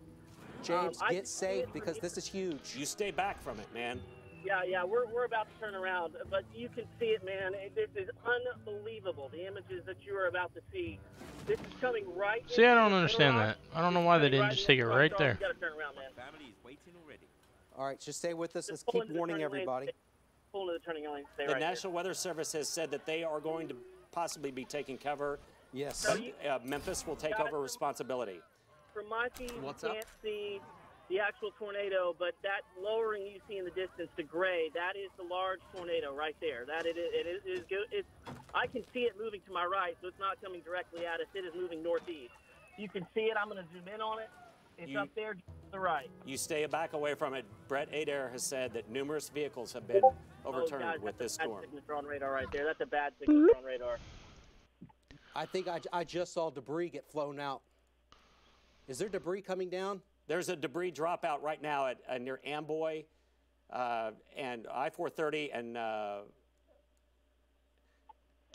James, get safe because this is huge. You stay back from it, man. Yeah, we're about to turn around, but you can see it, man. This is unbelievable. The images that you are about to see. This is coming right. See, I don't understand that. I don't know why they didn't just take it right there. You gotta turn around, man. Family is waiting already. All right, just stay with us. Let's pull keep into the warning turning lane. everybody. Pull into the turning lane. Stay The right National Weather Service has said that they are going to possibly be taking cover. Yes. But Memphis will take over responsibility. From my feed, you can't see the actual tornado, but that lowering you see in the distance to gray, that is the large tornado right there. That it is good. I can see it moving to my right, so it's not coming directly at us. It is moving northeast. You can see it. I'm going to zoom in on it. It's up there to the right. You stay back away from it. Brett Adair has said that numerous vehicles have been overturned guys, with this that's a storm. bad signature on radar right there. That's a bad signature on radar. I think I just saw debris get flown out. Is there debris coming down? There's a debris dropout right now at near Amboy and I-430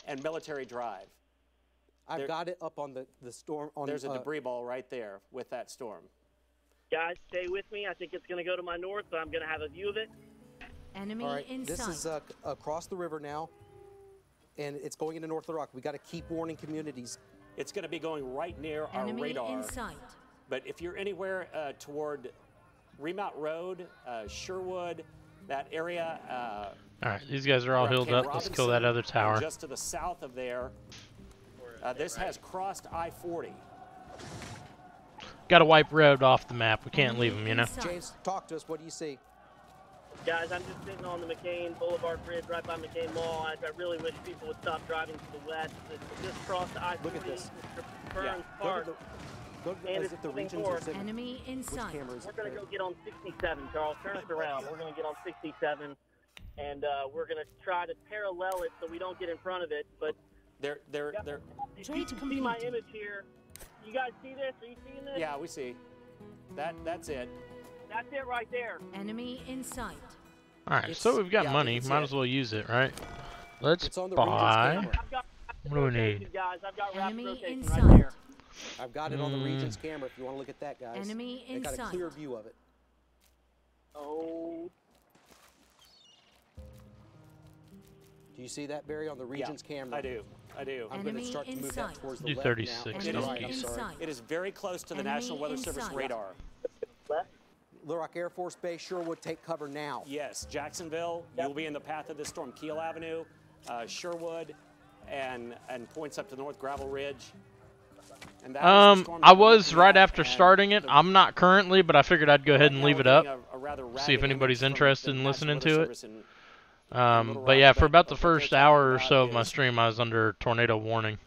and Military Drive. I've got it up on the storm. There's a debris ball right there with that storm. Guys, stay with me. I think it's going to go to my north, so I'm going to have a view of it. Enemy All right, in this sight. is across the river now, and it's going into North Little Rock. We got to keep warning communities. It's going to be going right near Enemy our radar. in sight. But if you're anywhere toward Remount Road, Sherwood, that area. All right, these guys are all healed up. Let's kill that other tower. Just to the south of there. This has crossed I-40. Got to wipe road off the map. We can't leave them, you know. James, talk to us. What do you see? Guys, I'm just sitting on the McCain Boulevard Bridge right by McCain Mall. I really wish people would stop driving to the west. Just cross the I-40. Look at this. Burns Park. Go to And as it's if the moving regions north. are zipping. Enemy in Which sight. camera is We're it? going to go get on 67, Charles. Turn us around. We're going to get on 67, and we're going to try to parallel it so we don't get in front of it. But They're if you can see my image here. You guys see this? Are you seeing this? Yeah, we see. That's it. That's it right there. Enemy in sight. All right, so we've got yeah, money. it's Might it. as well use it, right? Let's It's on the buy. Regions I've got What do we need? Guys, I've got rapid Enemy rotation in right sight. there. I've got it on the Regions camera if you want to look at that, guys. Enemy I in got a sight. clear view of it. Oh. Do you see that, Barry, on the Regions camera? I do. I'm going Enemy to start to in move sight. that towards the Do left 36, now. don't Enemy you? in sight. It is very close to the Enemy National Weather in Service sight. radar. Left. Little Rock Air Force Base, Sherwood, take cover now. Yes, Jacksonville, you'll be in the path of this storm. Keel Avenue, Sherwood, and points up to North Gravel Ridge. And that is the storm I that we're was looking right at, after and starting it. I'm not currently, but I figured I'd go ahead and now leave we're it up. getting a rather See if ragged anybody's image from interested the in National listening Weather to it. Service in Little But yeah, Rock, for about the what they're first talking hour or about so of my is, stream, I was under tornado warning.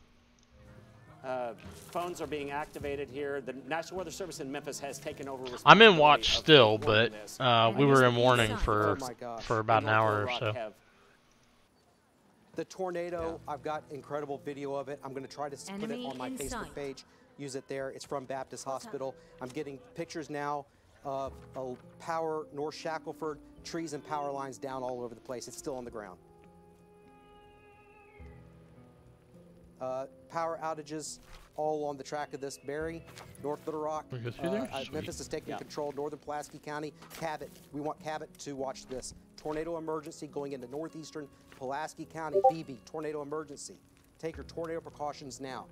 Phones are being activated here. The National Weather Service in Memphis has taken over I'm responsibility in watch of still, warning but this. we were in Enemy warning in for Oh my gosh. about an North hour Little or Rock so. have- The tornado, I've got incredible video of it. I'm going to try to put it Enemy on my in Facebook sight. page. Use it there. It's from Baptist Hospital. I'm getting pictures now of power, North Shackelford, trees and power lines down all over the place. It's still on the ground. Power outages all on the track of this. Barry, North Little Rock. We go through there? Memphis is taking Yeah. control. Northern Pulaski County. Cabot. We want Cabot to watch this. Tornado emergency going into northeastern Pulaski County. BB, tornado emergency. Take your tornado precautions now.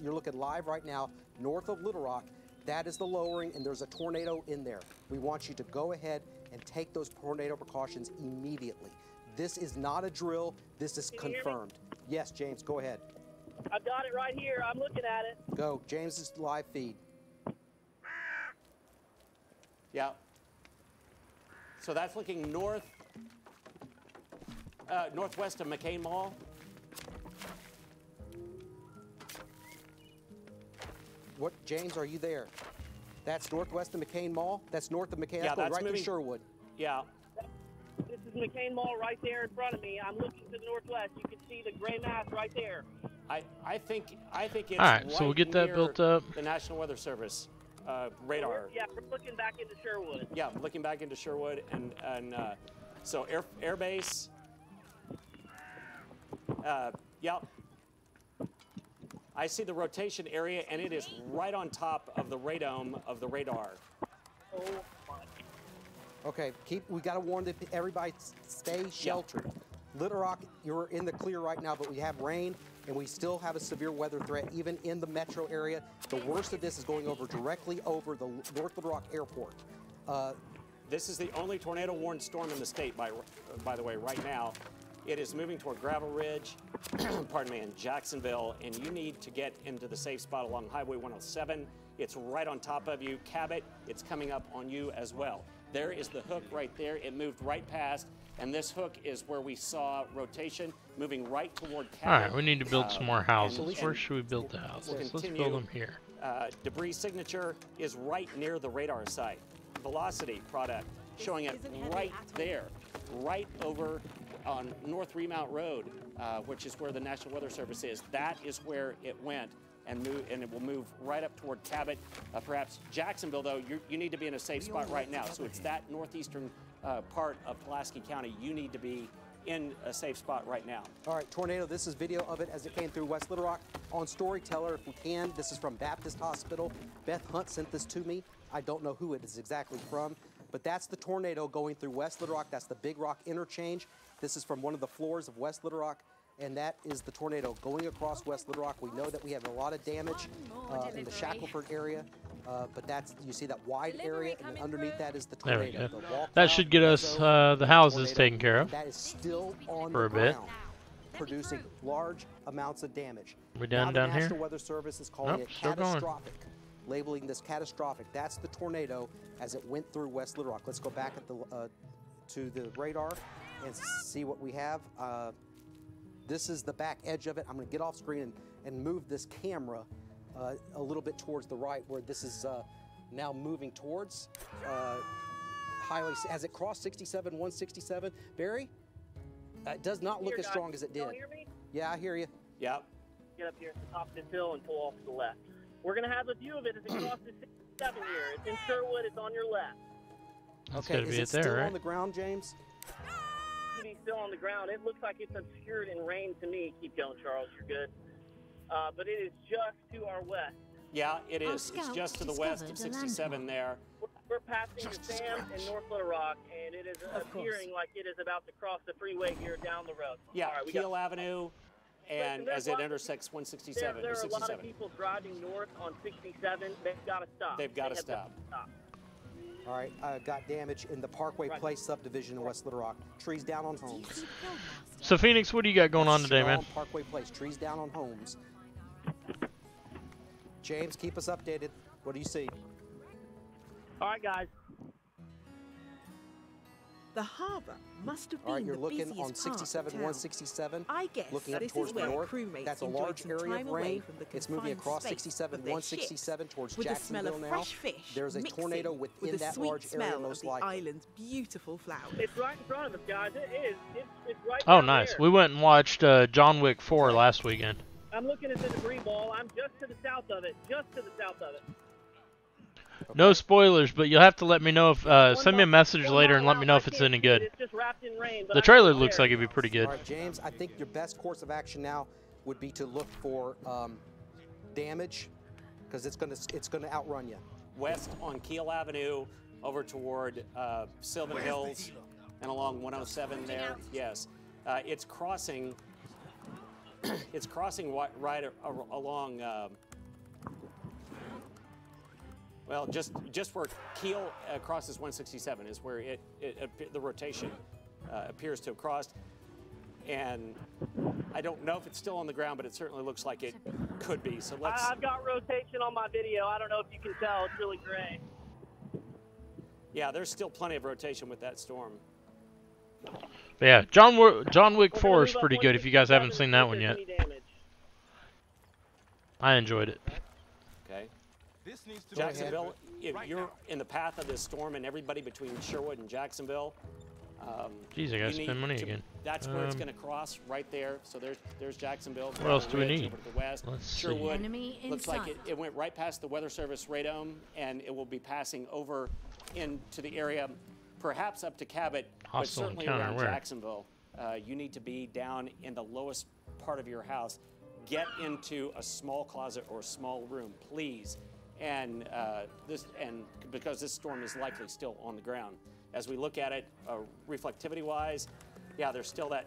You're looking live right now, north of Little Rock. That is the lowering, and there's a tornado in there. We want you to go ahead and take those tornado precautions immediately. This is not a drill. This is Can you hear me? confirmed. Yes, James, go ahead. I've got it right here. I'm looking at it. Go. James's live feed. Yeah. So that's looking northwest of McCain Mall. What, James, are you there? That's northwest of McCain Mall? That's north of McCain. Yeah, That's going that's right moving- to Sherwood. Yeah. This is McCain Mall right there in front of me. I'm looking to the northwest. You can see the gray mass right there. I think it's All right, so we'll right get that near built up. The National Weather Service. radar. Yeah, we're looking back into Sherwood. Yeah, looking back into Sherwood, and so air base. Yep. I see the rotation area, and it is right on top of the radome of the radar. Oh my. Okay, we got to warn everybody, stay sheltered. Little Rock, you're in the clear right now, but we have rain, and we still have a severe weather threat, even in the metro area. The worst of this is going directly over the North Little Rock Airport. This is the only tornado-warned storm in the state, by the way, right now. It is moving toward Gravel Ridge, pardon me, in Jacksonville, and you need to get into the safe spot along Highway 107. It's right on top of you. Cabot, it's coming up on you as well. There is the hook right there. It moved right past, and this hook is where we saw rotation moving right toward Cabot. All right, we need to build some more houses. Where should we build the houses? Let's build them here. Debris signature is right near the radar site. Velocity product showing it right there, right over on North Remount Road, which is where the National Weather Service is. That is where it went. And it will move right up toward Cabot. Perhaps Jacksonville, though, you need to be in a safe spot right now. So it's that northeastern part of Pulaski County. You need to be in a safe spot right now. All right, tornado, this is video of it as it came through West Little Rock. On Storyteller, if we can, this is from Baptist Hospital. Beth Hunt sent this to me. I don't know who it is exactly from, but that's the tornado going through West Little Rock. That's the Big Rock interchange. This is from one of the floors of West Little Rock. And that is the tornado going across West Little Rock. We know that we have a lot of damage in the Shackelford area, but you see that wide area, and underneath that is the tornado. There we go. That should get us the houses taken care of. That is still on for the a bit. ground, producing large amounts of damage. We down now the here? National Weather Service is calling it still going. catastrophic, labeling this catastrophic. That's the tornado as it went through West Little Rock. Let's go back at to the radar and see what we have. This is the back edge of it. I'm going to get off screen and move this camera a little bit towards the right, where this is now moving towards highway. As it crossed 67, 167, Barry, it does not look as strong as it did. Can you hear me? Yeah, I hear you. Yep. Get up here at the top of this hill and pull off to the left. We're going to have a view of it as it crosses 67 here. It's in Sherwood. It's on your left. That's okay, is it there, still right? on the ground, James? Still on the ground. It looks like it's obscured in rain to me. Keep going, Charles. You're good. But it is just to our west. Yeah, it is. It's just to the west of 67 there. We're passing the Sam and North Little Rock, and it is appearing like it is about to cross the freeway here down the road. Yeah, all right, Keel Avenue, and as it intersects 167 there or are a 67. lot of people driving north on 67. They've got to stop. They've got to stop. All right, got damage in the Parkway Place subdivision in West Little Rock. Trees down on homes. So Phoenix, what do you got going on today, man? Parkway Place, trees down on homes. James, keep us updated. What do you see? All right, guys. The harbour must have been All right, you're the looking busiest on part 67, of town. 167. I guess looking up this towards is the where north. crewmates That's a enjoyed large some area time of away rain. from the It's moving confined across space 67, of their 167 towards with the smell Jacksonville of now. fresh fish There's a mixing tornado with within the that sweet large area, smell most of likely. the island's beautiful flowers. It's right in front of us, guys. It is. It's right Oh, down nice. there. We went and watched John Wick 4 last weekend. I'm looking at the debris ball. I'm just to the south of it. Just to the south of it. Okay. No spoilers, but you'll have to let me know if send me a message later and let me know if it's any good. It's just wrapped in rain, but The trailer looks like it'd be pretty good. All right, James, I think your best course of action now would be to look for damage, because it's gonna outrun you. West on Keel Avenue, over toward Sylvan Hills, and along 107 there. Yes, it's crossing. It's crossing right along. Well, just where Keel crosses 167 is where the rotation appears to have crossed. And I don't know if it's still on the ground, but it certainly looks like it could be. So let's. I've got rotation on my video. I don't know if you can tell. It's really gray. Yeah, there's still plenty of rotation with that storm. But yeah, John Wick 4 is pretty good if you guys haven't seen that one yet. I enjoyed it. Okay. Jacksonville, if you're in the path of this storm and everybody between Sherwood and Jacksonville, Jeez, I gotta you spend need money to- again. That's where it's going to cross, right there. So there's Jacksonville. What else do we Ridge need? Over to the west. Let's see. Sherwood Enemy in looks like sight. it went right past the Weather Service radome, and it will be passing over into the area, perhaps up to Cabot, but Hostile certainly encounter around where? Jacksonville. You need to be down in the lowest part of your house. Get into a small closet or a small room, please. And because this storm is likely still on the ground. As we look at it, reflectivity-wise, yeah, there's still that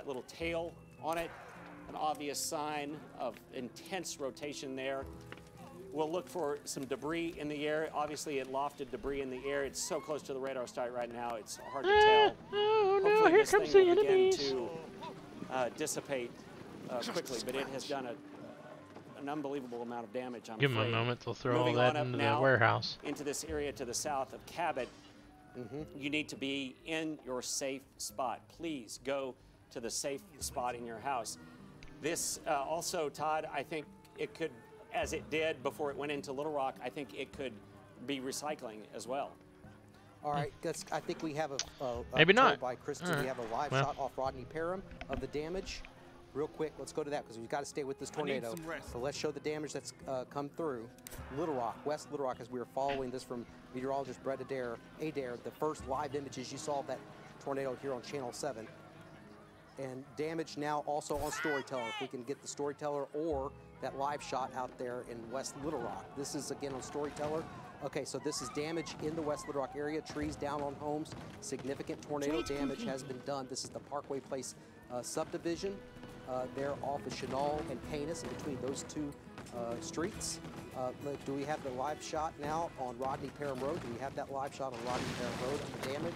little tail on it, an obvious sign of intense rotation there. We'll look for some debris in the air. Obviously, it lofted debris in the air. It's so close to the radar site right now, it's hard to tell. Oh no, Hopefully here this comes thing the will begin enemies. to dissipate quickly, but it has done an unbelievable amount of damage, I'm Give them a afraid. moment, they'll throw all Moving that on up into the now warehouse. into this area to the south of Cabot. You need to be in your safe spot. Please go to the safe spot in your house. This also, Todd, I think it could, as it did before it went into Little Rock, I think it could be recycling as well. All right, I think we have Maybe told not. by Christy, All right. we have a live Well. shot off Rodney Parham of the damage. Real quick, let's go to that because we've got to stay with this I need tornado. some rest. So let's show the damage that's come through. Little Rock, West Little Rock, as we were following this from meteorologist Brett Adair, the first live images you saw of that tornado here on Channel 7. And damage now also on Storyteller. If we can get the Storyteller or that live shot out there in West Little Rock. This is again on Storyteller. Okay, so this is damage in the West Little Rock area, trees down on homes, significant tornado damage has been done. This is the Parkway Place subdivision. They're off of Chenal and Canis, in between those two streets. Do we have the live shot now on Rodney Parham Road? Do we have that live shot on Rodney Parham Road of the damage?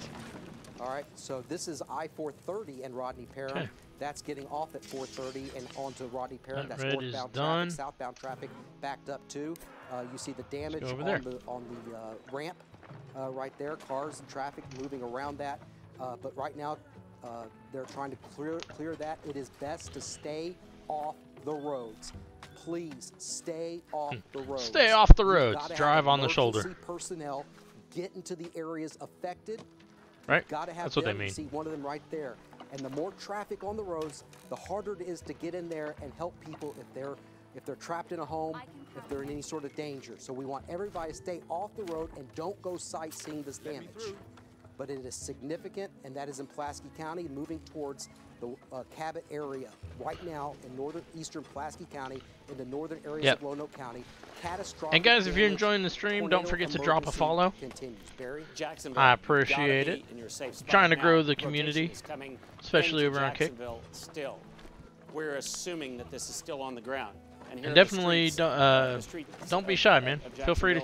All right, so this is I-430 and Rodney Parham. Okay. That's getting off at 430 and onto Rodney Parham. That That's red is northbound done. traffic, southbound traffic backed up too. You see the damage over on there. the ramp right there. Cars and traffic moving around that. But right now, they're trying to clear that. It is best to stay off the roads. Please stay off the roads. Stay off the You've roads. gotta have Drive on the shoulder. emergency personnel get into the areas affected. Right? Got to have That's what they them. You mean. see one of them right there. And the more traffic on the roads, the harder it is to get in there and help people if they're trapped in a home, if they're in any sort of danger. So we want everybody to stay off the road and don't go sightseeing this damage. But it is significant, and that is in Pulaski County, moving towards the Cabot area. Right now in northeastern Pulaski County, in the northern areas Yep. of Lonoke County, catastrophic And guys, if you're damage, enjoying the stream, don't tornado forget to drop a emergency follow. Continues. Barry? Jacksonville, I you gotta appreciate be it. in your safe spot Trying to now. grow the Rotation community, is coming especially into over on Kick. Jacksonville still. We're assuming that this is still on the ground. And here And are the definitely streets, don't the streets don't be of- shy, man. of Feel free to Jacksonville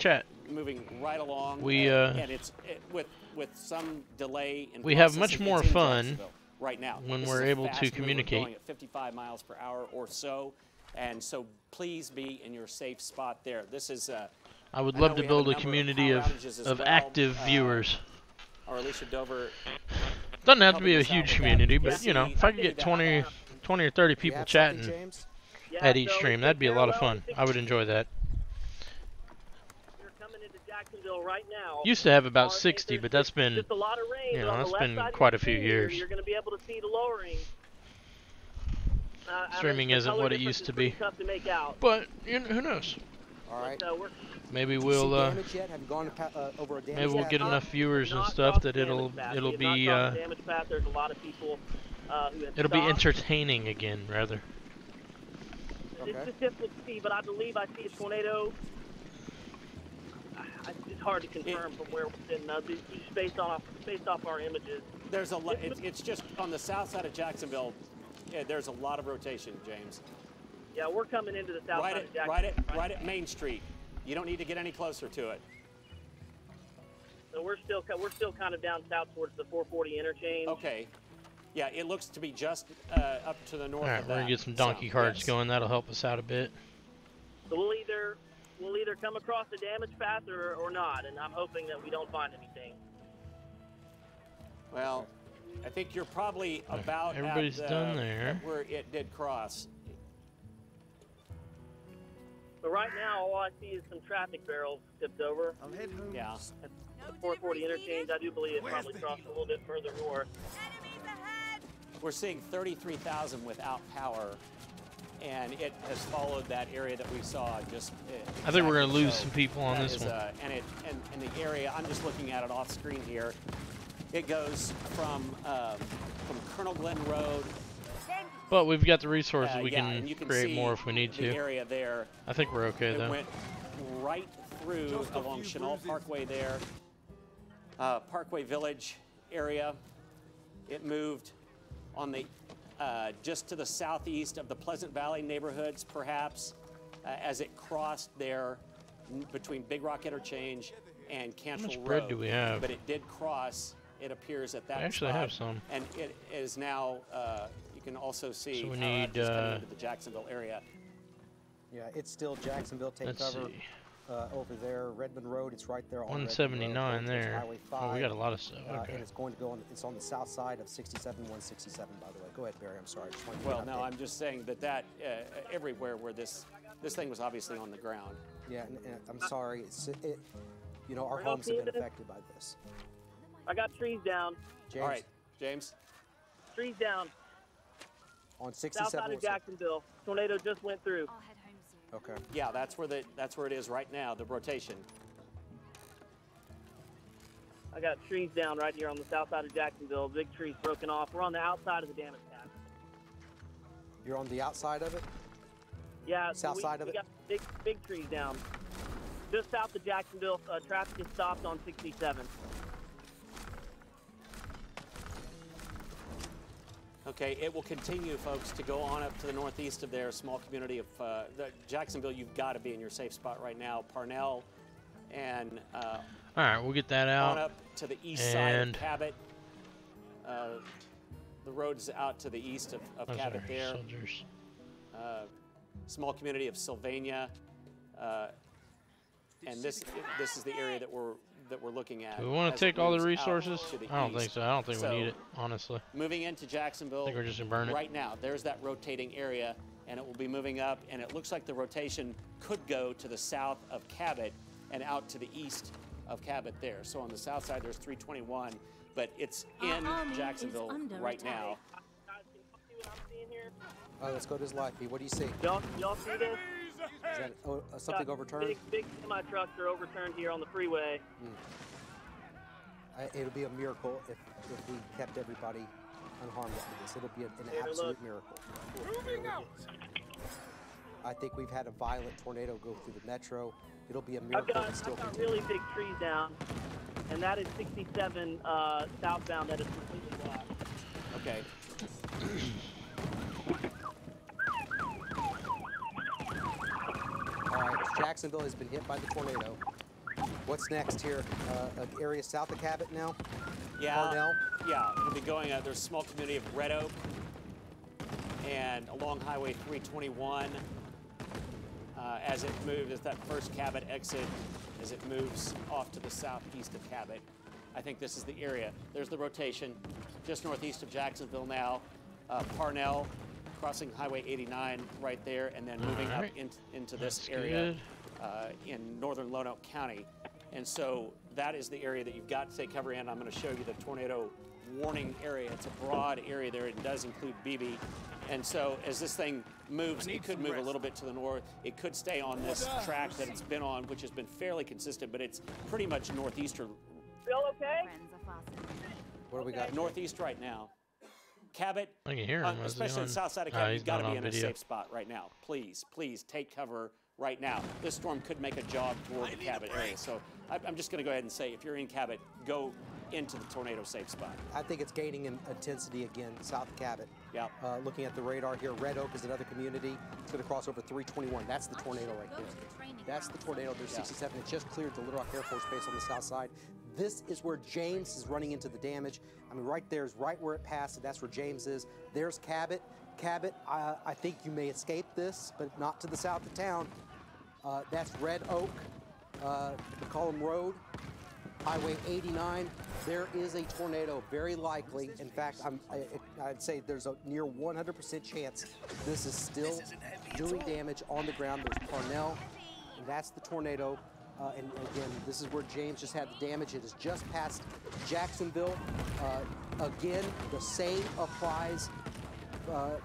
chat. Moving right along. We, and it's with some delay in we have processing, much more it's in fun Jacksonville right now. when This we're is a able fast to mover communicate. going at 55 miles per hour or so, and so please be in your safe spot there. This is. I would I love know to we have build a a number of community power of outages as well. active viewers. Our Alicia Dover. Doesn't have to be a helping us out huge with that. community, Yeah, but you know, see, if I could get that, 20 or 30 You people have something, chatting James? at each so stream, it's that'd be a lot of parallel fun. with I would enjoy that. You're coming into Jacksonville right now. Used to have about There's 60, but that's been, just a lot of rain. you know, but on the that's left been side of quite the a few screen, years. You're going to be able to see the lowering. Streaming the isn't color what it difference used is to pretty be. Tough to make out. But you know, who knows? All right. So we're Maybe Did you we'll see damage yet? Have you gone over a damage maybe we'll path? get enough viewers and not stuff crossed that the it'll damage path. it'll We have not be crossed the damage path. There's a lot of people who have it'll be stopped. entertaining again, rather. It's just difficult to see, but I believe I see a tornado. It's hard to confirm from where we're sitting. Just based off our images. There's a lot. It's just on the south side of Jacksonville. There's a lot of rotation, James. Yeah, we're coming into the south Right side of at Jacksonville. right at Main Street. You don't need to get any closer to it. So we're still kind of down south towards the 440 interchange. Okay. Yeah, it looks to be just up to the north All right, of we're that. gonna get some donkey cards yes. going. That'll help us out a bit. So we'll either come across the damage path or not, and I'm hoping that we don't find anything. Well, I think you're probably about Everybody's at, done there. at where it did cross. But right now, all I see is some traffic barrels tipped over. I'll head home. Yeah. the 440 interchange. I do believe it probably crossed a little bit further north. We're seeing 33,000 without power, and it has followed that area that we saw just. I think we're gonna lose so some people on this one. And the area, I'm just looking at it off screen here. It goes from Colonel Glenn Road. But we've got the resources. We Yeah, and you can can create see more if we need the to. area there. I think we're okay It though. went right through along Chenal Parkway there, Parkway Village area. It moved on the just to the southeast of the Pleasant Valley neighborhoods, perhaps, as it crossed there between Big Rock Interchange and Cantrell Road. How much bread do we have? But it did cross, it appears, at that We actually spot. have some. And it is now, you can also see So we how it need, is coming into the Jacksonville area. Yeah, it's still Jacksonville. Take Let's cover see. over there. Redmond Road, it's right there on 179 Redmond Road, there. Highway 5. Oh, we got a lot of stuff. Okay. And it's going to go on, it's on the south side of 67, 167, by the way. Go ahead, Barry, I'm sorry. Just wanted to Well, get no, an update. I'm just saying that everywhere where this thing was obviously on the ground. Yeah, and I'm sorry. You know, our Are y'all homes have seeing been this? affected by this. I got trees down. James, All right, James. Trees down. on South 67. side of Jacksonville. Tornado just went through. I'll head home soon. Okay. Yeah, that's where it is right now. The rotation. I got trees down right here on the south side of Jacksonville. Big trees broken off. We're on the outside of the damage path. You're on the outside of it? Yeah, South side of we it? got big trees down. Just south of Jacksonville, traffic is stopped on 67. Okay, it will continue, folks, to go on up to the northeast of there, a small community of Jacksonville. You've got to be in your safe spot right now. Parnell and All right, we'll get that on out. up to the east side And of Cabot. The road's out to the east of those Cabot are there. soldiers. Small community of Sylvania, and this is the area that we're looking at. Do we want as to it take all the moves out resources? to the I don't think east. so. I don't think So, we need it, honestly. Moving into Jacksonville, I think we're just gonna burn it. right now, there's that rotating area, and it will be moving up, and it looks like the rotation could go to the south of Cabot and out to the east of Cabot there. So on the south side, there's 321, but it's Our in army is Jacksonville under right attack. now. Guys, can you see what I'm seeing here? Let's go to his life. What do you see? Y'all see this? Is that something Got overturned? Big semi trucks are overturned here on the freeway. It'll be a miracle if we kept everybody unharmed after this. It'll be an Here, absolute look. miracle. Moving out. I think we've had a violent tornado go through the metro. It'll be a I've miracle got, if it still I've got continues. really big trees down, and that is 67 southbound that is completely blocked. Okay. All right, Jacksonville has been hit by the tornado. What's next here? An area south of Cabot now? Yeah. Parnell? Yeah, we'll be going. There's a small community of Red Oak and along Highway 321 as it moves, as that first Cabot exit, as it moves off to the southeast of Cabot. I think this is the area. There's the rotation just northeast of Jacksonville now. Parnell crossing Highway 89 right there, and then moving up Alright. into this That's area good. in northern Lonoke County. And so that is the area that you've got to take cover in. I'm going to show you the tornado warning area. It's a broad area there. It does include BB. And so as this thing moves, it could move a little bit to the north. It could stay on this track that it's been on, which has been fairly consistent, but it's pretty much northeastern, Feel okay? Friends are fastened. What do we got? northeast right now. Cabot, I can hear him. Was he especially on? the south side of Ah, Cabot, he's you've got to not be on in a video. safe spot right now. Please, please take cover right now. This storm could make a jog toward the Cabot area. So I'm just going to go ahead and say, if you're in Cabot, go into the tornado safe spot. I think it's gaining in intensity again, south of Cabot. Yeah. Looking at the radar here, Red Oak is another community. It's going to cross over 321. That's the tornado right Go there. to the training That's the ground. tornado. There's 67. It just cleared the Little Rock Air Force Base on the south side. This is where James is running into the damage. I mean, right there is right where it passed, and that's where James is. There's Cabot. Cabot, I think you may escape this, but not to the south of town. That's Red Oak, McCollum Road, Highway 89. There is a tornado, very likely. In fact, I'd say there's a near 100% chance this is still doing damage on the ground. There's Parnell, and that's the tornado. And again, this is where James just had the damage. It is just past Jacksonville. Again, the same applies.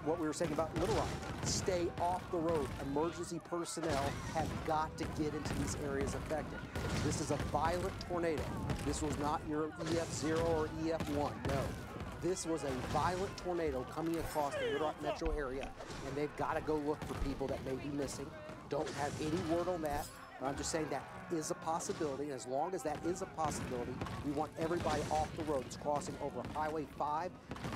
What we were saying about Little Rock. Stay off the road. Emergency personnel have got to get into these areas affected. This is a violent tornado. This was not your EF0 or EF1. No. This was a violent tornado coming across the Little Rock metro area, and they've got to go look for people that may be missing. Don't have any word on that. But I'm just saying that is a possibility. And as long as that is a possibility, we want everybody off the road. It's crossing over Highway 5,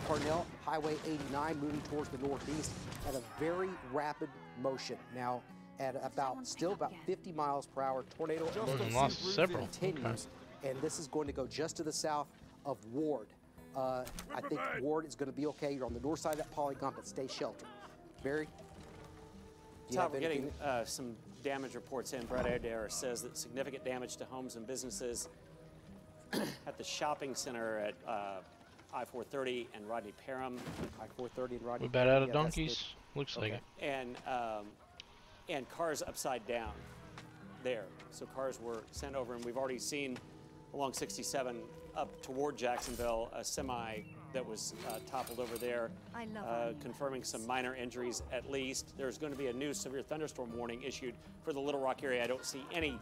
Parnell, Highway 89, moving towards the northeast at a very rapid motion. Now, at still about 50 miles per hour, tornado lost several. continues, and this is going to go just to the south of Ward. I think Ward is going to be okay. You're on the north side of that polygon, but stay sheltered. Barry? Todd, we're getting some damage reports in. Brett Adair says that significant damage to homes and businesses at the shopping center at I-430 and Rodney Parham. I-430 and Rodney We bat out of donkeys. Looks like it. And cars upside down there. So cars were sent over, and we've already seen along 67 up toward Jacksonville a semi that was toppled over there, confirming some minor injuries at least. There's going to be a new severe thunderstorm warning issued for the Little Rock area. I don't see any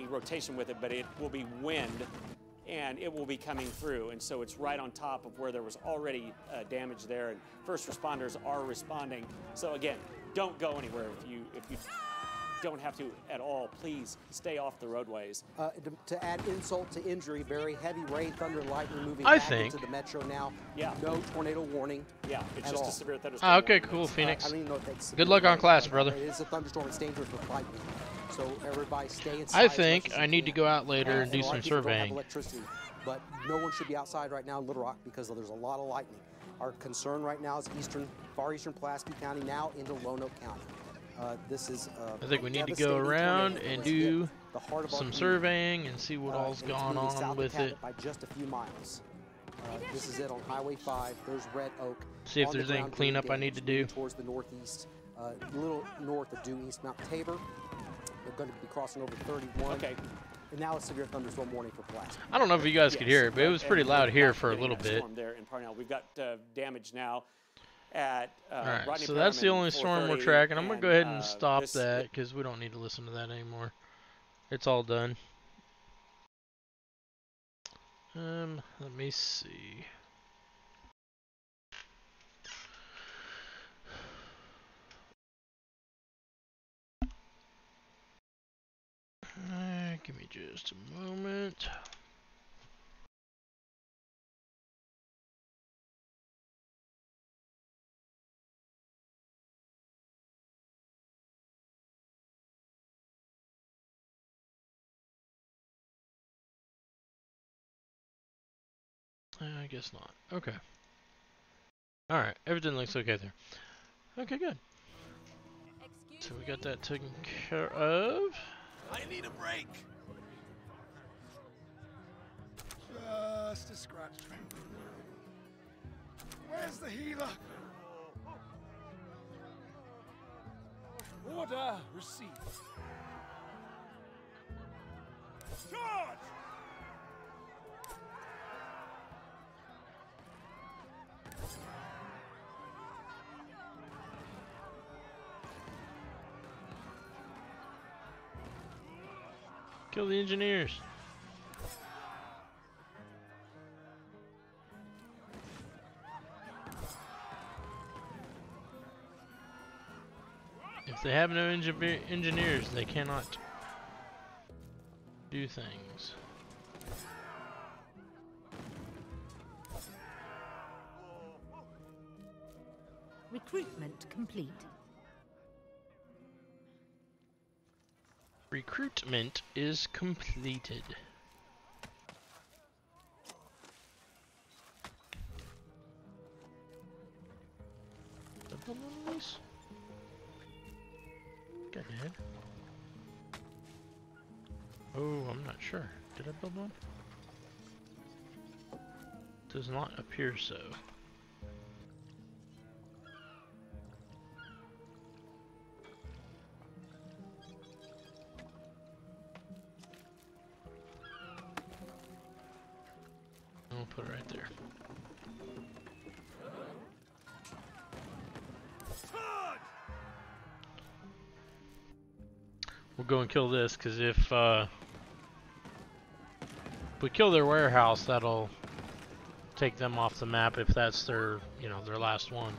rotation with it, but it will be wind, and it will be coming through. And so it's right on top of where there was already damage there, and first responders are responding. So again, don't go anywhere if you don't have to at all. Please stay off the roadways. To add insult to injury, very heavy rain, thunder, and lightning moving back into the metro now. Yeah. No tornado warning. Yeah, it's just a severe thunderstorm. Ah, okay, warning. cool, Phoenix. I don't even know if that's Good luck on class, brother. It is a thunderstorm. It's dangerous with lightning. So everybody stay inside. I think I need to go out later and do some surveying. Electricity, but no one should be outside right now in Little Rock because there's a lot of lightning. Our concern right now is far eastern Pulaski County, now into Lonoke County. This is I think we need to go around and do some surveying and see what all's gone on with it. By just a few miles. This is it on Highway 5. There's Red Oak. See if there's any cleanup I need to do. Towards the northeast, a little north of due east Mount Tabor. They're going to be crossing over 31. Okay. And now a severe thunderstorm warning for Pulaski. I don't know if you guys could hear it, but it was pretty loud here for a little bit. There in Parnell. We've got damage now at Alright, Rodney so Parham that's the only and storm we're 430, tracking. I'm going to go ahead and and, stop that because we don't need to listen to that anymore. It's all done. Let me see. Give me just a moment. I guess not. Okay. Alright, everything looks okay there. Okay, good. So we got that taken care of. I need a break. Just a scratch. Where's the healer? Order received. Charge! Kill the engineers. If they have no engineers, they cannot do things. Recruitment complete. Recruitment is completed. Did I build one of these? I think I did. Oh, I'm not sure. Did I build one? Does not appear so. put it right there. We'll go and kill this, because if we kill their warehouse, that'll take them off the map if that's their, you know, their last one.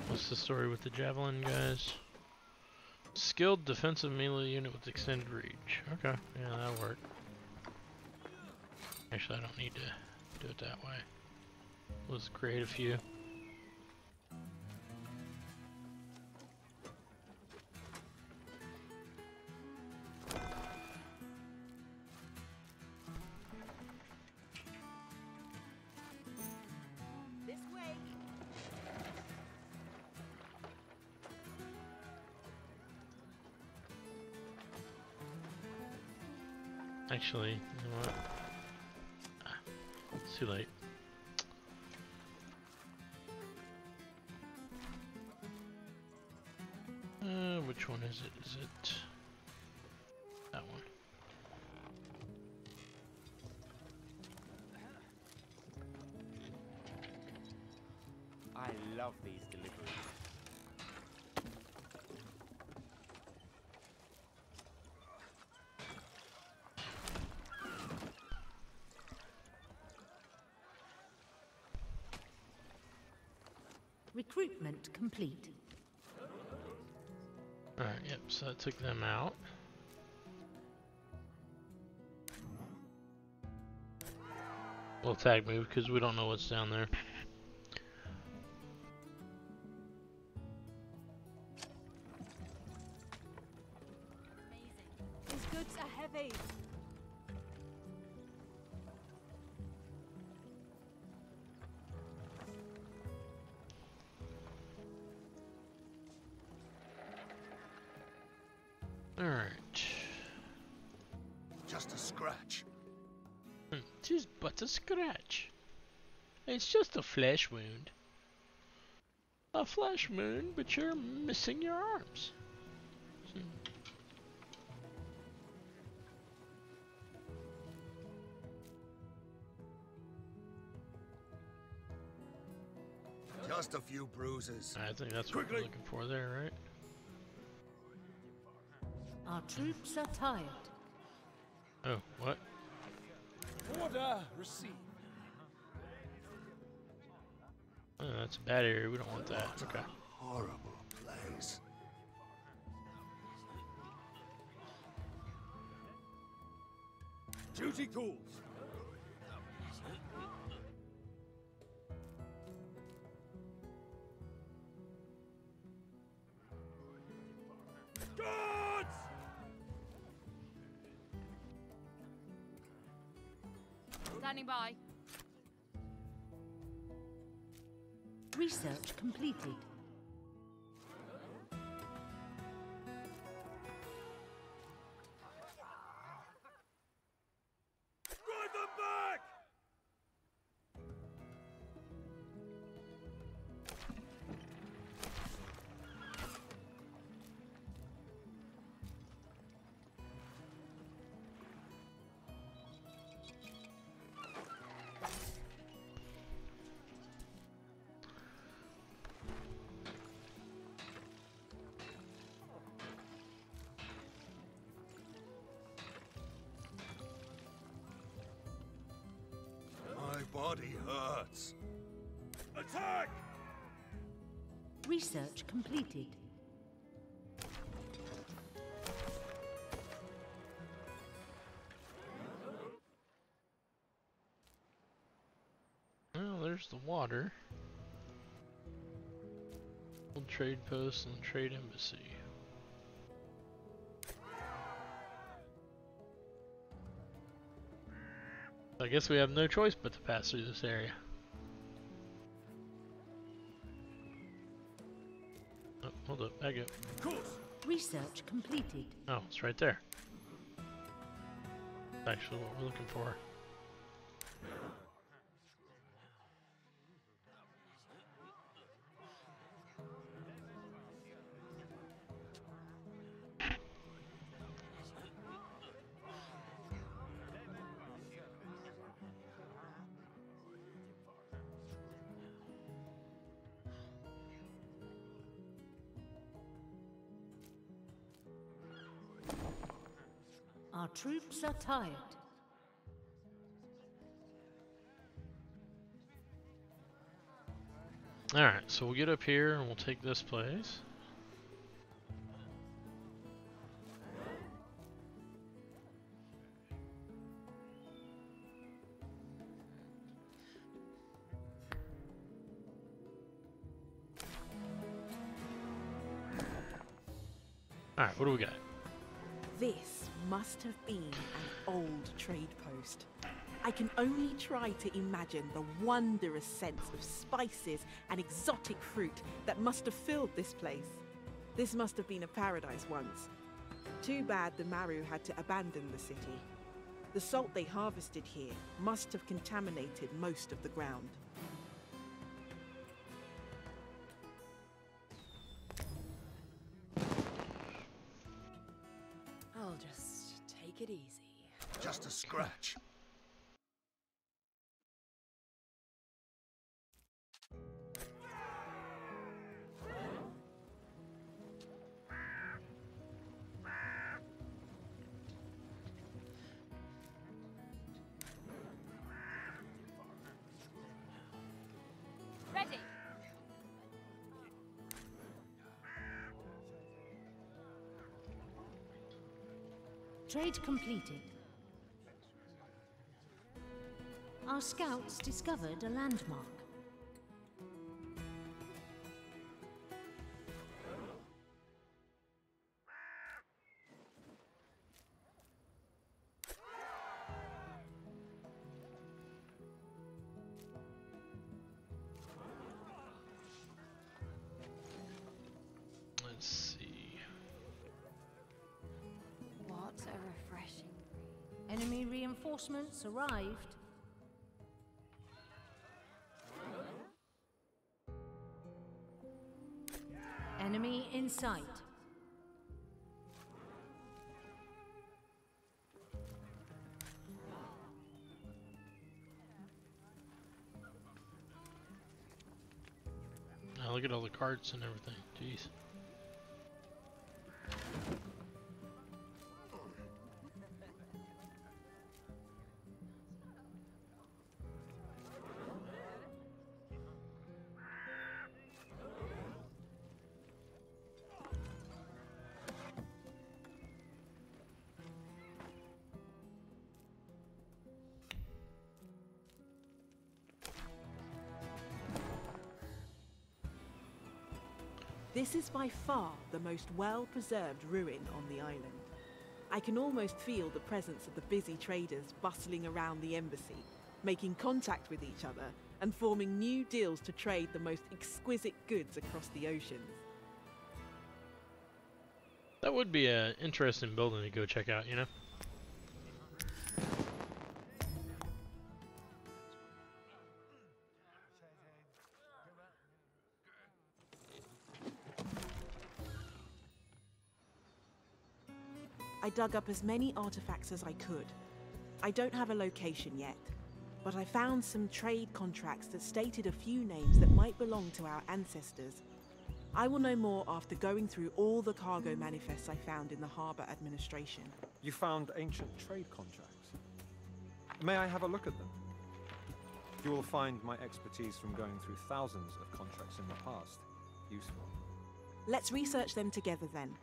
What's the story with the Javelin guys? Skilled defensive melee unit with extended reach. Okay, yeah, that'll work. Actually, I don't need to do it that way. Let's create a few. This way. Actually, you know what? Ah, it's too late. Which one is it? Is it that one? I love these deliveries. Recruitment complete. Alright, yep, so that took them out. We'll tag move because we don't know what's down there. Amazing. These goods are heavy. Alright. Just a scratch. Tis but a scratch. It's just a flesh wound. A flesh wound, but you're missing your arms. Just a few bruises. I think that's what we're looking for there, right? Our troops are tired. Oh, what? Order received. Oh, that's a bad area. We don't want that. Okay. Horrible place. Duty calls. Guards! Standing by. Research completed. Drive them back! My body hurts. Attack! Research completed. Well, there's the water. Old trade post and trade embassy. I guess we have no choice but to pass through this area. Hold up, back up. Research completed. Oh, it's right there. That's actually what we're looking for. Our troops are tired. Alright, so we'll get up here and we'll take this place. Alright, what do we got? This must have been an old trade post. I can only try to imagine the wondrous sense of spices and exotic fruit that must have filled this place. This must have been a paradise once. Too bad the Maru had to abandon the city. The salt they harvested here must have contaminated most of the ground. I'll just take it easy. Just a scratch. Ready. Trade completed. Our scouts discovered a landmark. Let's see. What a refreshing breeze. Enemy reinforcements arrived. Enemy in sight. Now look at all the carts and everything. Jeez. This is by far the most well-preserved ruin on the island. I can almost feel the presence of the busy traders bustling around the embassy, making contact with each other and forming new deals to trade the most exquisite goods across the oceans. That would be an interesting building to go check out, you know? I dug up as many artifacts as I could. I don't have a location yet, but I found some trade contracts that stated a few names that might belong to our ancestors. I will know more after going through all the cargo manifests I found in the Harbour Administration. You found ancient trade contracts. May I have a look at them? You will find my expertise from going through thousands of contracts in the past useful. Let's research them together then.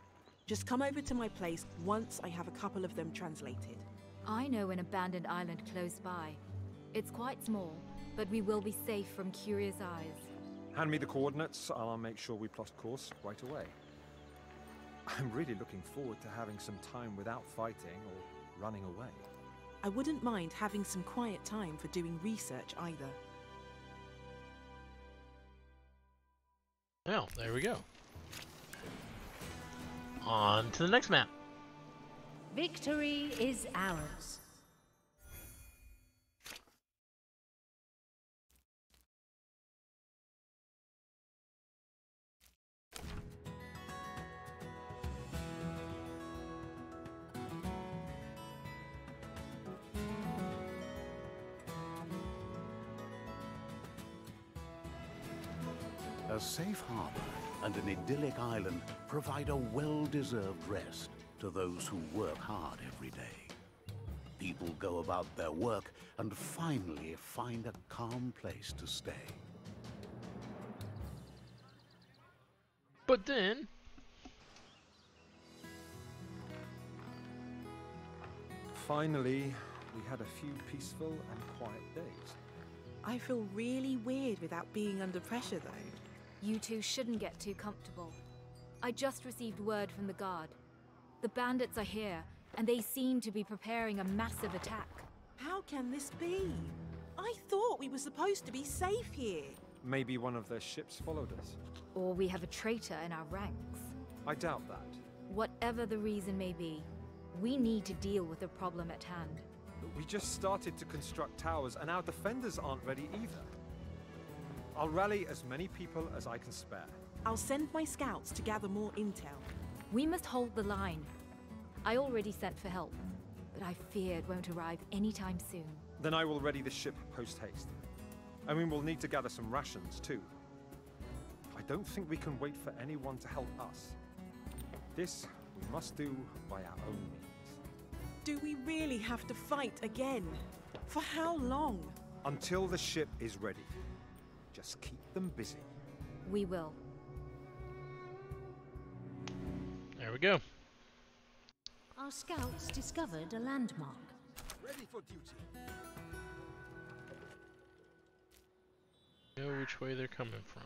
Just come over to my place once I have a couple of them translated. I know an abandoned island close by. It's quite small, but we will be safe from curious eyes. Hand me the coordinates, and I'll make sure we plot a course right away. I'm really looking forward to having some time without fighting or running away. I wouldn't mind having some quiet time for doing research either. Well, there we go. On to the next map. Victory is ours. A safe harbor and an idyllic island provide a well-deserved rest to those who work hard every day. People go about their work and finally find a calm place to stay. But then... Finally, we had a few peaceful and quiet days. I feel really weird without being under pressure, though. You two shouldn't get too comfortable. I just received word from the guard. The bandits are here, and they seem to be preparing a massive attack. How can this be? I thought we were supposed to be safe here. Maybe one of their ships followed us. Or we have a traitor in our ranks. I doubt that. Whatever the reason may be, we need to deal with the problem at hand. We just started to construct towers, and our defenders aren't ready either. I'll rally as many people as I can spare. I'll send my scouts to gather more intel. We must hold the line. I already sent for help, but I fear it won't arrive anytime soon. Then I will ready the ship post-haste. I mean, we'll need to gather some rations, too. I don't think we can wait for anyone to help us. This we must do by our own means. Do we really have to fight again? For how long? Until the ship is ready. Just keep them busy. We will. There we go. Our scouts discovered a landmark. Ready for duty. Know which way they're coming from.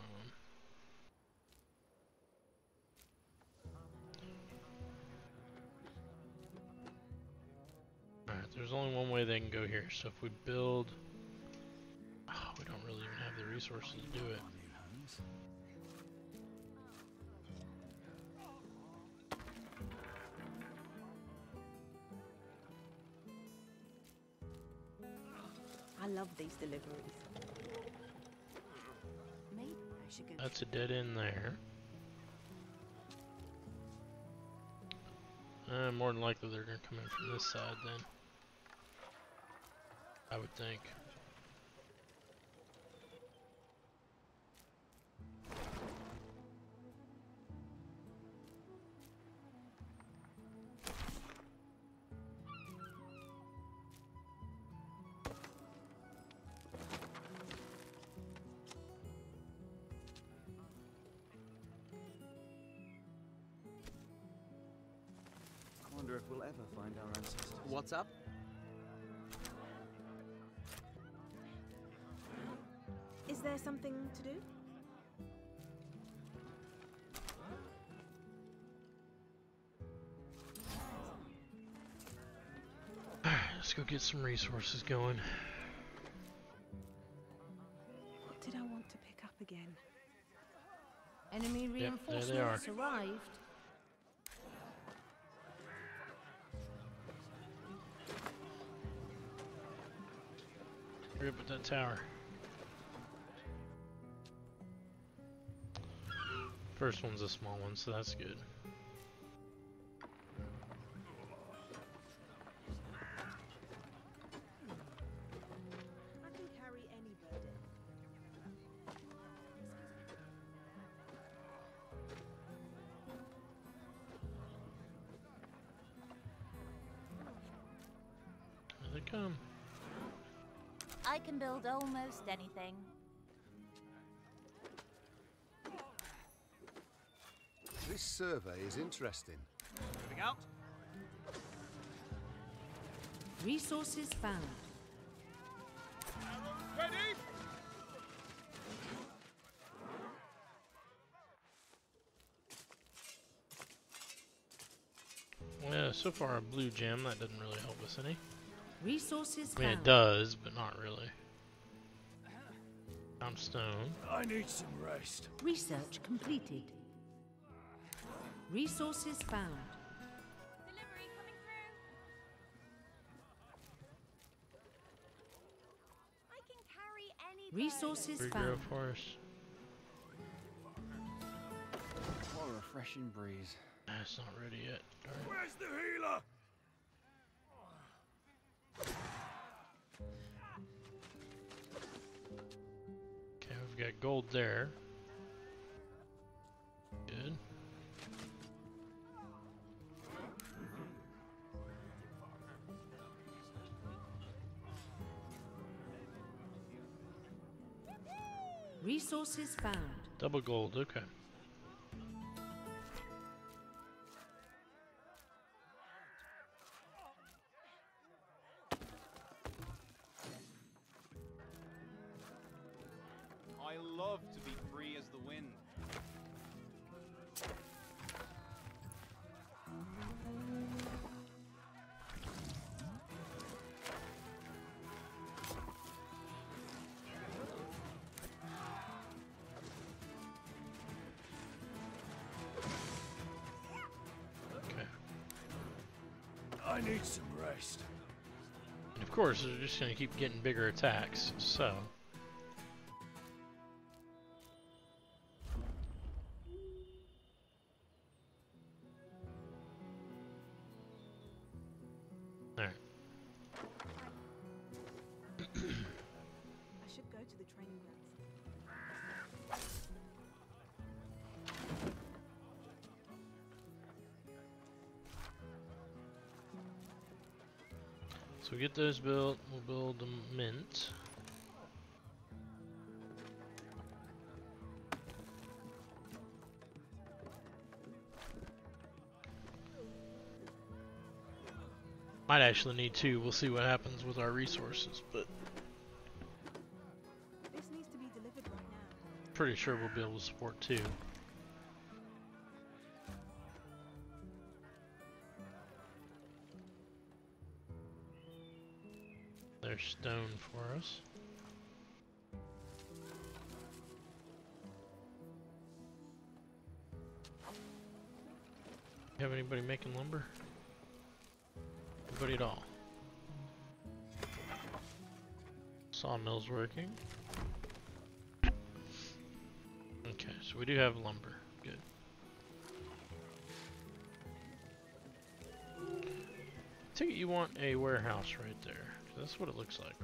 Alright, there's only one way they can go here, so if we build... Oh, we don't really even have the resources to do it. I love these deliveries. Maybe I should go. That's a dead end there. More than likely they're going to come in from this side then. I would think. I wonder if we'll ever find our ancestors. What's up? Is there something to do? Alright, let's go get some resources going. What did I want to pick up again? Enemy reinforcements arrived. Hurry up with that tower. First one's a small one, so that's good. I can carry any burden. Here they come. I can build almost anything. This survey is interesting. Moving out. Resources found. Ready? Yeah, so far a blue gem, that doesn't really help us any. Resources I mean, found. it does, but not really. Found stone. I need some rest. Research completed. Resources found. Delivery coming through. I can carry any Resources Regrowth found. forest. What a refreshing breeze. That's not ready yet. Darn. Where's the healer? Okay, we've got gold there. Good. Resources found. Double gold, okay. I love to be free as the wind. Okay. I need some rest. And of course, they're just going to keep getting bigger attacks, so. Alright. I should go to the training grounds. So we get those built, we'll build a mint. Might actually need two, we'll see what happens with our resources, but This needs to be delivered right now. pretty sure we'll be able to support two. There's stone for us. Have anybody making lumber? Anybody at all? Sawmill's working. Okay, so we do have lumber. Good. I think you want a warehouse right there. That's what it looks like.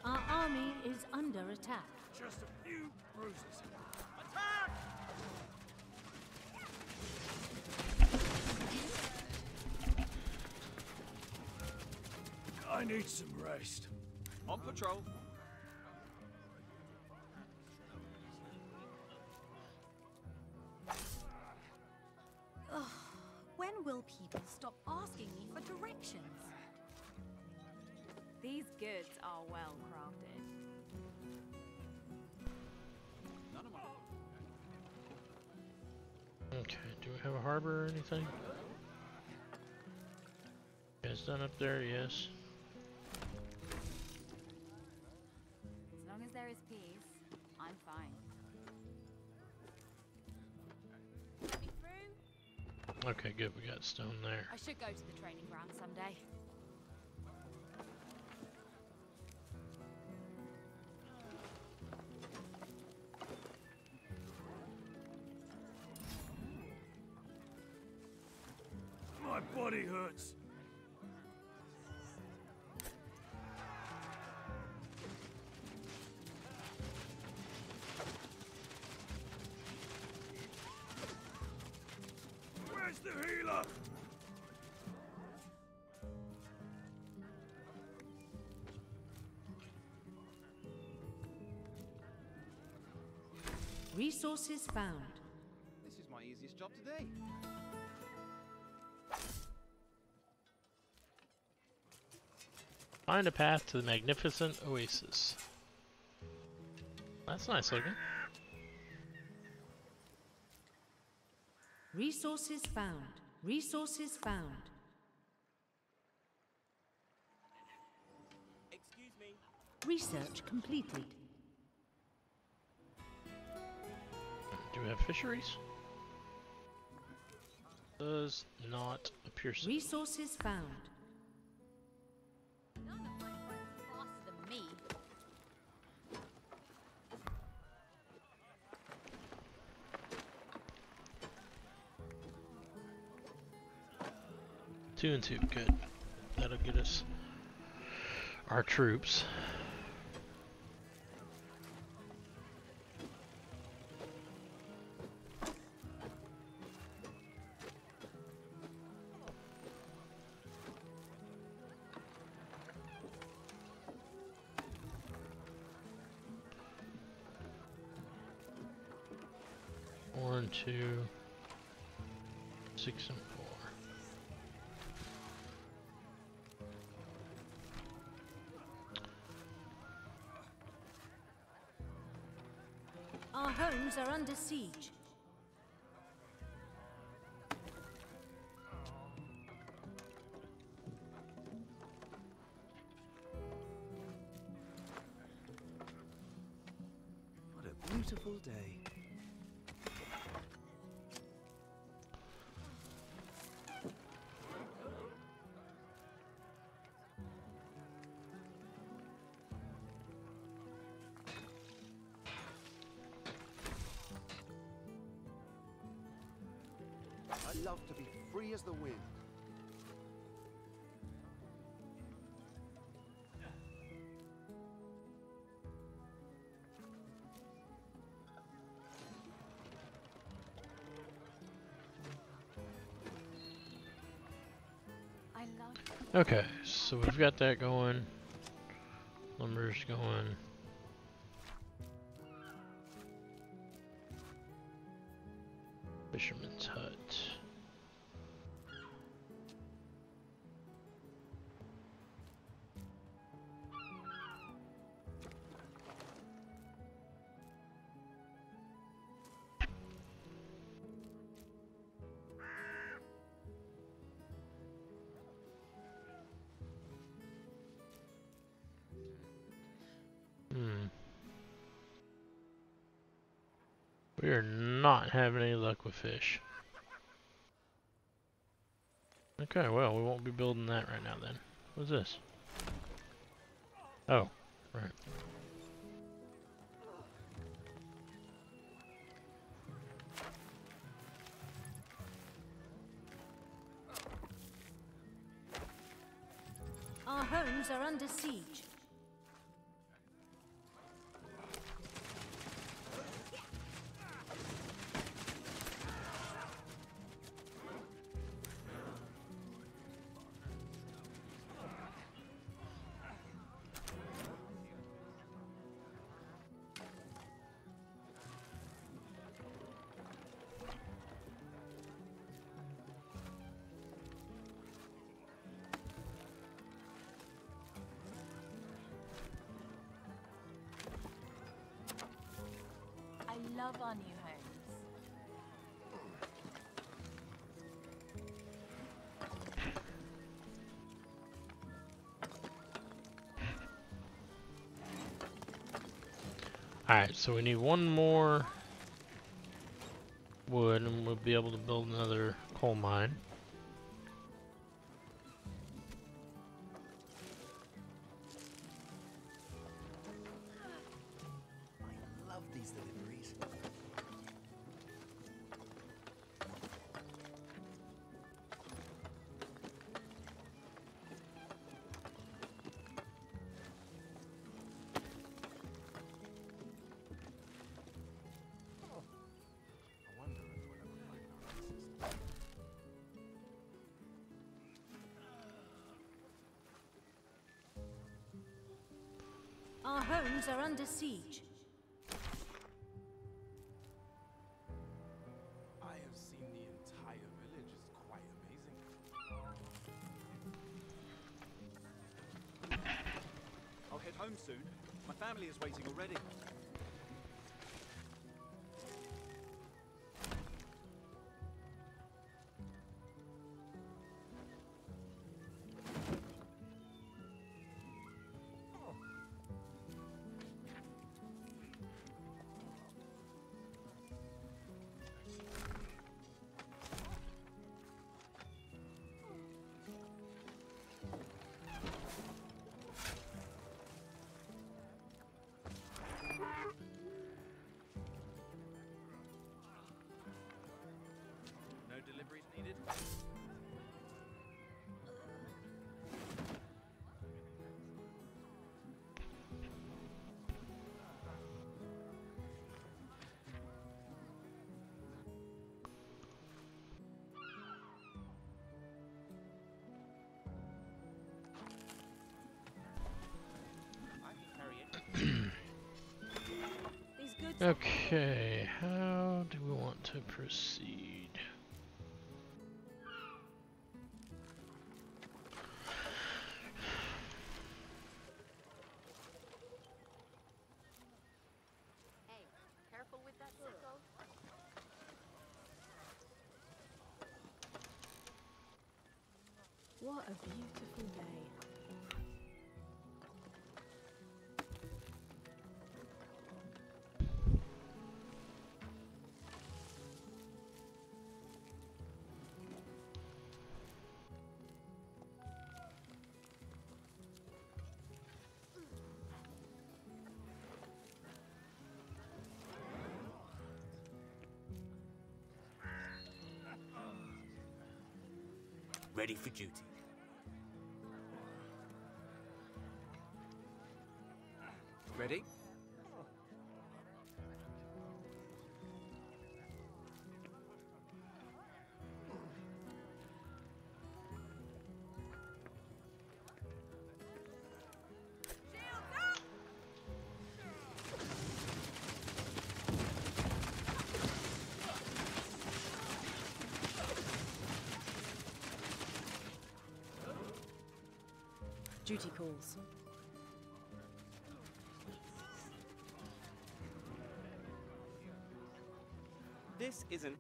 Our army is under attack. Just a few bruises. Attack! I need some rest. On patrol. Ugh, when will people stop asking me for directions? These goods are well crafted. None of mine. Okay, do we have a harbor or anything? You guys done up there? Yes. As long as there is peace, I'm fine. Let me through? Okay, good. We got stone there. I should go to the training ground someday. My body hurts. Where's the healer? Resources found. This is my easiest job today. Find a path to the magnificent oasis. That's nice looking. Resources found. Resources found. Excuse me. Research completed. Do we have fisheries? Does not appear so. Resources found. None of my work faster than me. Two and two, good. That'll get us our troops. Four and two, 6 and 4. Our homes are under siege. What a beautiful day. I'd love to be free as the wind. I love. Okay, so we've got that going. Lumber's going. Fisherman's hut. We are not having any luck with fish. Okay, well, we won't be building that right now then. What's this? Oh, right. Our homes are under siege. I love our new homes. Alright, so we need one more wood and we'll be able to build another coal mine. I love these deliveries. Our homes are under siege. I have seen the entire village. It's quite amazing. I'll head home soon. My family is waiting already. Okay, how do we want to proceed? Hey, careful with that circle. What a beautiful day. Ready for duty. Ready? Duty calls. This isn't.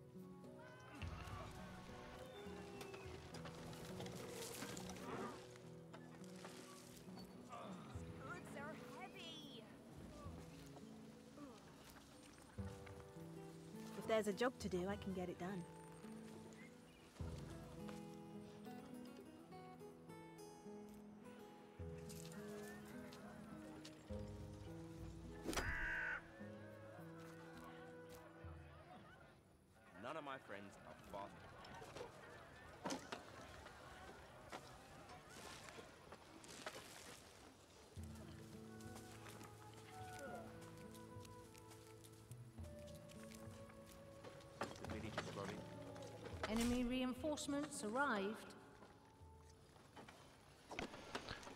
Goods are heavy. If there's a job to do, I can get it done. None of my friends are fast. The village is growing. Enemy reinforcements arrived.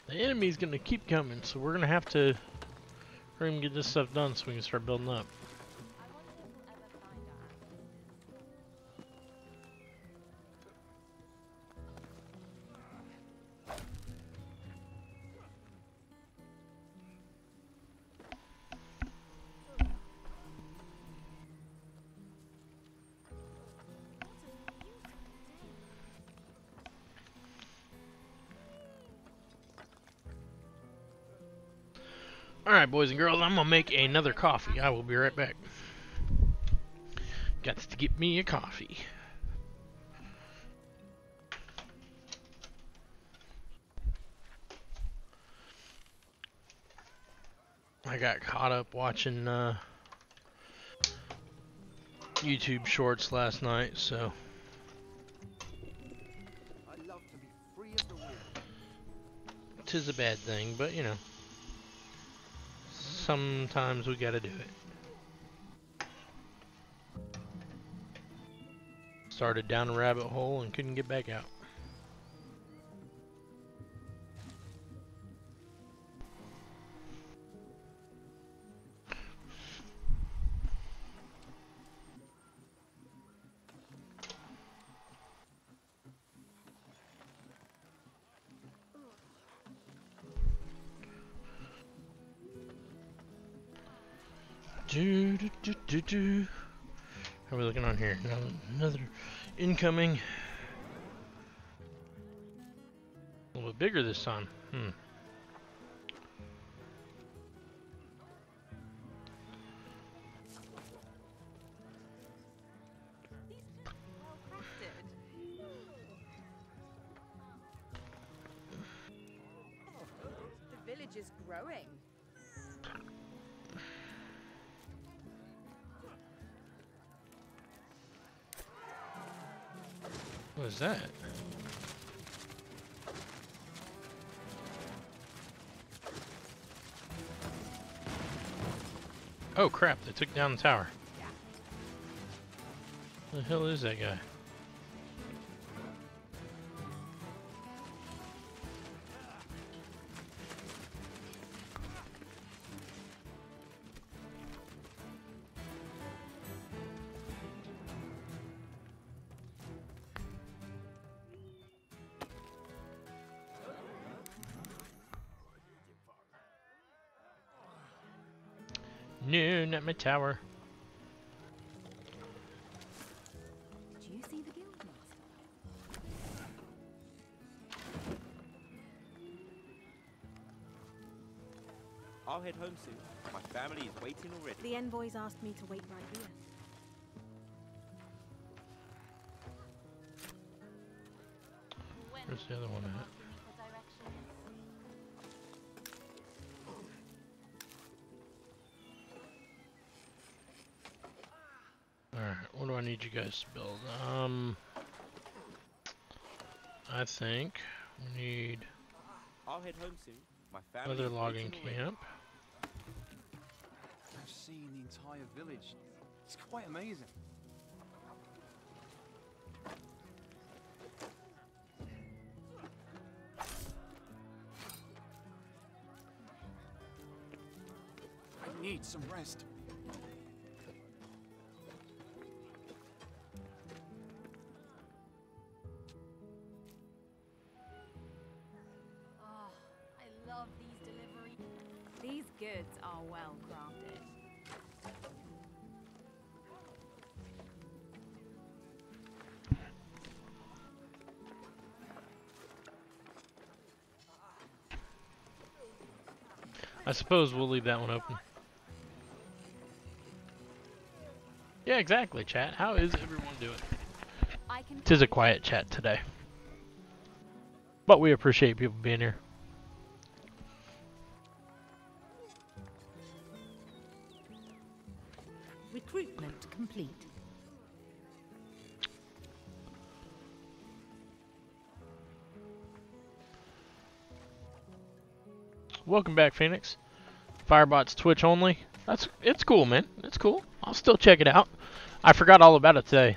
The enemy's gonna keep coming, so we're gonna have to hurry and get this stuff done so we can start building up. Alright, boys and girls, I'm gonna make another coffee. I will be right back. Got to get me a coffee. I got caught up watching YouTube shorts last night, so I love to be free as the wind. 'tis a bad thing, but you know, sometimes we gotta do it. Started down a rabbit hole and couldn't get back out. How are we looking on here? Another incoming. A little bit bigger this time. The village is growing. What was that? Oh crap, they took down the tower. Who the hell is that guy? No, not my tower. Did you see the guildmaster? I'll head home soon. My family is waiting already. The envoys asked me to wait right here. Where's the other one at? Alright, what do I need you guys to build? I think we need I'll head home soon. My family another is logging waiting already. camp. I've seen the entire village. It's quite amazing. I need some rest. Oh, I love these deliveries. These goods are well crafted. I suppose we'll leave that one open. Yeah, exactly, chat. How is everyone doing? Tis a quiet chat today. But we appreciate people being here. Recruitment complete. Welcome back, Phoenix. Firebot's Twitch only. It's cool, man. It's cool. I'll still check it out. I forgot all about it today.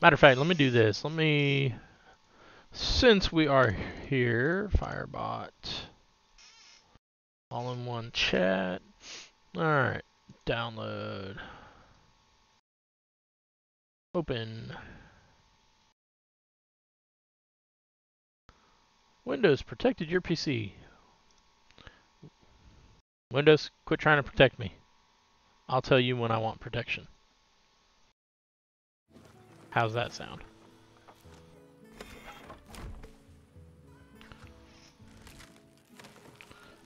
Matter of fact, let me do this. Since we are here, Firebot, all in one chat. Alright, download. Open. Windows protected your PC. Windows, quit trying to protect me. I'll tell you when I want protection. How's that sound?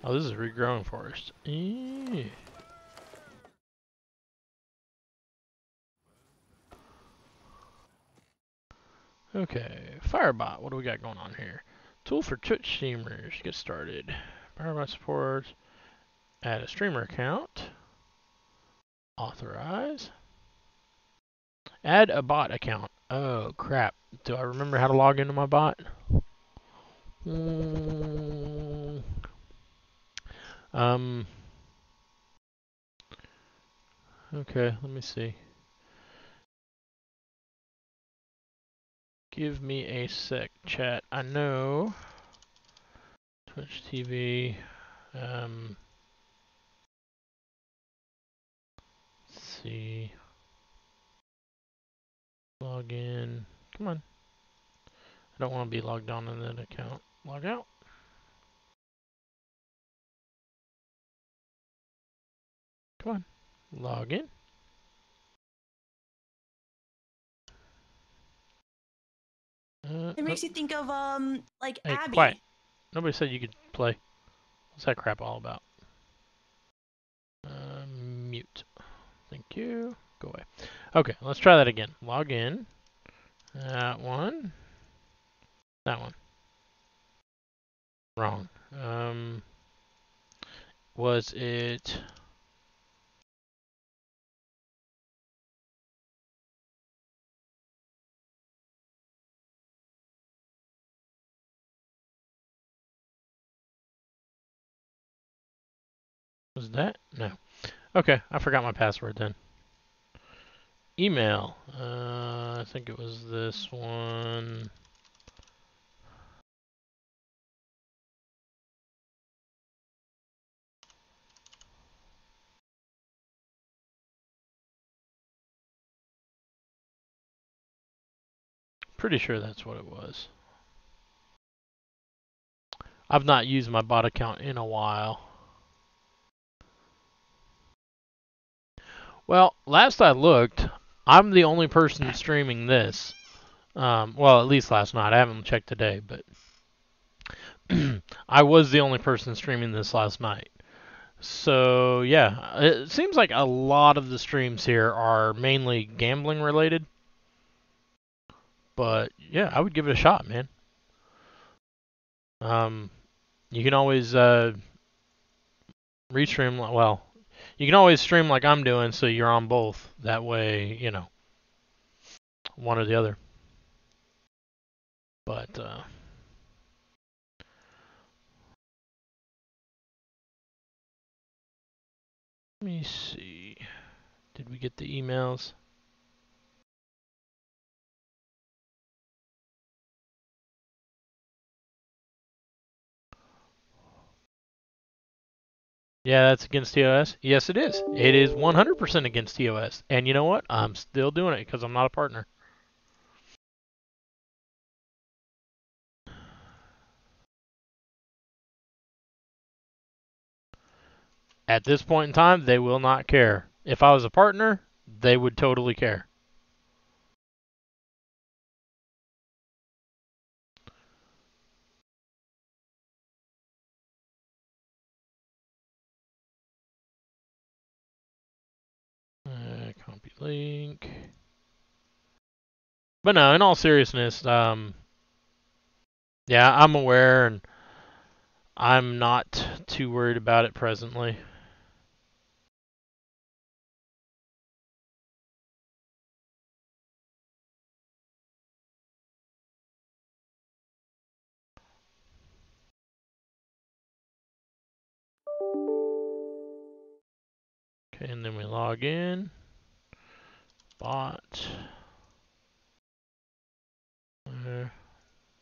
Oh, this is a regrowing forest. Eee. Okay, Firebot, what do we got going on here? Tool for Twitch streamers, get started. Firebot support, add a streamer account, authorize, add a bot account. Oh crap, do I remember how to log into my bot? Okay, let me see. Give me a sec, chat. I know Twitch TV. Let's see. Log in. Come on. I don't want to be logged on in that account. Log out. Come on. Log in. It makes you think of like Hey, Abby. quiet. Nobody said you could play. What's that crap all about? Mute. Thank you. Go away. Okay, let's try that again. Log in. That one. That one. Wrong. Was it... Was that? No. Okay, I forgot my password then. Email. I think it was this one. Pretty sure that's what it was. I've not used my bot account in a while. Well, last I looked, I'm the only person streaming this. Well, at least last night. I haven't checked today, but I was the only person streaming this last night. So, yeah, it seems like a lot of the streams here are mainly gambling related. But, yeah, I would give it a shot, man. You can always restream, well, you can always stream like I'm doing, so you're on both. That way, you know, one or the other. But, let me see. Did we get the emails? Yeah, that's against TOS. Yes, it is. It is 100% against TOS. And you know what? I'm still doing it because I'm not a partner. At this point in time, they will not care. If I was a partner, they would totally care. Copy link. But no, in all seriousness, yeah, I'm aware and I'm not too worried about it presently. Okay, and then we log in. Bot.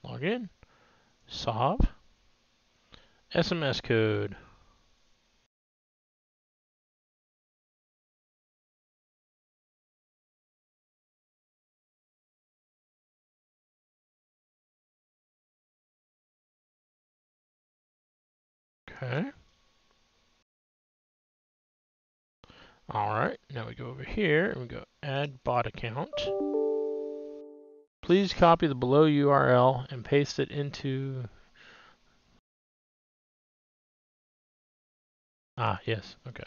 Log in. Solve. SMS code. Okay. Alright, now we go over here and we go add bot account. Please copy the below URL and paste it into... Ah, yes, okay.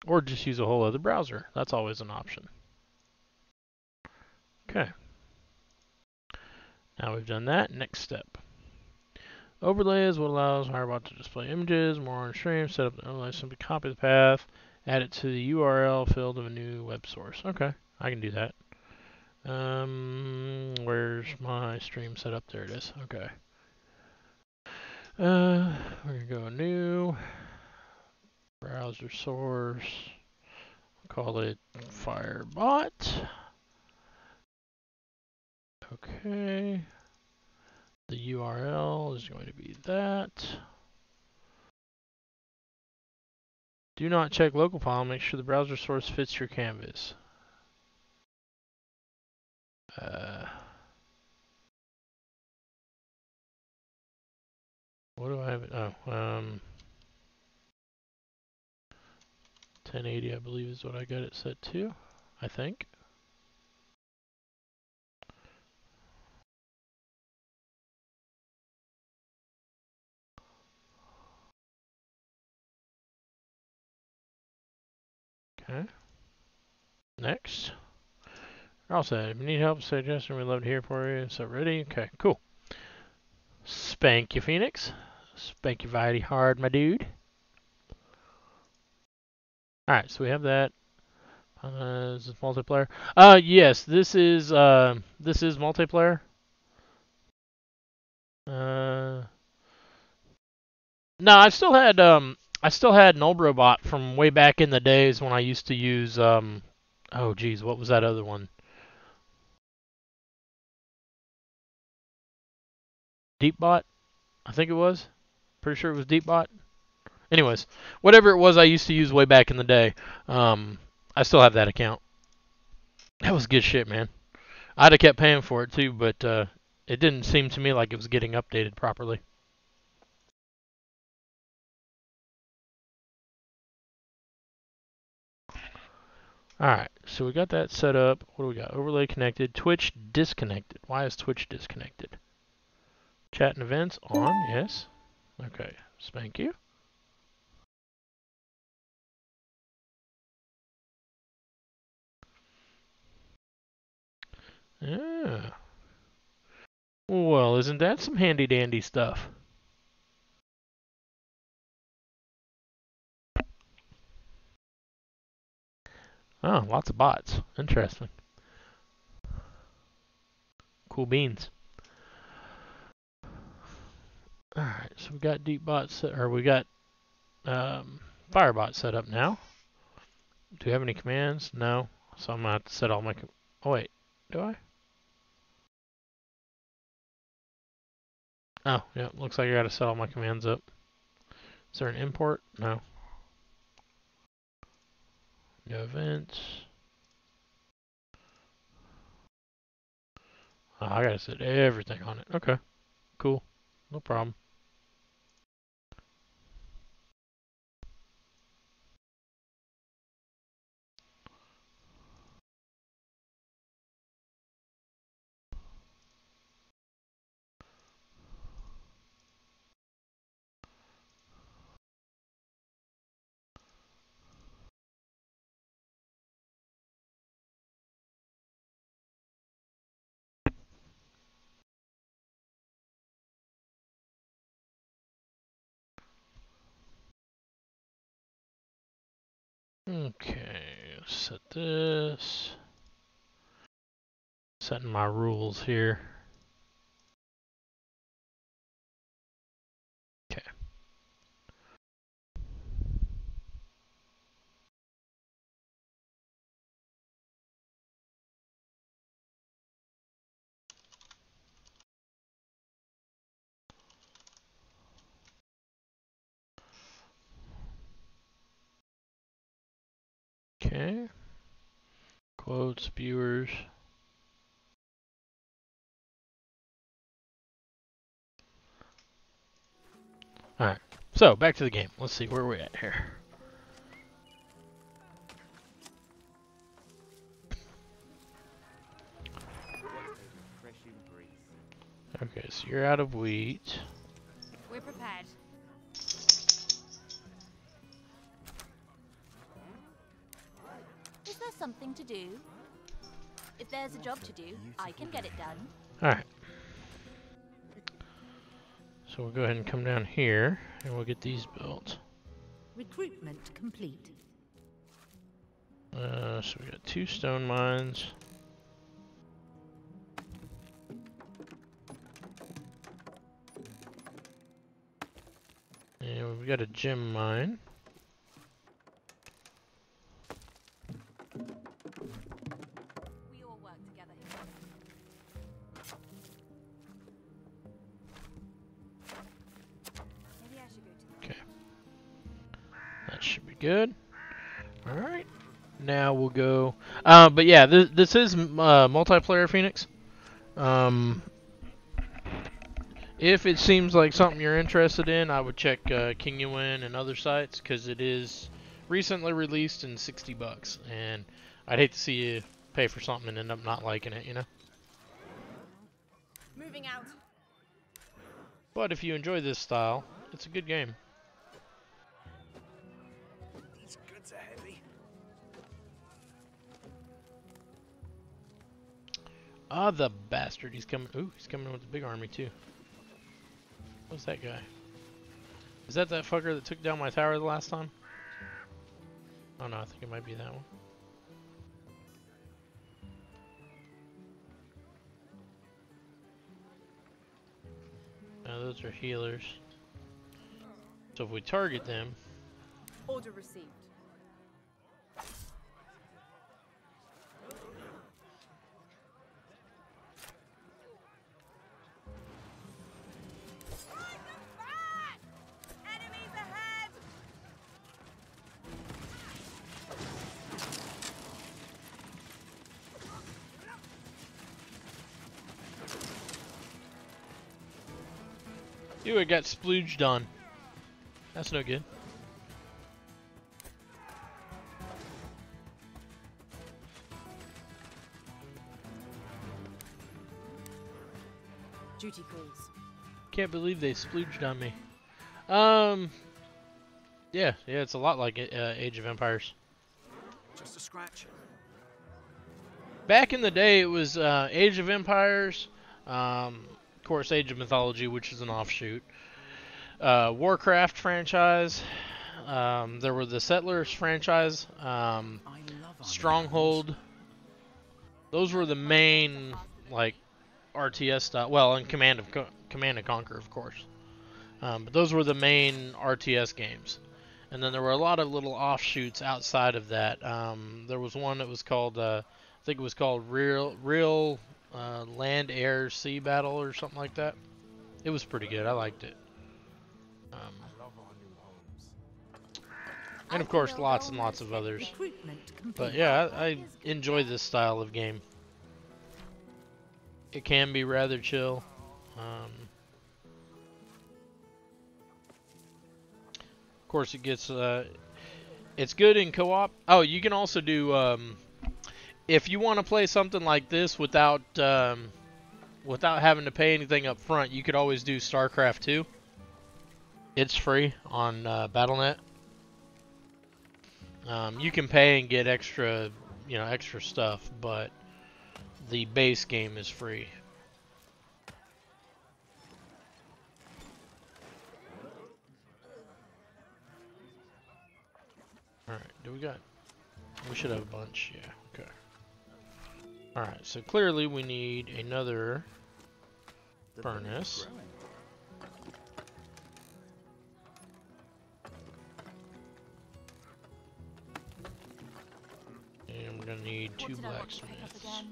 Or just use a whole other browser. That's always an option. Okay. Now we've done that. Next step. Overlay is what allows Hirebot to display images, more on stream, set up the overlay, simply copy the path, add it to the URL field of a new web source. Okay, I can do that. Where's my stream set up? There it is. Okay. We're gonna go new browser source. Call it Firebot. Okay. The URL is going to be that. Do not check local file. Make sure the browser source fits your canvas. What do I have? Oh, 1080 I believe is what I got it set to, I think. Okay. Next. All set. If you need help, suggestion, we'd love to hear for you. So ready? Okay, cool. Spank you, Phoenix. Spank you mighty hard, my dude. Alright, so we have that. Is this multiplayer? Yes, this is multiplayer. No, I still had Nullbrobot from way back in the days when I used to use oh geez, what was that other one? Deepbot, I think it was. Pretty sure it was Deepbot. Anyways, whatever it was I used to use way back in the day, I still have that account. That was good shit, man. I'd have kept paying for it too, but it didn't seem to me like it was getting updated properly. Alright, so we got that set up. What do we got? Overlay connected. Twitch disconnected. Why is Twitch disconnected? Chat and events on, yes. Okay, thank you. Yeah. Well, isn't that some handy dandy stuff? Oh, lots of bots. Interesting. Cool beans. Alright, so we got Deepbot set, or we got Firebot set up now. Do we have any commands? No. So I'm gonna have to set all my oh wait, do I? Oh, yeah, looks like I gotta set all my commands up. Is there an import? No. No events. Oh, I gotta set everything on it. Okay, cool. No problem. Okay, set this. Setting my rules here. Okay. Okay. Quotes, viewers. Alright, so back to the game. Let's see where we're at here. Okay, so you're out of wheat. We're prepared. Is there something to do? If there's a job to do, I can get it done. Alright. So we'll go ahead and come down here, and we'll get these built. Recruitment complete. So we got 2 stone mines. And we've got a gem mine. We all work together here. Maybe I should go to Okay. That should be good. Alright. Now we'll go... but yeah, this is multiplayer, Phoenix. If it seems like something you're interested in, I would check Kinguin and other sites, because it is recently released and $60, and I'd hate to see you pay for something and end up not liking it, you know? Moving out. But if you enjoy this style, it's a good game. These goods are heavy. Ah, the bastard. He's coming. Ooh, he's coming with a big army, too. What's that guy? Is that fucker that took down my tower the last time? Oh no, I think it might be that one. those are healers. So if we target them, Order received. Enemies ahead! ew, I got splooged on. That's no good. Duty calls. Can't believe they splooged on me. Yeah, it's a lot like Age of Empires. Just a scratch. Back in the day, it was Age of Empires, of course, Age of Mythology, which is an offshoot. Warcraft franchise. There were the Settlers franchise. Stronghold. Those were the main like RTS style. Well, and Command and Conquer, of course. But those were the main RTS games. And then there were a lot of little offshoots outside of that. There was one that was called, I think it was called Real Land, Air, Sea Battle or something like that. It was pretty good. I liked it. And of course, lots and lots of others. But yeah, I enjoy this style of game. It can be rather chill. Of course, it gets it's good in co-op. Oh, you can also do if you want to play something like this without having to pay anything up front. You could always do StarCraft 2. It's free on Battle.net. You can pay and get extra, extra stuff, but the base game is free. Alright, we should have a bunch, yeah, okay. Alright, so clearly we need another furnace. And we're gonna need 2 blacksmiths.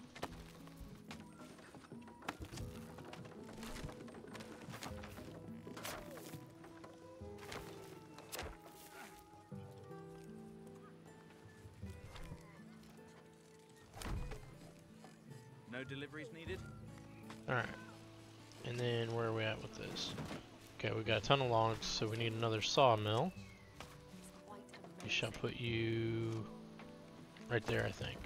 No deliveries needed? Alright. And then where are we at with this? Okay, we got a ton of logs, so we need another sawmill. We shall put you right there, I think.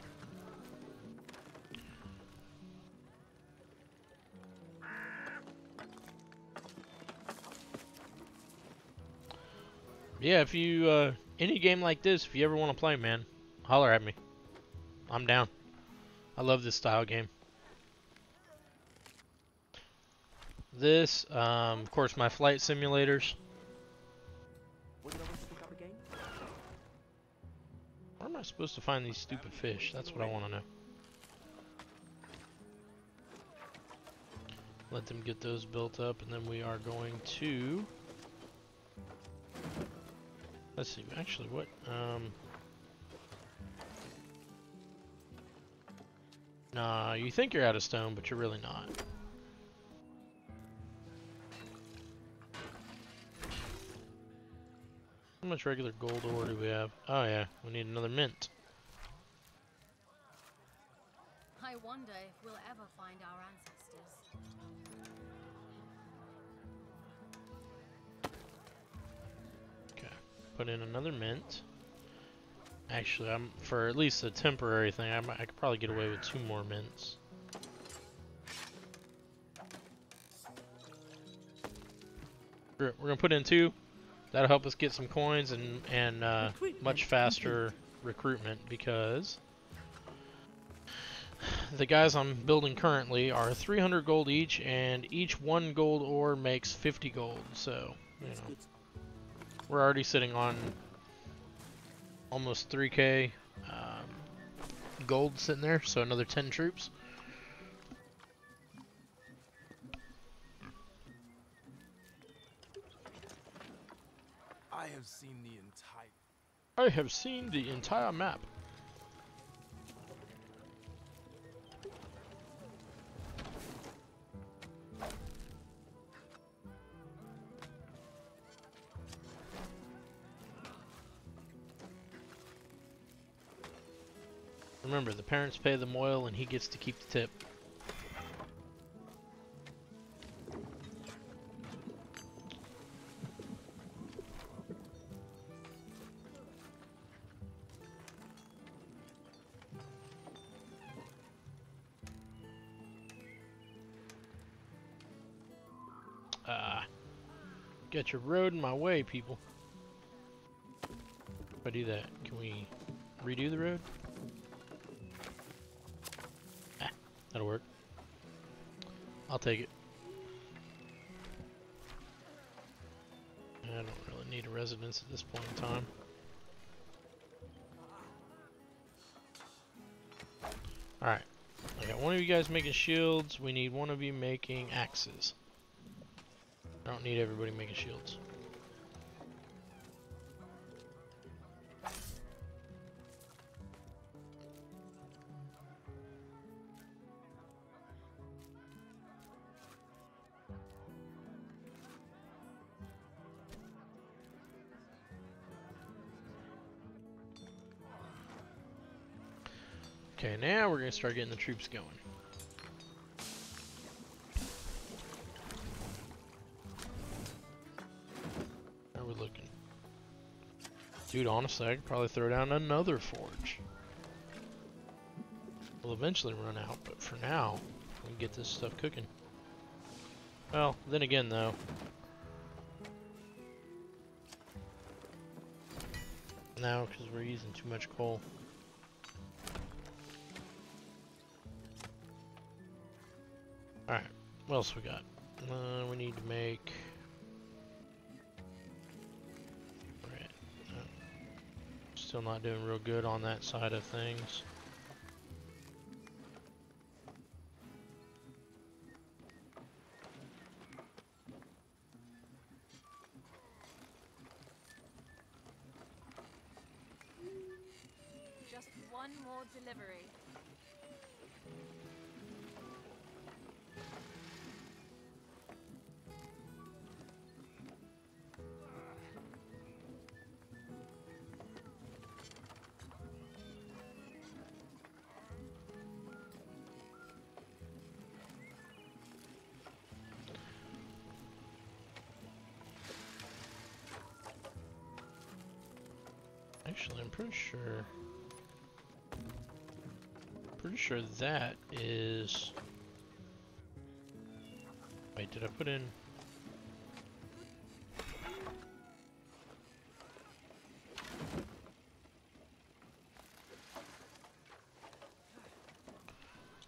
Yeah, if you, any game like this, if you ever want to play, man, holler at me. I'm down. I love this style game. This, of course, my flight simulators. Where am I supposed to find these stupid fish? That's what I want to know. Let them get those built up, and then we are going to... Let's see, actually, what... Nah, you think you're out of stone, but you're really not. How much regular gold ore do we have? Oh yeah, we need another mint. I wonder if we'll ever find our ancestors. Okay, put in another mint. Actually, for at least a temporary thing, I could probably get away with 2 more mints. We're gonna put in 2. That'll help us get some coins and much faster recruitment, because the guys I'm building currently are 300 gold each, and each 1 gold ore makes 50 gold. So, we're already sitting on almost 3k gold sitting there, so another 10 troops. I have seen the entire map. Remember, the parents pay the oil and he gets to keep the tip. Get your road in my way, people. If I do that, can we redo the road? That'll work. I'll take it. I don't really need a residence at this point in time. Alright. I got one of you guys making shields. We need one of you making axes. I don't need everybody making shields. Okay, now we're gonna start getting the troops going. How are we looking? Dude, honestly, I could probably throw down another forge. We'll eventually run out, but for now, we can get this stuff cooking. Well, then again, though. Now, because we're using too much coal. Alright, what else we got? We need to make... Right. Still not doing real good on that side of things. Just one more delivery. Actually, I'm pretty sure that is... Wait, did I put in...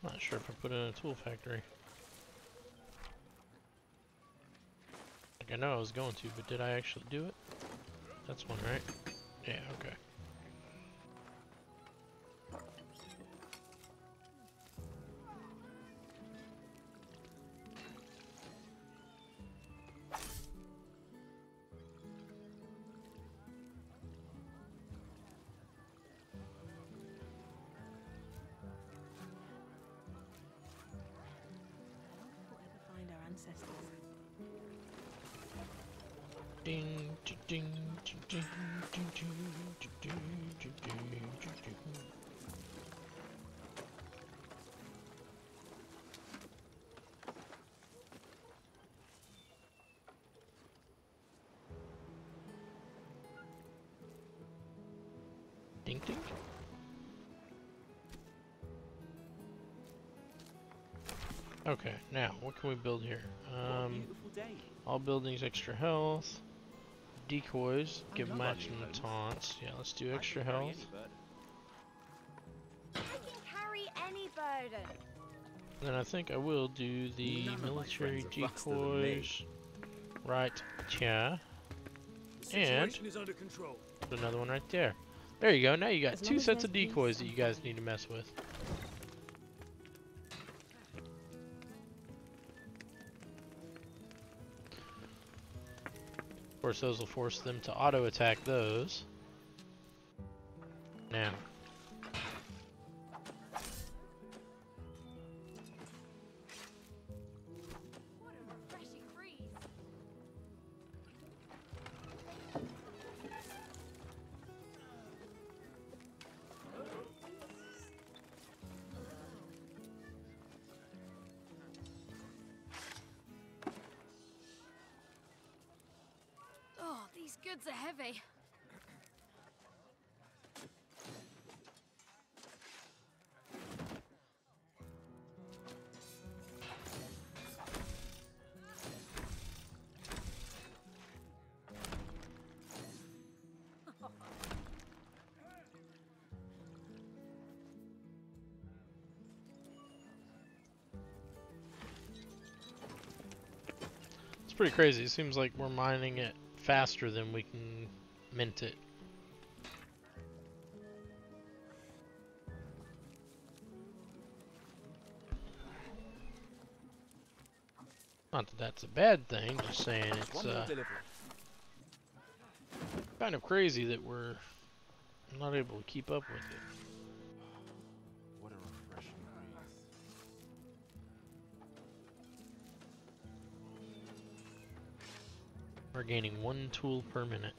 Not sure if I put in a tool factory. Like, I know I was going to, but did I actually do it? That's one, right? Yeah, okay. Find our ancestors. Ding, ding, ding, ding, ding, ding, ding, ding, ding, ding, ding, ding. Ding, ding. Okay, now what can we build here? All buildings extra health. Decoys, give maximum taunts. Yeah, let's do extra health. I can carry any burden. Then I think I will do the military decoys right here. And put another one right there. There you go. Now you got two sets of decoys that you guys need to mess with. Of course, those will force them to auto-attack those. now. What a refreshing breeze. Oh, these goods are heavy. It's pretty crazy. It seems like we're mining it faster than we can mint it. Not that that's a bad thing, just saying it's kind of crazy that we're not able to keep up with it. What a refreshing breeze. We're gaining 1 tool per minute.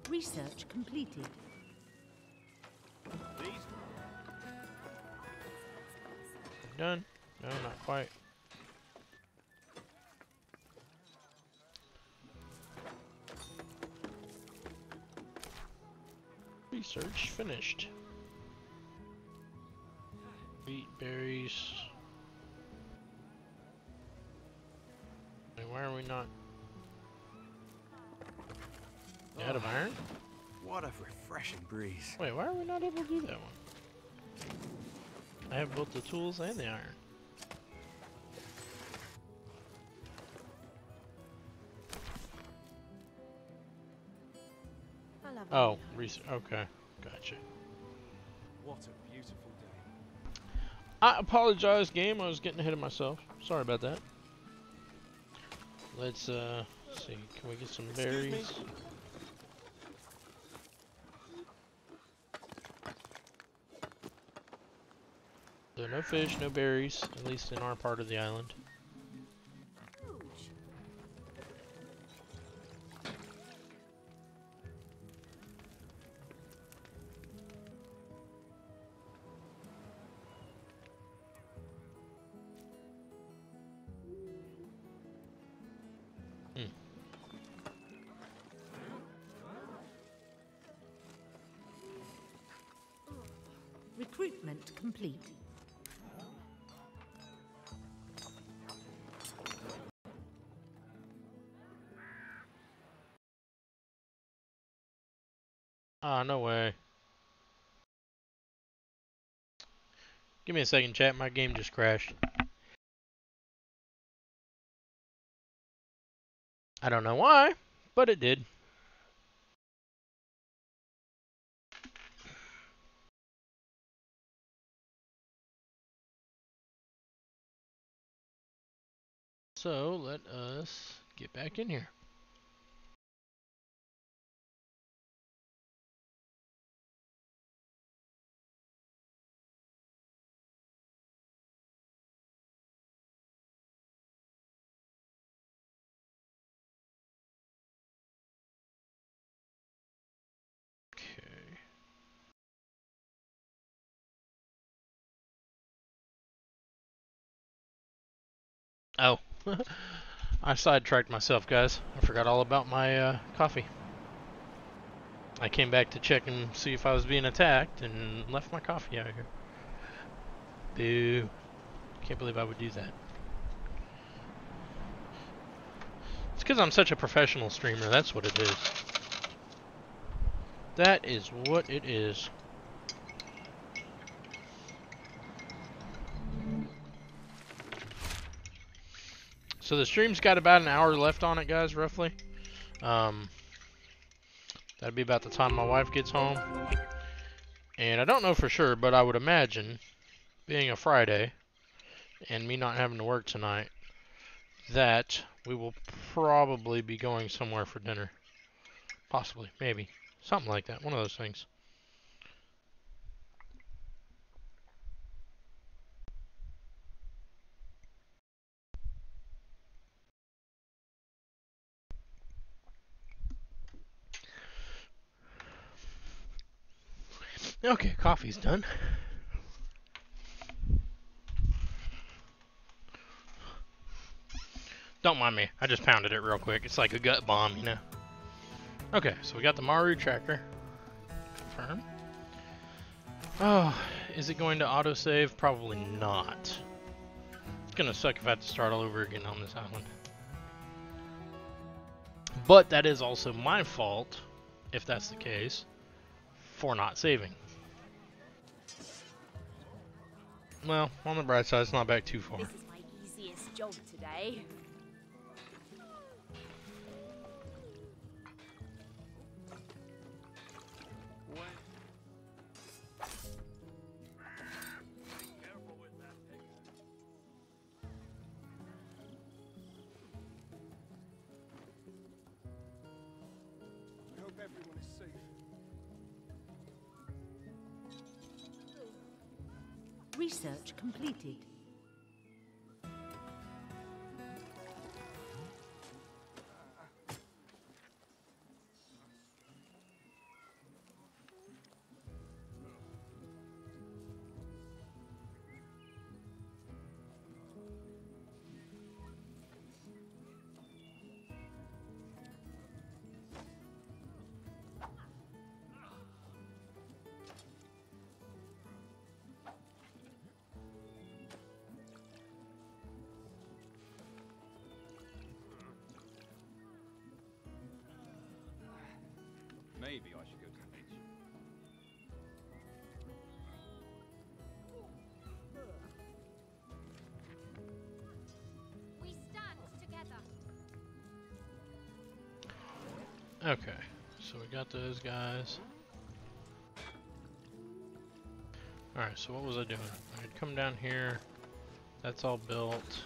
Research completed. Done? No, not quite. Research finished. Wheat, berries. Wait, why are we not out of iron? What a refreshing breeze. Wait, why are we not able to do that one? I have both the tools and the iron. Oh, okay, gotcha. What a beautiful day. I apologize, game. I was getting ahead of myself. Sorry about that. Let's see. Can we get some berries? There are no fish, no berries, at least in our part of the island. Recruitment complete. Ah, no way. Give me a second, chat. My game just crashed. I don't know why, but it did. So, let us get back in here. Oh, I sidetracked myself, guys. I forgot all about my coffee. I came back to check and see if I was being attacked and left my coffee out here. Boo. Can't believe I would do that. It's because I'm such a professional streamer, that's what it is. That is what it is. So the stream's got about an hour left on it, guys, roughly. That'd be about the time my wife gets home. And I don't know for sure, but I would imagine, being a Friday, and me not having to work tonight, that we will probably be going somewhere for dinner. Possibly, maybe. Something like that. One of those things. Okay, coffee's done. Don't mind me. I just pounded it real quick. It's like a gut bomb, you know. Okay, so we got the Maru tracker. Confirm. Oh, is it going to autosave? Probably not. It's gonna suck if I have to start all over again on this island. But that is also my fault, if that's the case, for not saving. Well, on the bright side, it's not back too far. This is my easiest job today. I hope everyone is safe. Research completed. Maybe I should go to the beach. We stand together. Okay, so we got those guys. Alright, so what was I doing? I'd come down here. That's all built.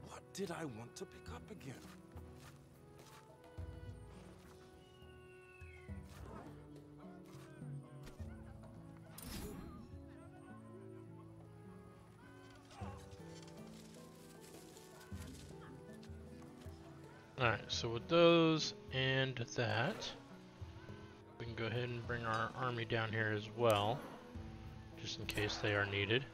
What did I want to pick up again? Alright, so with those and that, we can go ahead and bring our army down here as well, just in case they are needed.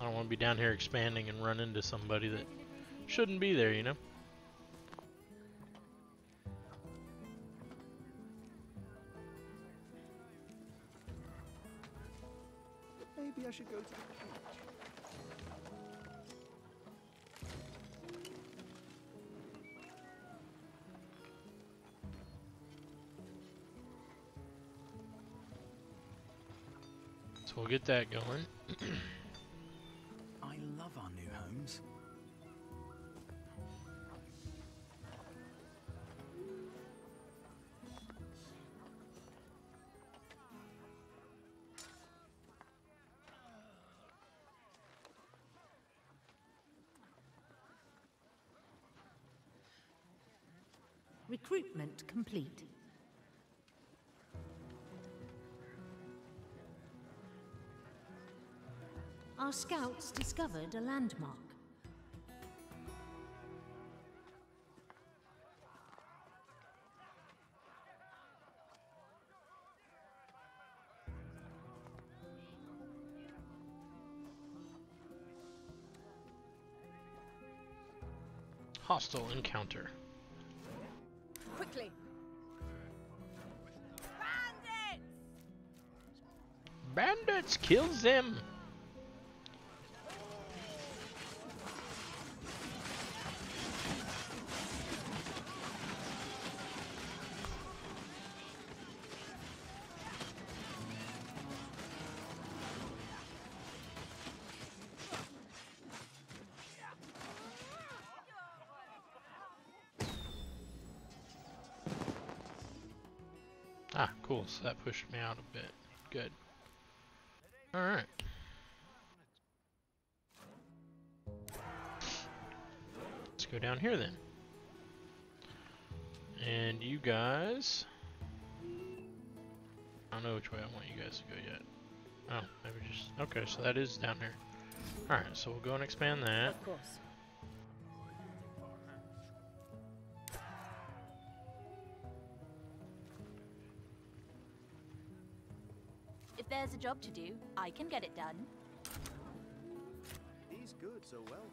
I don't want to be down here expanding and run into somebody that shouldn't be there, you know? Maybe I should go to the beach. So we'll get that going. I love our new homes. Recruitment complete. Our scouts discovered a landmark. Hostile encounter. Quickly. Bandits, kills them. Ah, cool. So that pushed me out a bit. Good. Alright. Let's go down here then. And you guys... I don't know which way I want you guys to go yet. Oh, maybe just... Okay, so that is down there. Alright, so we'll go and expand that. Of course. If there's a job to do, I can get it done. He's good so well.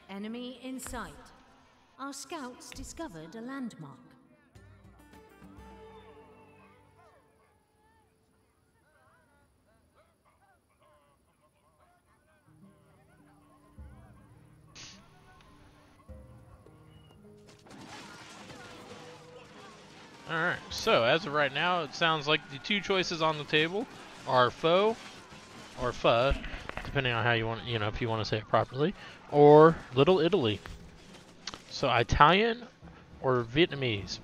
Enemy in sight. Our scouts discovered a landmark. Alright, so as of right now, it sounds like the two choices on the table are foe, or pho, depending on how you want, if you want to say it properly, or Little Italy. So Italian or Vietnamese?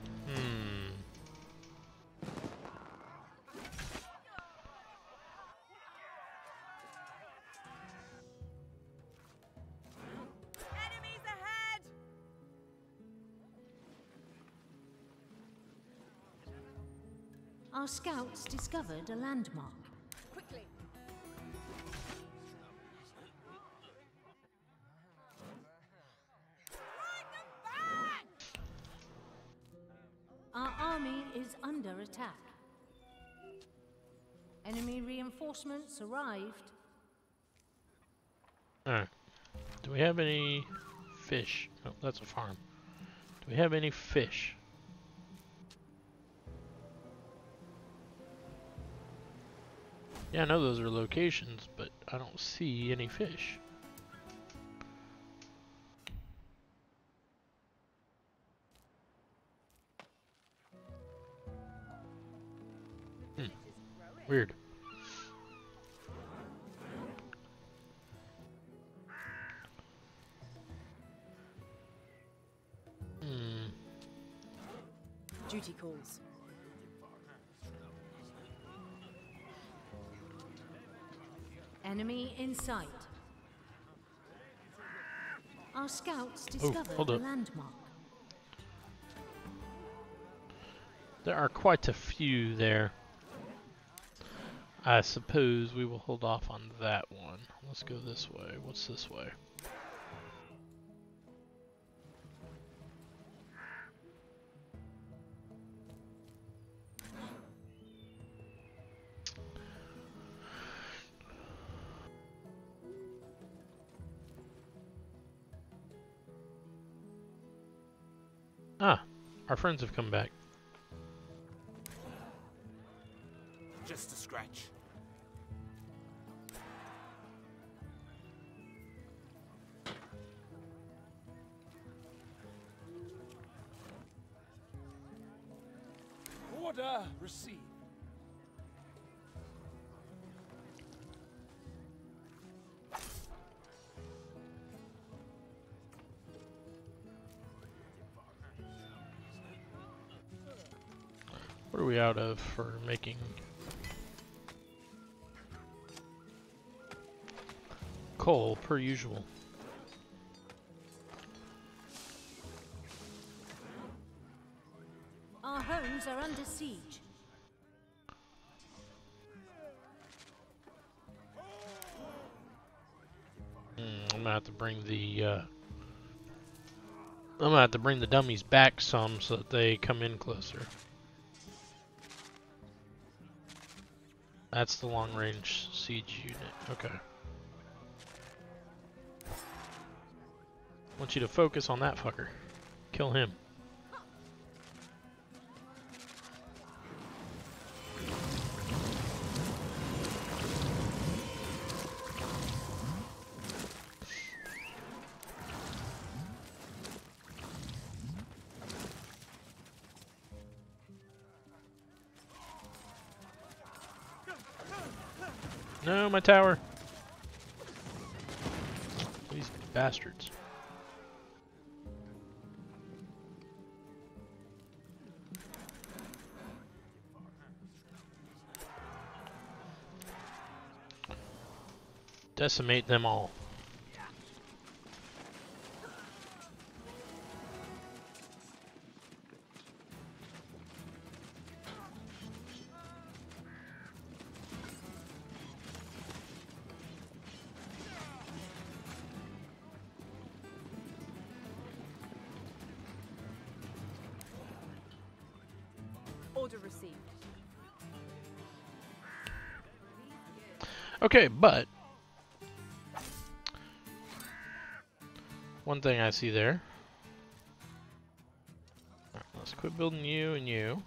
Enemies ahead! Our scouts discovered a landmark. Quickly. Our army is under attack. Enemy reinforcements arrived. Alright. Do we have any fish? Oh, that's a farm. Do we have any fish? Yeah, I know those are locations, but I don't see any fish. Weird. Duty calls. Enemy in sight. Our scouts discovered hold a up. landmark. There are quite a few there. I suppose we will hold off on that one. Let's go this way. What's this way? Ah, our friends have come back. Just a scratch. Order received. What are we out of for making coal per usual? Our homes are under siege. I'm gonna have to bring the dummies back some so that they come in closer. That's the long-range siege unit. Okay. Want you to focus on that fucker. Kill him. No, my tower. Please Bastards. Decimate them all. Order received. Okay, but one thing I see there. Alright, let's quit building you and you.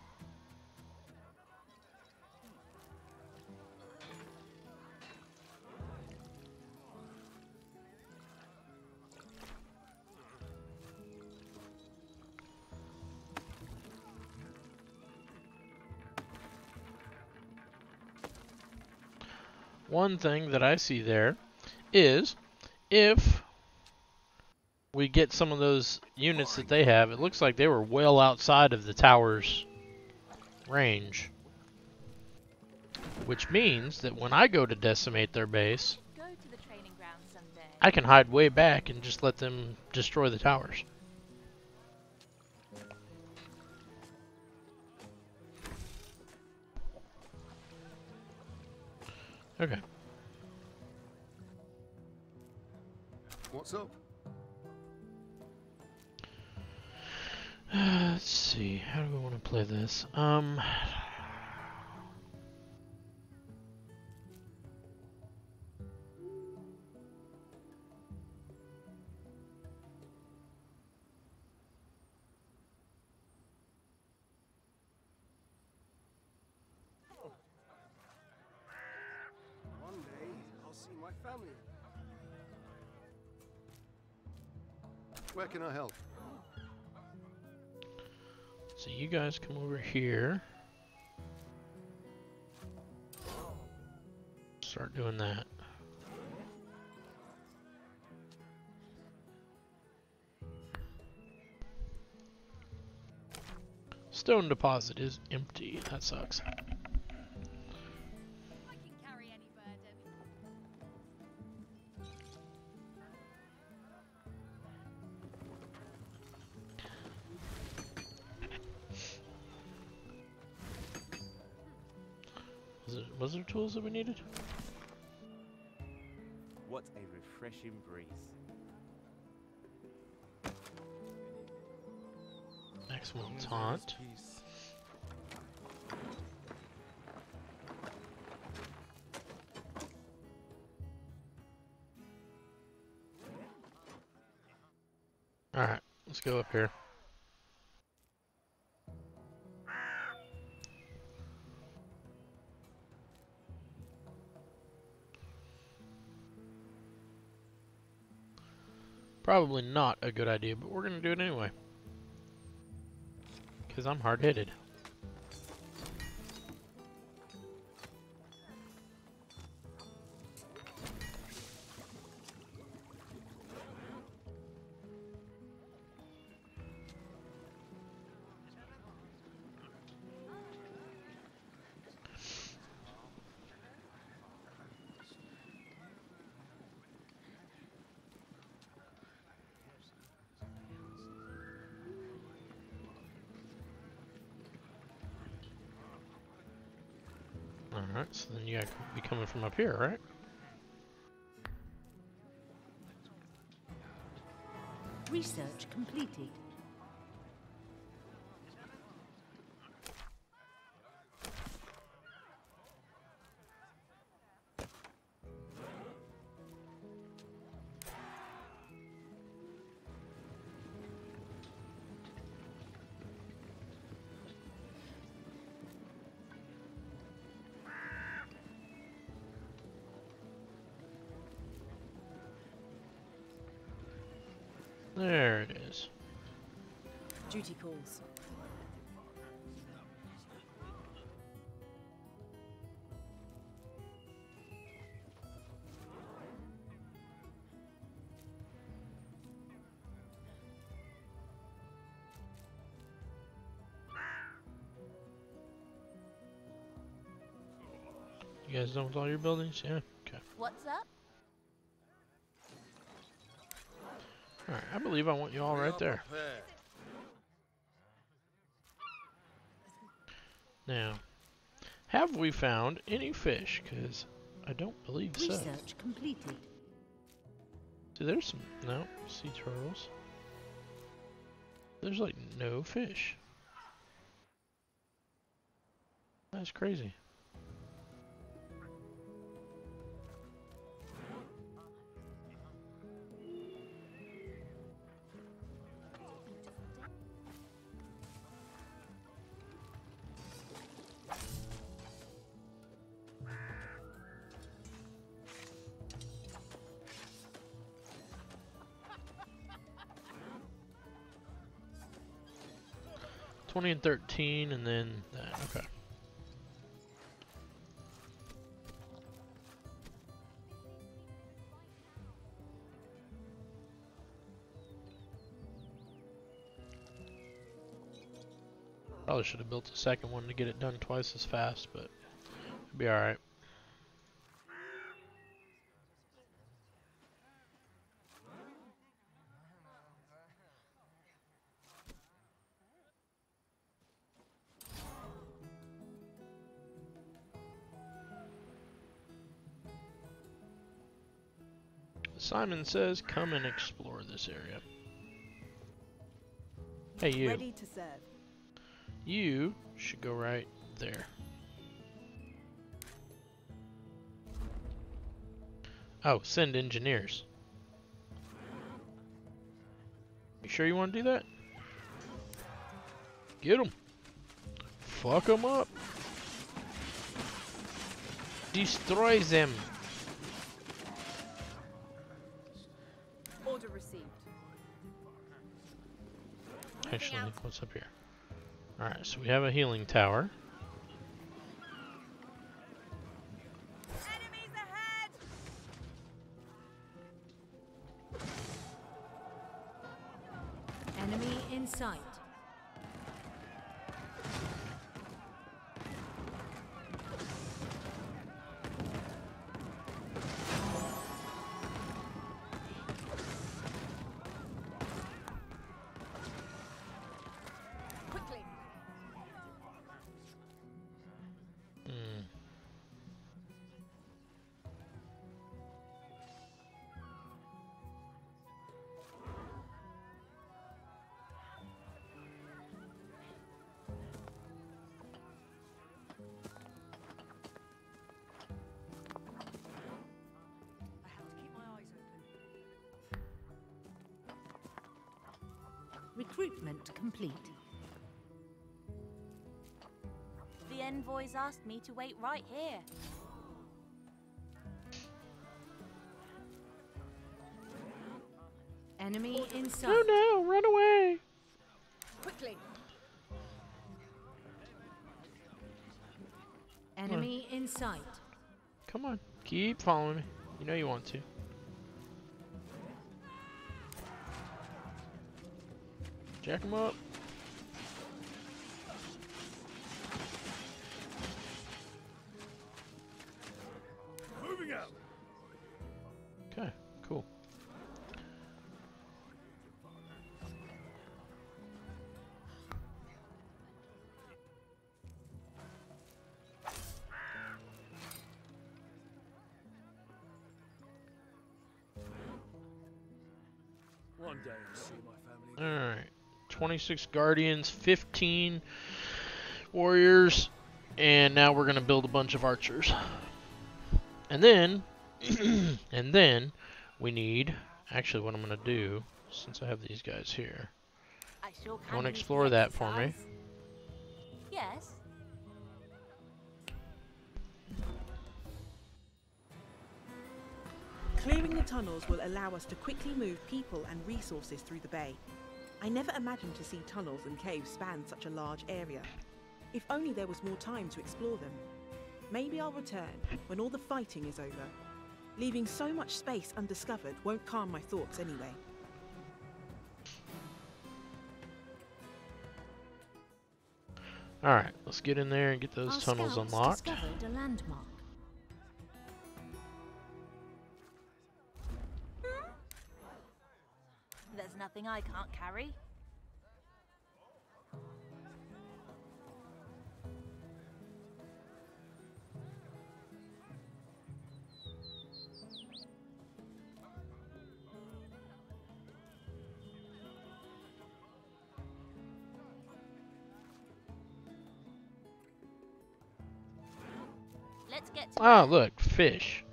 One thing that I see there is if we get some of those units that they have, it looks like they were well outside of the tower's range. Which means that when I go to decimate their base, Go to the training ground someday. I can hide way back and just let them destroy the towers. Okay. What's up? Let's see. How do we want to play this? One day, I'll see my family. Where can I help? So you guys come over here. Start doing that. Stone deposit is empty. That sucks. I can carry any burden. Was there tools that we needed? What a refreshing breeze. Next one, taunt. Alright, let's go up here. Probably not a good idea, but we're going to do it anyway. Because I'm hard-headed. Alright, so then you gotta be coming from up here, right? Research completed. There it is. Duty calls. You guys done with all your buildings? Yeah? Okay. What's up? Alright, I believe I want you all right there. Now, have we found any fish? Because I don't believe so. Research completed. See, there's some... No, sea turtles. There's like no fish. That's crazy. $20 and $13, and then that. Okay. Probably should have built a second one to get it done twice as fast, but it'll be alright. Simon says, come and explore this area. Hey, you. Ready to serve. You should go right there. Oh, send engineers. You sure you want to do that? Get them. Fuck them up. Destroy them. Order received. Actually, what's up here? Alright, so we have a healing tower. Enemies ahead! Enemy in sight. Quickly. I have to keep my eyes open. Recruitment complete. The envoys asked me to wait right here. Enemy in sight. Oh no, run away. Quickly. Enemy in sight. Come on, keep following me. You know you want to. Jack them up. Moving out. Okay, cool. One day I'll see my family. Alright. 26 guardians, 15 warriors, and now we're gonna build a bunch of archers. And then and then we need, actually what I'm gonna do, since I have these guys here, I sure you can wanna use the explore that for me? exercise. Yes. Clearing the tunnels will allow us to quickly move people and resources through the bay. I never imagined to see tunnels and caves span such a large area. If only there was more time to explore them. Maybe I'll return when all the fighting is over. Leaving so much space undiscovered won't calm my thoughts anyway. Alright, let's get in there and get those Our tunnels scouts unlocked. discovered a landmark. nothing I can't carry. Let's get to Ah, look, fish.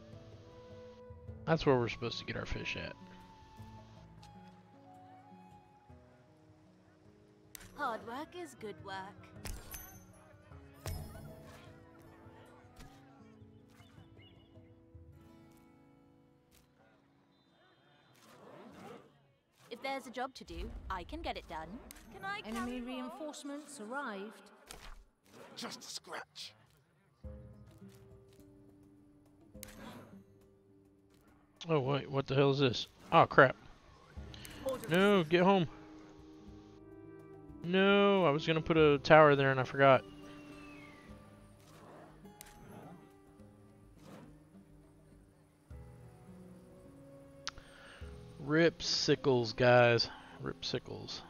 That's where we're supposed to get our fish at. Hard work is good work. If there's a job to do, I can get it done. Can I Enemy carry more? reinforcements arrived. Just a scratch. Oh, wait, what the hell is this? Oh, crap. No, get home. No, I was gonna put a tower there and I forgot. Rip sickles, guys. Rip sickles.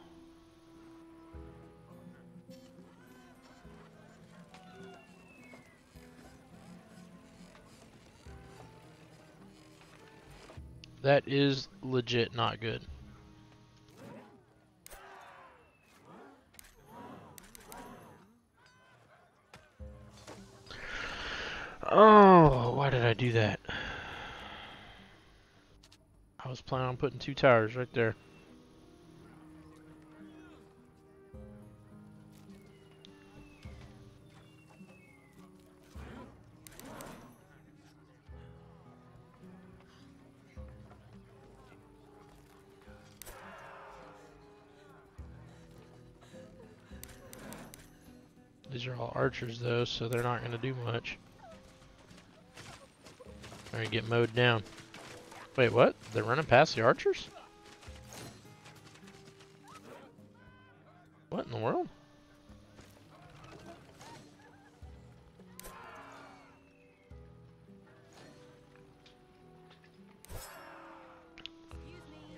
That is legit not good. Oh, why did I do that? I was planning on putting 2 towers right there. These are all archers though, so they're not going to do much. They're going to get mowed down. Wait, what? They're running past the archers? What in the world?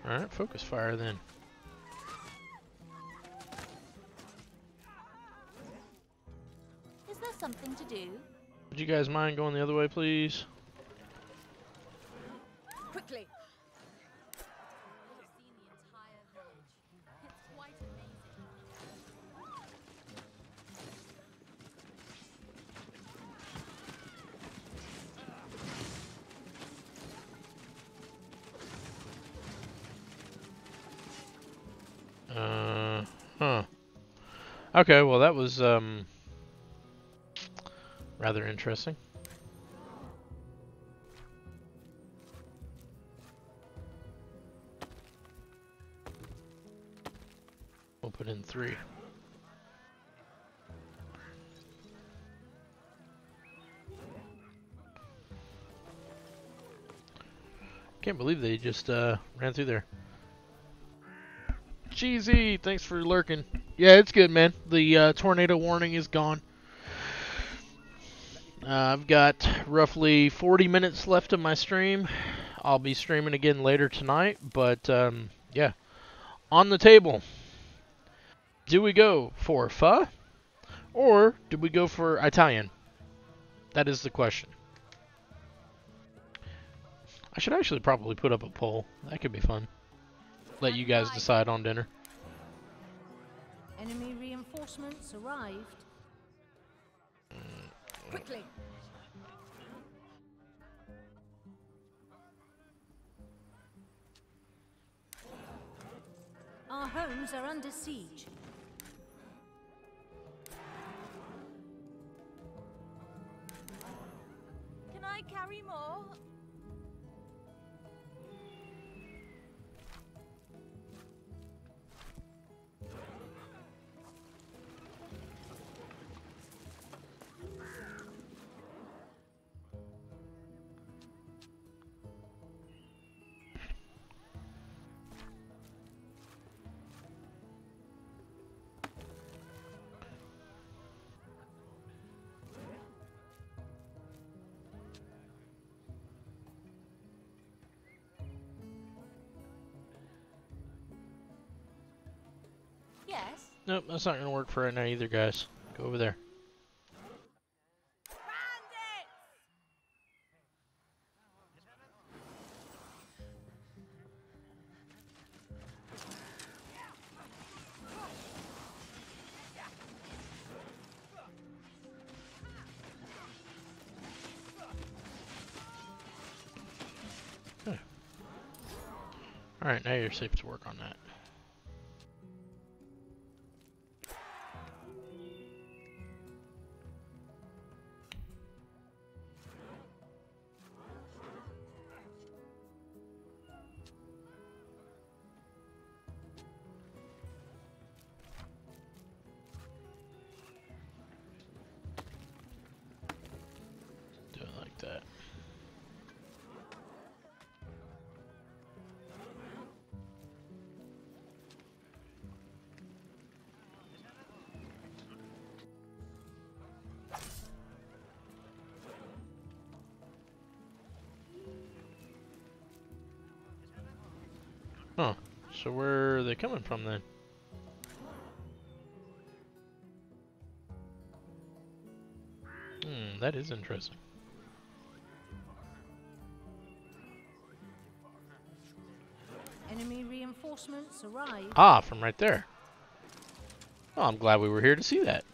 Alright, focus fire then. Is there something to do? Would you guys mind going the other way, please? Quickly. Huh. Okay, well that was rather interesting. We'll put in 3. Can't believe they just ran through there. Cheesy, thanks for lurking. Yeah, it's good, man. The tornado warning is gone. I've got roughly 40 minutes left of my stream. I'll be streaming again later tonight, but yeah. On the table, do we go for pho or do we go for Italian? That is the question. I should actually probably put up a poll. That could be fun. Let you guys decide on dinner. Enemy reinforcements arrived. Quickly. Our homes are under siege. Can I carry more? Nope, that's not gonna work for right now either, guys. Go over there. Okay. Alright, now you're safe to work on that. Do it like that. Huh. So where are they coming from then? That is interesting. Enemy reinforcements arrive. Ah, from right there. Oh, I'm glad we were here to see that.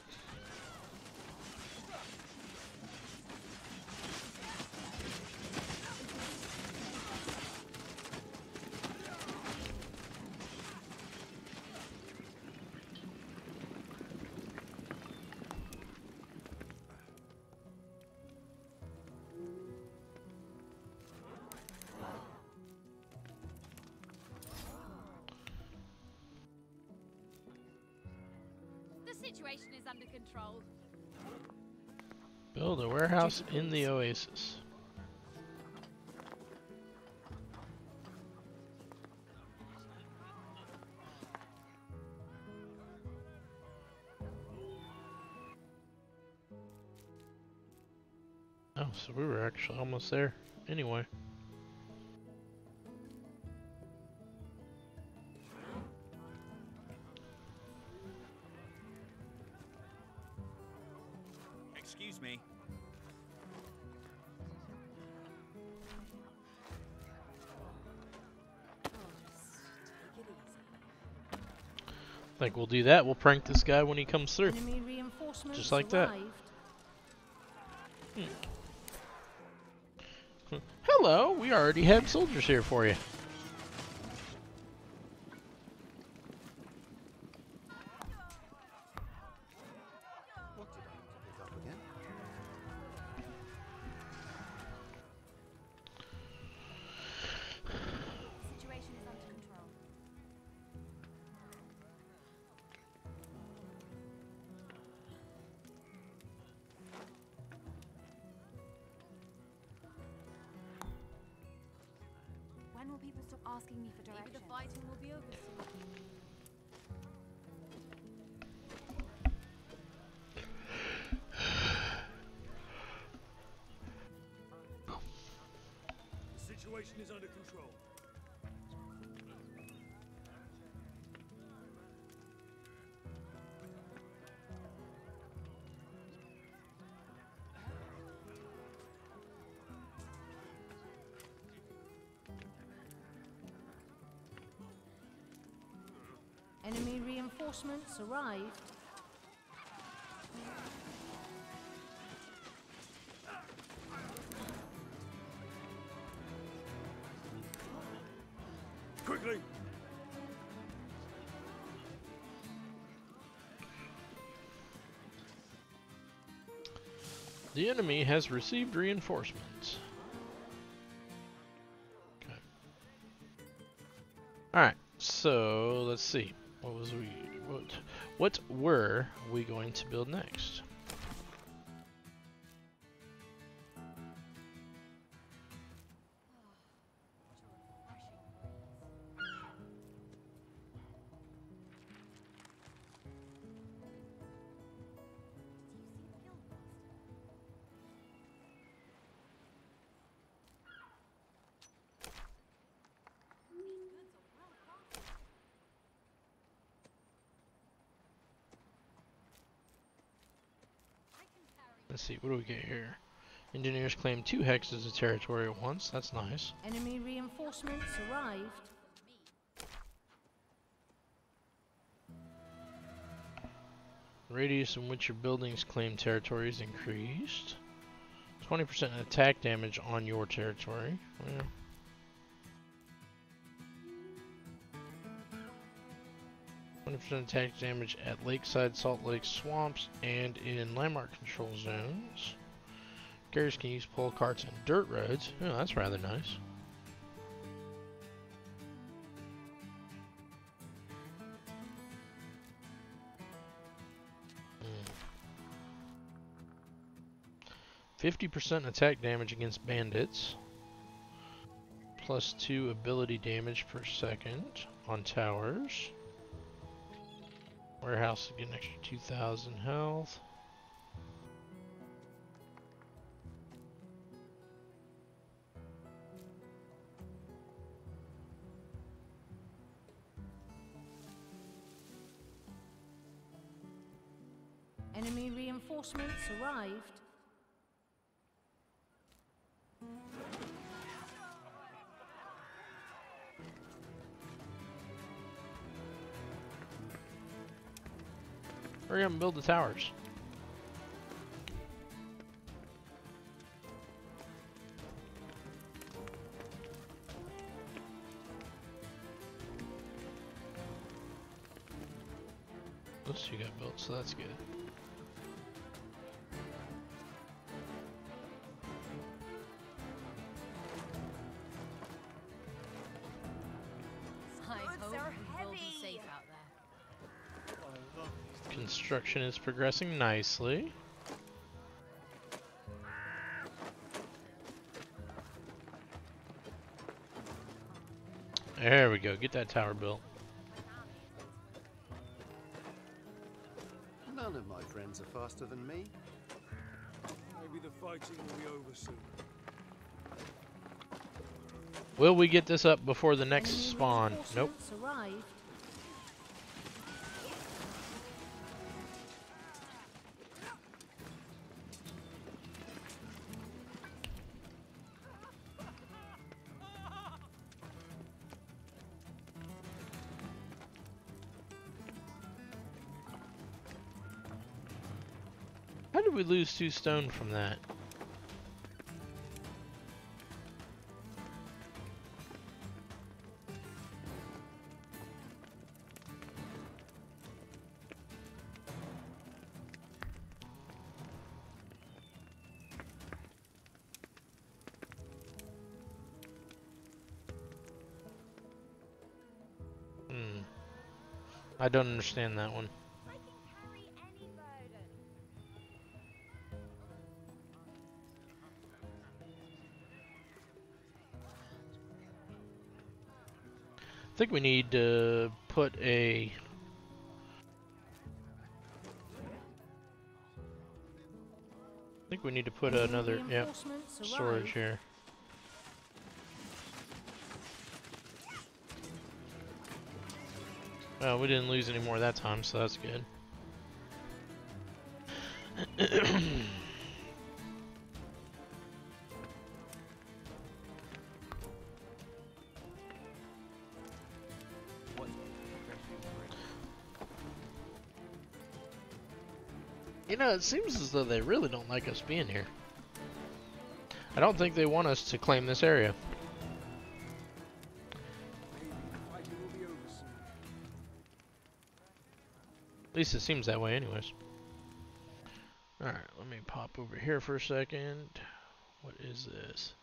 The situation is under control. Build a warehouse in the oasis. Oh, so we were actually almost there anyway. Excuse me. I think we'll do that. We'll prank this guy when he comes through. Enemy reinforcements Just like that. arrived. Hello, we already have soldiers here for you. What did I pick up again? Situation is under control. When will people stop asking me for directions? Maybe the fighting will be over soon. The situation is under control. Enemy reinforcements arrived. Quickly! The enemy has received reinforcements. Okay. Alright, so let's see. What were we going to build next? see, what do we get here? Engineers claim 2 hexes of territory at once. That's nice. Enemy reinforcements arrived. Radius in which your buildings claim territory is increased. 20% attack damage on your territory. Well, 20% attack damage at lakeside, Salt Lake swamps, and in landmark control zones. Carriers can use pull carts and dirt roads. Oh, that's rather nice. 50% attack damage against bandits. +2 ability damage per second on towers. Warehouse get an extra 2,000 health. Enemy reinforcements arrived. Hurry up and build the towers. Those two got built, so that's good. I hope we will be safe out there. Construction is progressing nicely. There we go. Get that tower built. None of my friends are faster than me. Maybe the fighting will be over soon. Will we get this up before the next spawn? Nope. Arrived. How did we lose 2 stone from that? I don't understand that one. I think we need to put a... I think we need to put another, yep, storage here. Well, we didn't lose any more that time, so that's good. You know, it seems as though they really don't like us being here. I don't think they want us to claim this area. At least it seems that way anyways. Alright, let me pop over here for a second. What is this?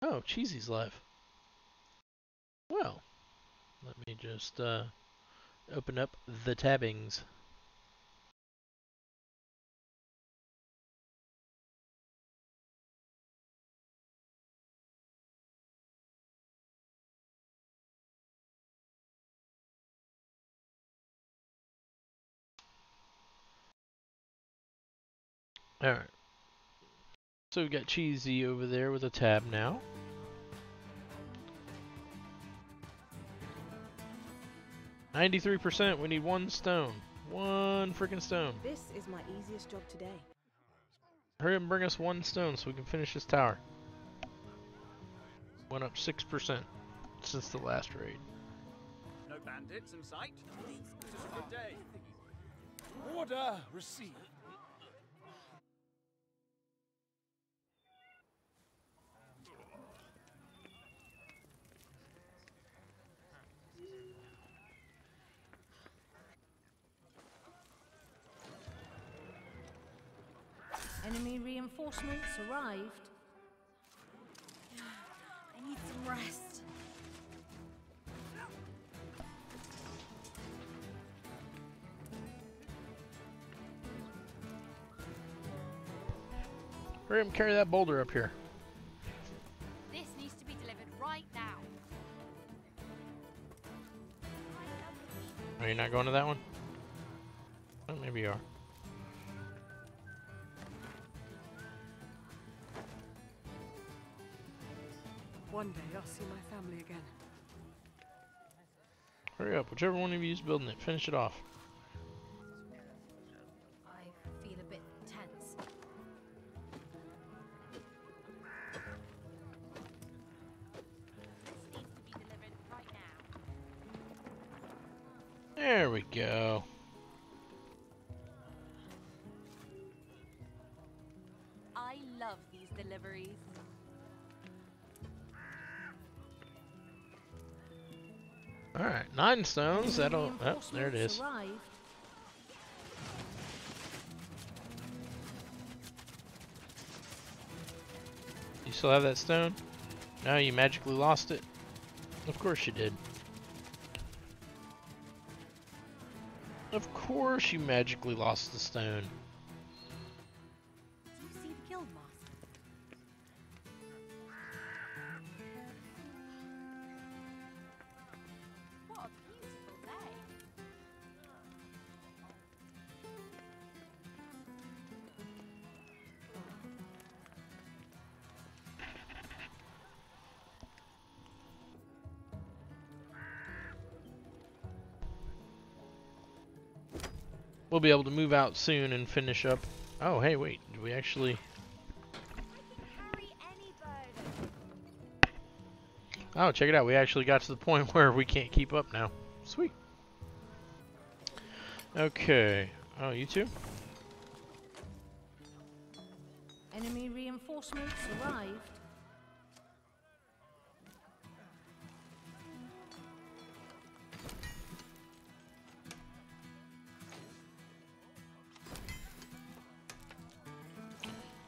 Oh, Cheesy's live. Well, let me just open up the tabbings. Alright. So we've got Cheesy over there with a tab now. %. We need 1 stone. 1 freaking stone. This is my easiest job today. Hurry up and bring us 1 stone so we can finish this tower. Went up 6% since the last raid. No bandits in sight. This is a good day. Order received. Enemy reinforcements arrived. I need some rest. Hurry up and carry that boulder up here. This needs to be delivered right now. Are you not going to that one? Oh, maybe you are. One day I'll see my family again. Hurry up, whichever one of you is building it, finish it off. I feel a bit tense. This needs to be delivered right now. There we go. I love these deliveries. Alright, 9 stones. That'll. Oh, there it is. Arrived. You still have that stone? No, you magically lost it? Of course you did. Of course you magically lost the stone. Do you see the guild master? What a beautiful day. We'll be able to move out soon and finish up. Oh, hey, wait. Do we actually... Oh, check it out. We actually got to the point where we can't keep up now. Sweet. Okay. Oh, you too? Enemy reinforcements arrived.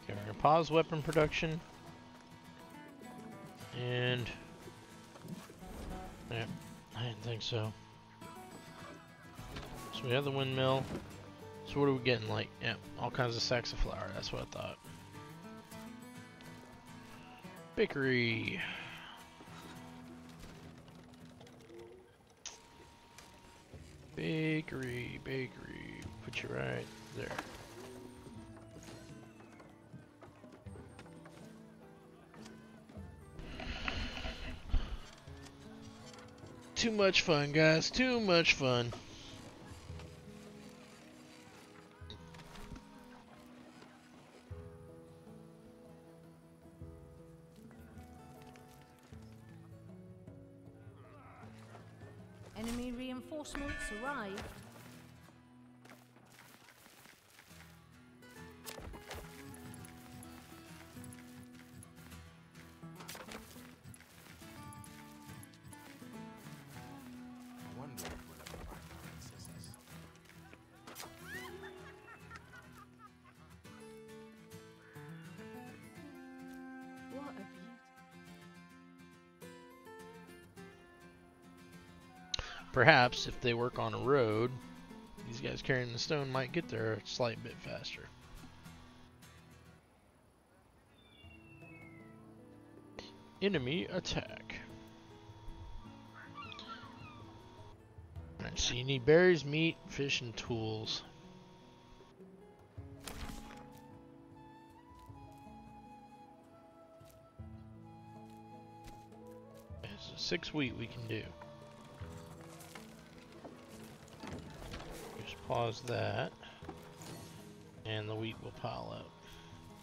Okay, we're gonna pause weapon production. And... yeah, I didn't think so. So we have the windmill. So what are we getting? Like, yeah, all kinds of sacks of flour. That's what I thought. Bakery. Bakery, bakery. Put you right there. Too much fun, guys. Too much fun. Enemy reinforcements arrived. I wonder if we'll ever find the princesses. What a beauty. Perhaps if they work on a road, these guys carrying the stone might get there a slight bit faster. Enemy attack. Alright, so you need berries, meat, fish, and tools. 6 wheat we can do. Just pause that, and the wheat will pile up.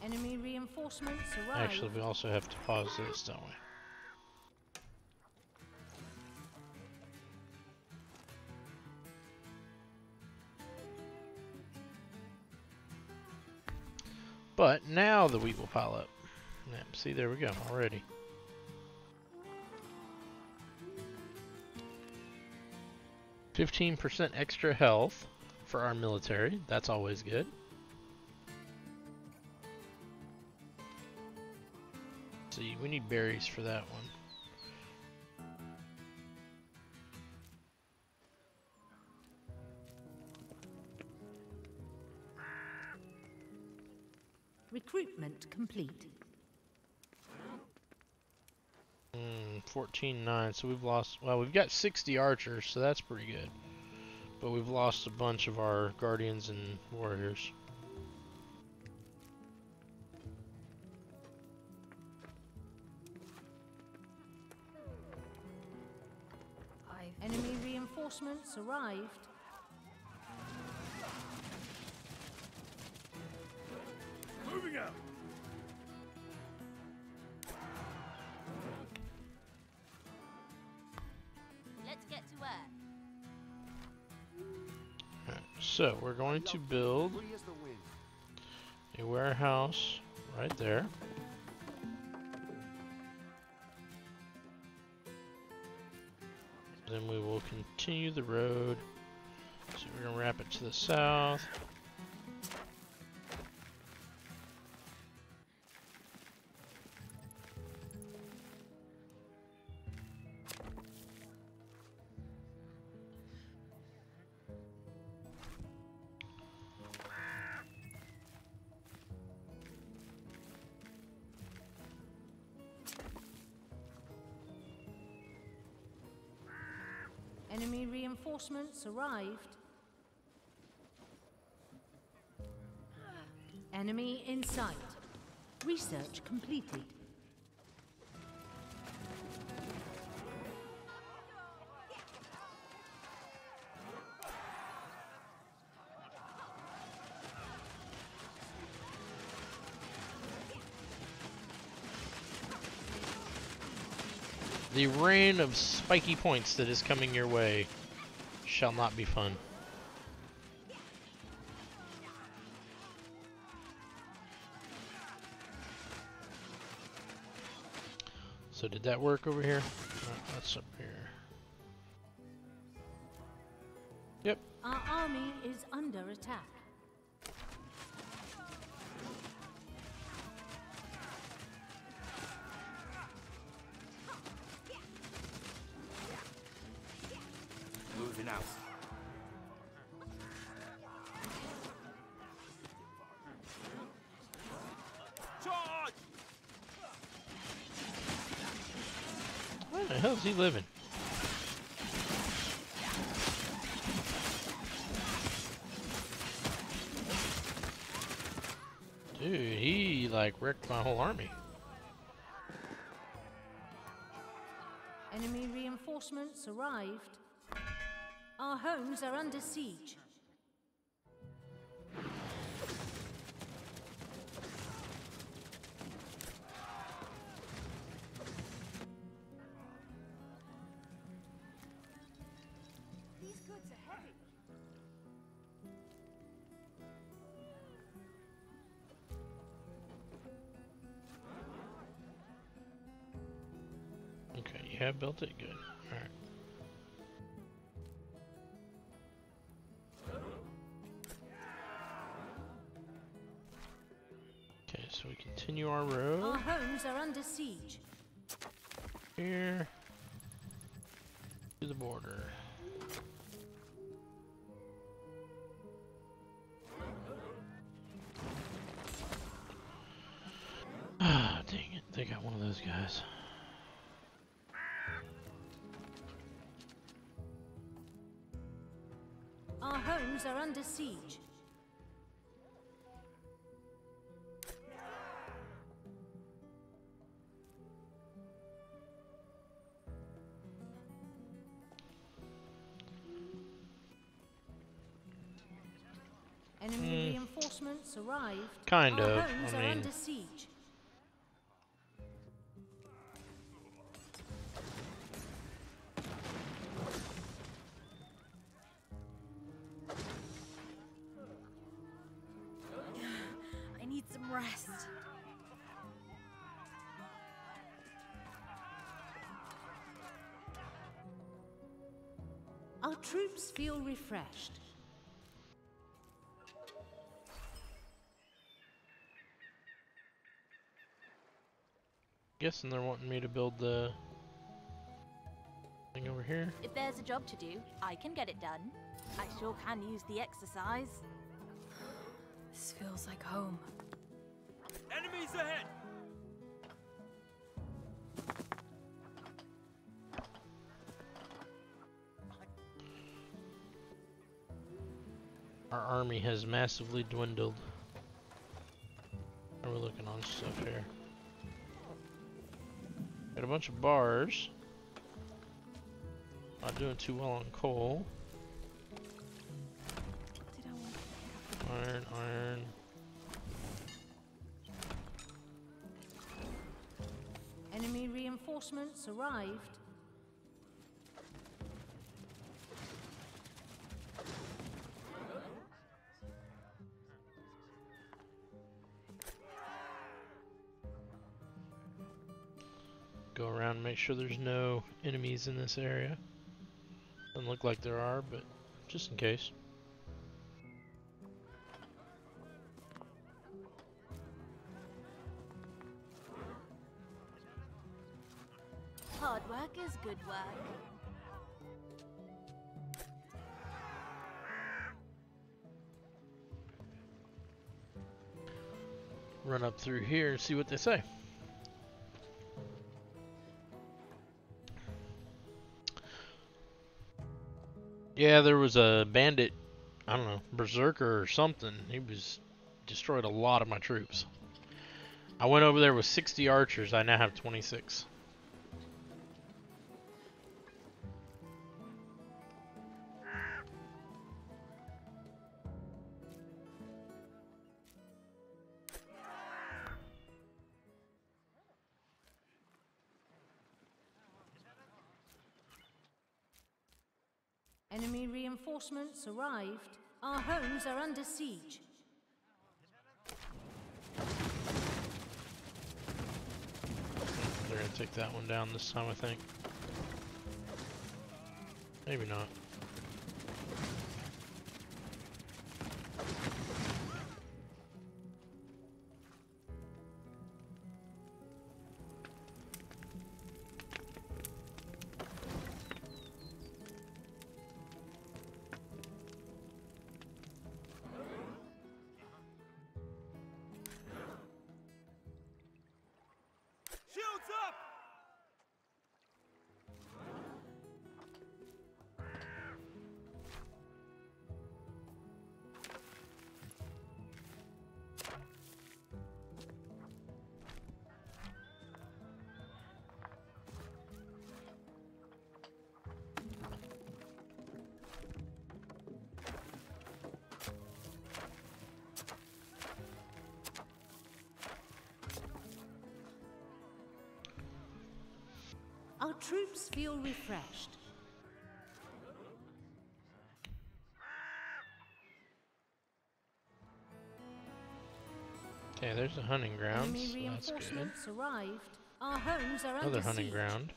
Enemy reinforcements arrive. Actually, we also have to pause this, don't we? But now the wheat will pile up. Yep, see, there we go, already. %15 extra health for our military. That's always good. See, we need berries for that one. Recruitment complete. 14-9, so we've lost, well, we've got 60 archers, so that's pretty good. But we've lost a bunch of our guardians and warriors. Enemy reinforcements arrived. Moving out. Let's get to work. Alright, so we're going to build a warehouse right there. Then we will continue the road. So we're going to wrap it to the south. Enemy reinforcements arrived. Enemy in sight. Research completed. The rain of spiky points that is coming your way shall not be fun. So did that work over here? No, that's up here. Yep. Our army is under attack. Moving out. Charge! Where the hell is he living? Dude, he like wrecked my whole army. Enemy reinforcements arrived. Our homes are under siege. These goods are heavy. Okay, you have built it? Good. Alright. Okay, so we continue our road. Our homes are under siege. Here. To the border. Ah, dang it. They got one of those guys. Our homes are under siege. reinforcements arrived. Kind Our of. homes I are mean, under siege. I need some rest. Our troops feel refreshed. guessing they're wanting me to build the thing over here. If there's a job to do, I can get it done. I sure can use the exercise. This feels like home. Enemies ahead! Our army has massively dwindled. How are we looking on stuff here? Got a bunch of bars. Not doing too well on coal. Iron, iron. Enemy reinforcements arrived. Go around and make sure there's no enemies in this area. Doesn't look like there are, but just in case. Hard work is good work. Run up through here and see what they say. Yeah, there was a bandit, I don't know, berserker or something. He destroyed a lot of my troops. I went over there with 60 archers. I now have 26. Enemy reinforcements arrived. Our homes are under siege. They're gonna take that one down this time, I think. Maybe not. Shields up! Our troops feel refreshed. Okay, there's a hunting ground. Enemy So that's good. reinforcements arrived. Our homes are Another under hunting siege. ground.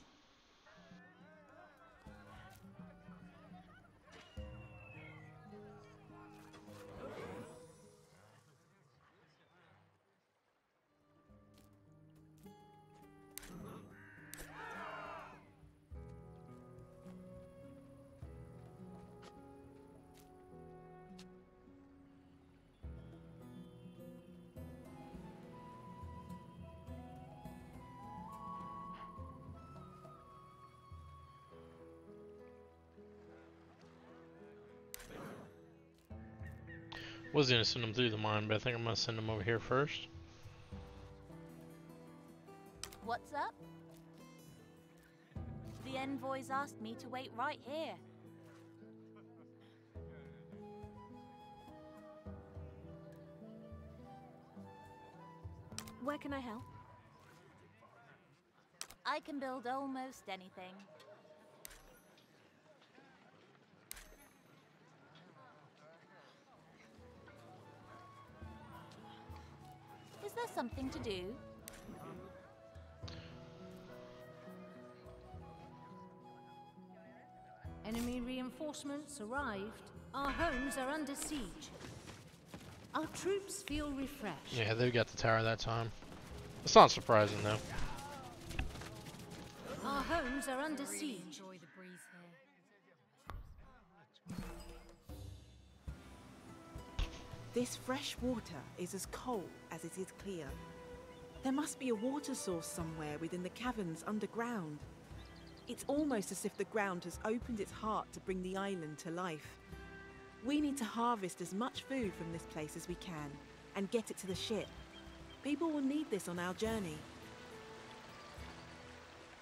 Was gonna send them through the mine, but I think I'm gonna send them over here first. What's up? The envoys asked me to wait right here. Where can I help? I can build almost anything. Is there something to do? Enemy reinforcements arrived. Our homes are under siege. Our troops feel refreshed. Yeah, they got the tower that time. It's not surprising though. Our homes are under siege. Enjoy the breeze here. This fresh water is as cold as it is clear. There must be a water source somewhere within the caverns underground. It's almost as if the ground has opened its heart to bring the island to life. We need to harvest as much food from this place as we can and get it to the ship. People will need this on our journey.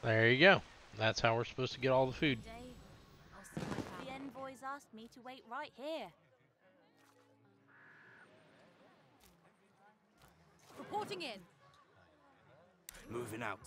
There you go. That's how we're supposed to get all the food. The envoys asked me to wait right here. Reporting in. Moving out.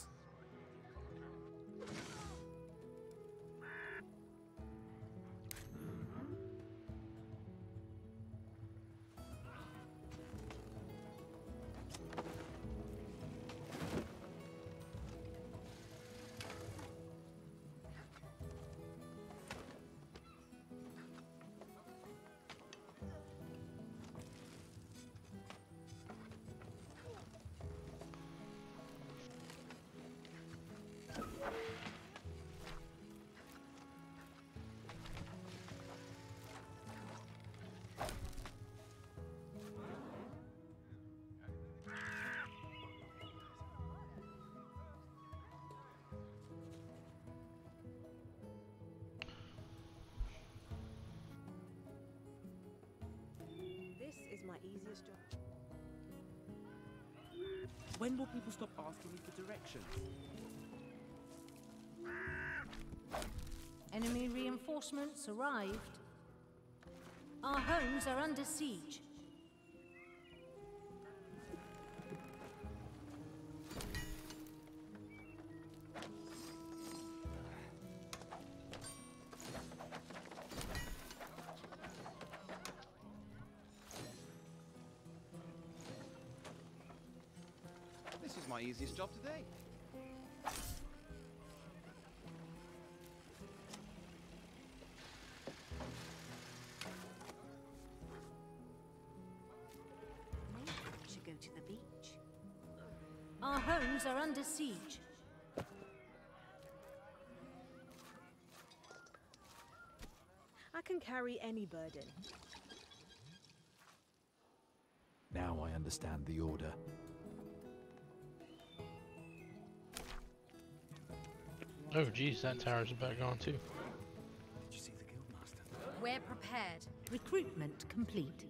This is my easiest job. When will people stop asking me for directions? Enemy reinforcements arrived. Our homes are under siege. This is my easiest job today. Maybe we should go to the beach. Our homes are under siege. I can carry any burden. Now I understand the order. Oh geez, that tower's about gone too. Did you see the guildmaster? We're prepared. Recruitment complete.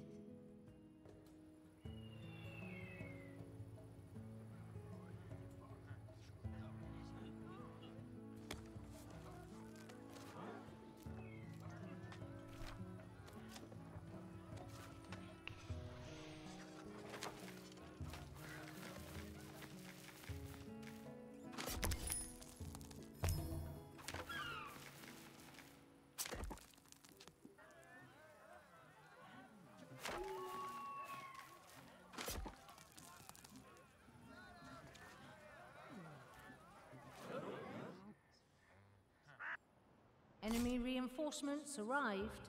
Enemy reinforcements arrived.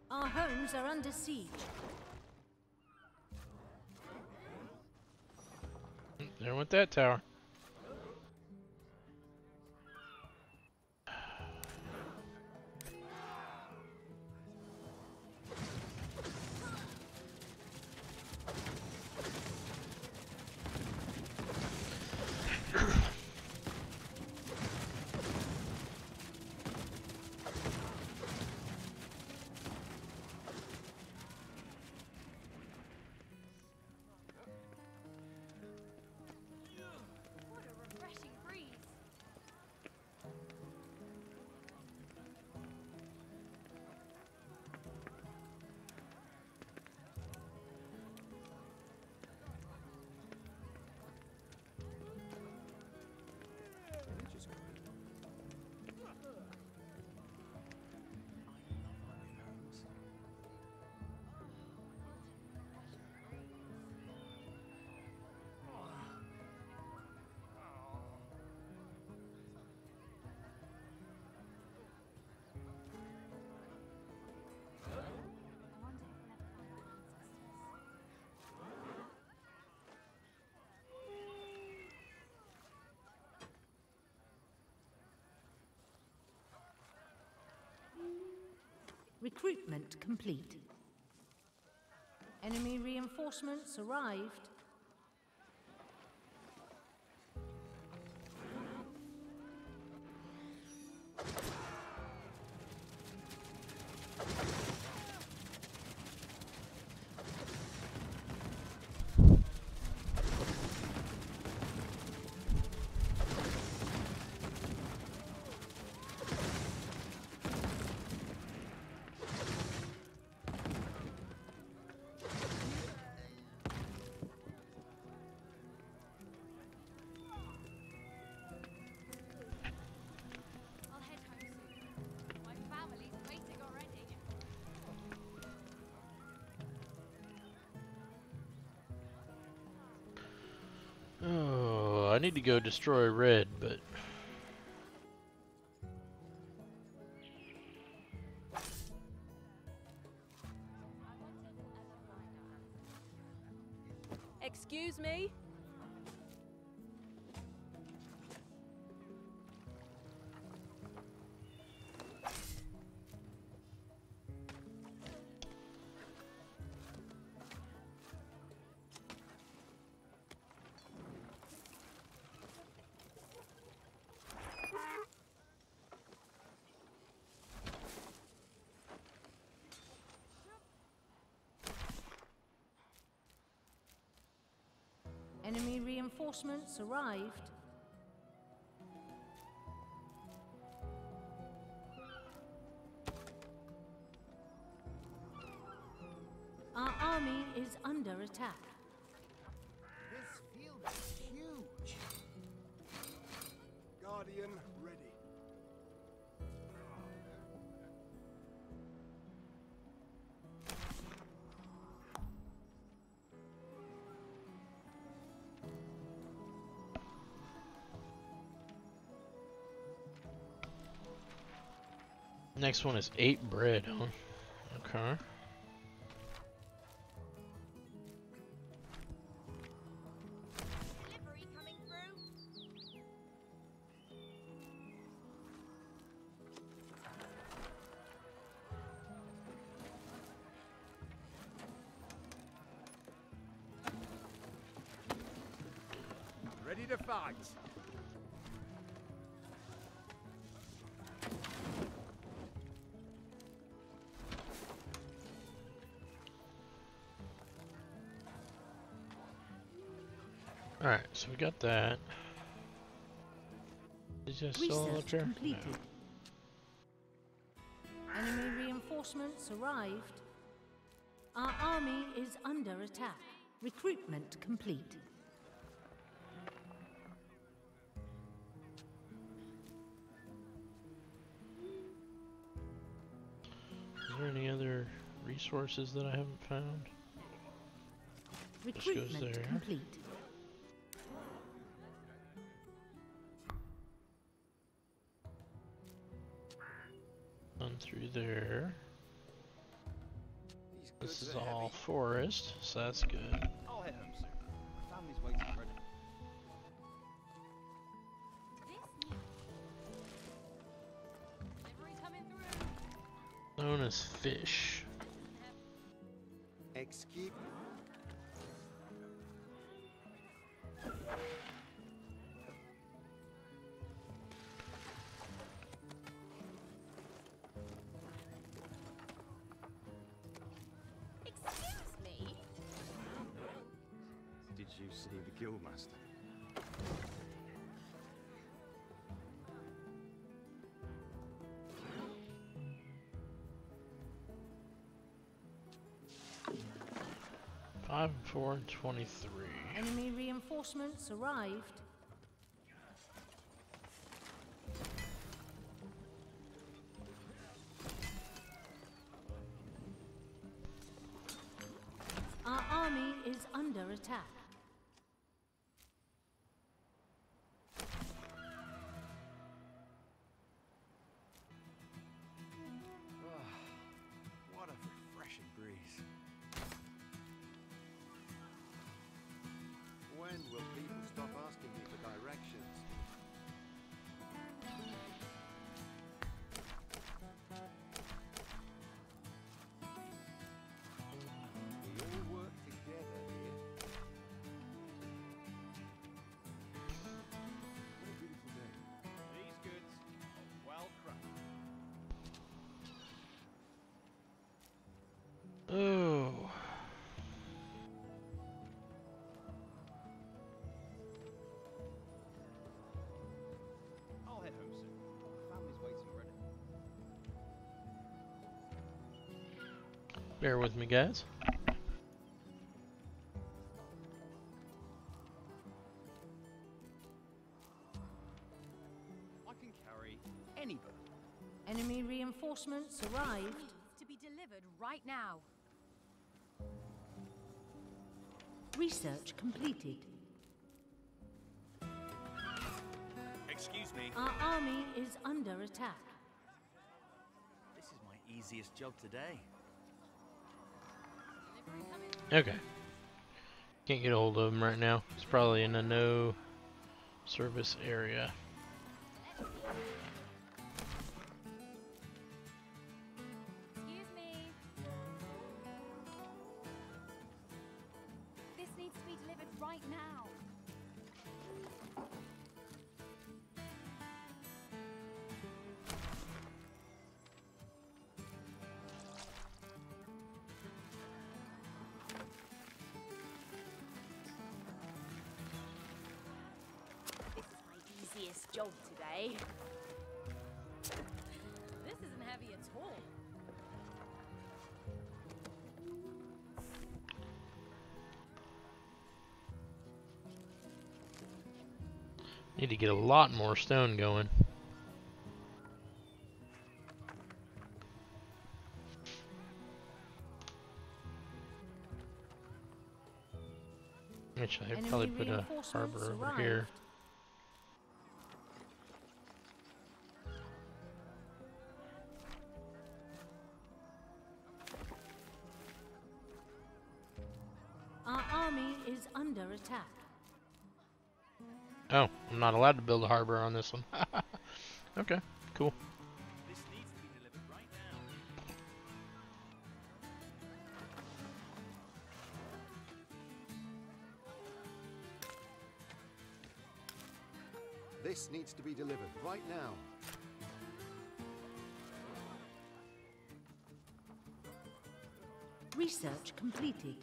Our homes are under siege. There went that tower. Recruitment complete. Enemy reinforcements arrived. I'll head home soon. My family's waiting already. Oh, I need to go destroy Red, but Excuse me? Enemy reinforcements arrived. Our army is under attack. This field is huge. Guardian ready. next one is 8 bread, huh? Okay. Delivery coming through. Ready to fight. Alright, so we got that. Is that still up there? Completed. Enemy reinforcements arrived. Our army is under attack. Recruitment complete. Is there any other resources that I haven't found? This goes Recruitment there. complete. On through there. This is all forest, so that's good. I'll head home soon. My family's waiting already. Delivery coming through. Known as fish. Excuse. Excuse me? Did you see the Guildmaster? Five, 4, and 23. Enemy reinforcements arrived. Our army is under attack. What a refreshing breeze. When will people stop asking me for directions? Bear with me, guys. I can carry any burden. Enemy reinforcements arrived. To be delivered right now. Research completed. Excuse me. Our army is under attack. This is my easiest job today. Okay. Can't get a hold of him right now. He's probably in a no service area. Excuse me. This needs to be delivered right now. This is my easiest job today. This isn't heavy at all. Need to get a lot more stone going. Actually, I'd probably put a harbor over here. Our army is under attack. Oh, I'm not allowed to build a harbor on this one. Okay, cool. This needs to be delivered right now. This needs to be delivered right now. Research completed.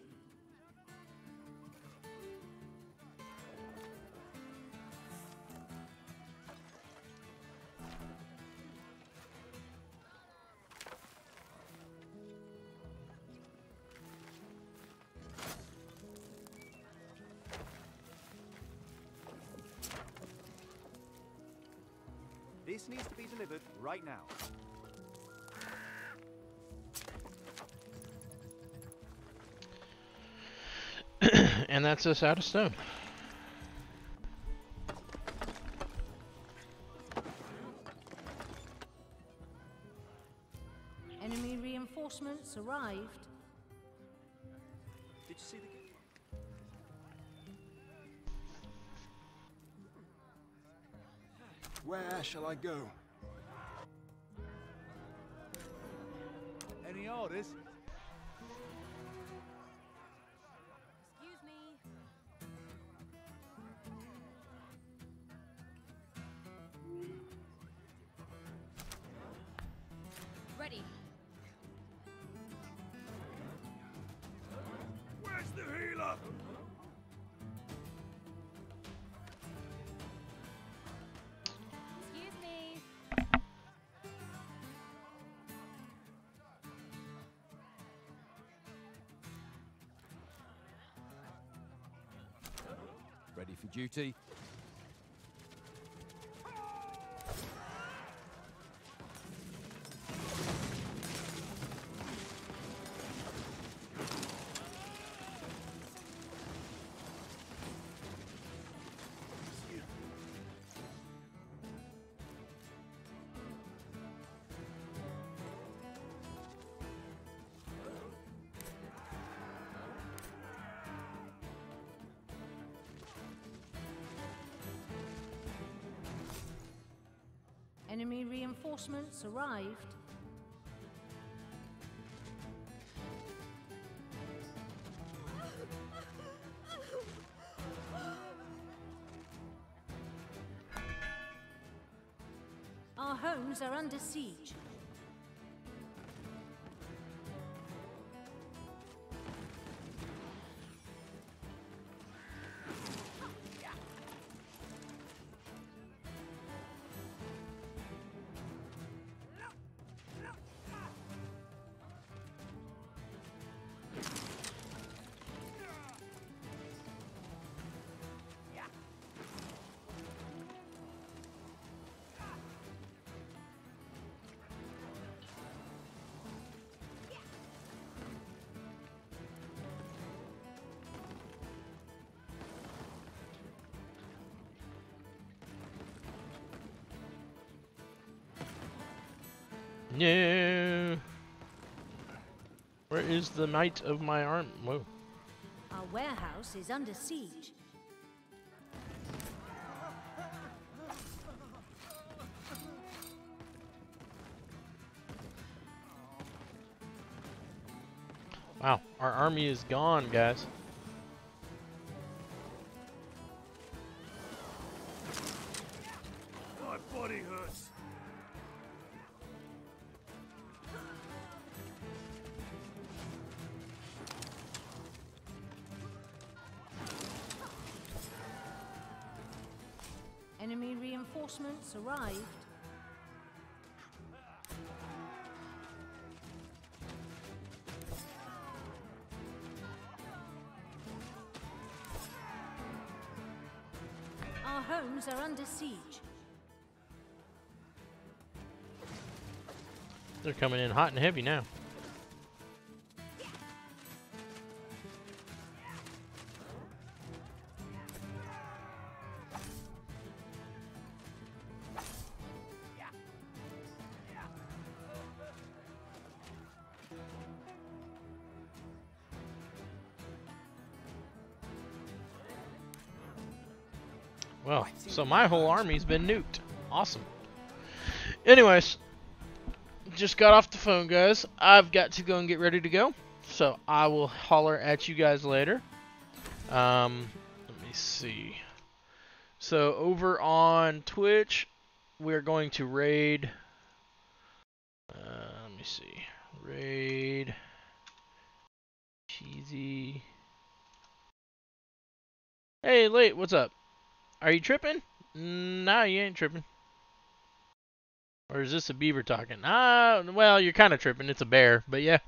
This needs to be delivered right now. And that's us out of stone. Enemy reinforcements arrived. Did you see the... Where shall I go? Any orders? Excuse me. Ready. Where's the healer? Excuse me. Ready for duty? Enemy reinforcements arrived. Our homes are under siege. No. Where is the might of my arm? Whoa. Our warehouse is under siege. Wow, our army is gone, guys. My body hurts. Enemy reinforcements arrived. Our homes are under siege. They're coming in hot and heavy now. Well, so my whole army's been nuked. Awesome. Anyways, just got off the phone, guys. I've got to go and get ready to go. So I will holler at you guys later. Let me see. So over on Twitch, we're going to raid. Let me see. Raid. Cheesy. Hey, Late, what's up? Are you tripping? Nah, you ain't tripping. Or is this a beaver talking? Well, you're kind of tripping. It's a bear, but yeah.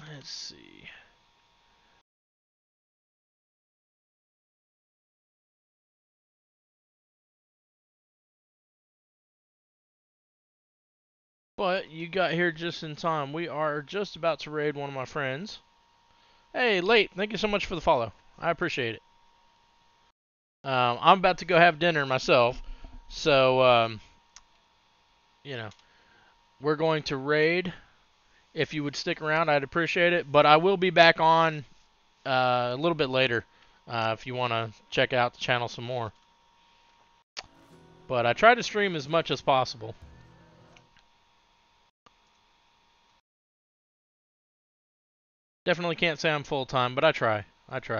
Let's see. But you got here just in time. We are just about to raid one of my friends. Hey, Late, thank you so much for the follow. I appreciate it. I'm about to go have dinner myself. So, you know, we're going to raid. If you would stick around, I'd appreciate it. But I will be back on a little bit later if you want to check out the channel some more. But I try to stream as much as possible. Definitely can't say I'm full-time, but I try.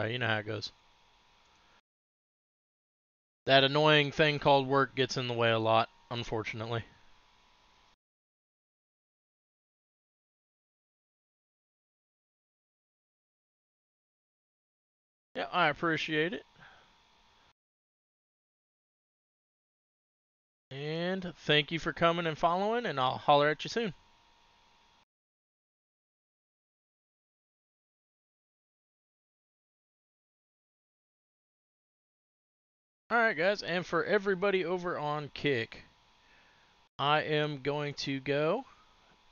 You know how it goes. That annoying thing called work gets in the way a lot, unfortunately. Yeah, I appreciate it. And thank you for coming and following, and I'll holler at you soon. Alright guys, and for everybody over on Kick, I am going to go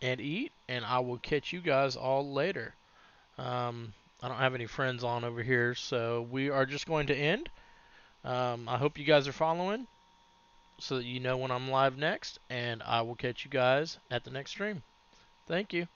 and eat, and I will catch you guys all later. I don't have any friends on over here, so we are just going to end. I hope you guys are following so that you know when I'm live next, and I will catch you guys at the next stream. Thank you.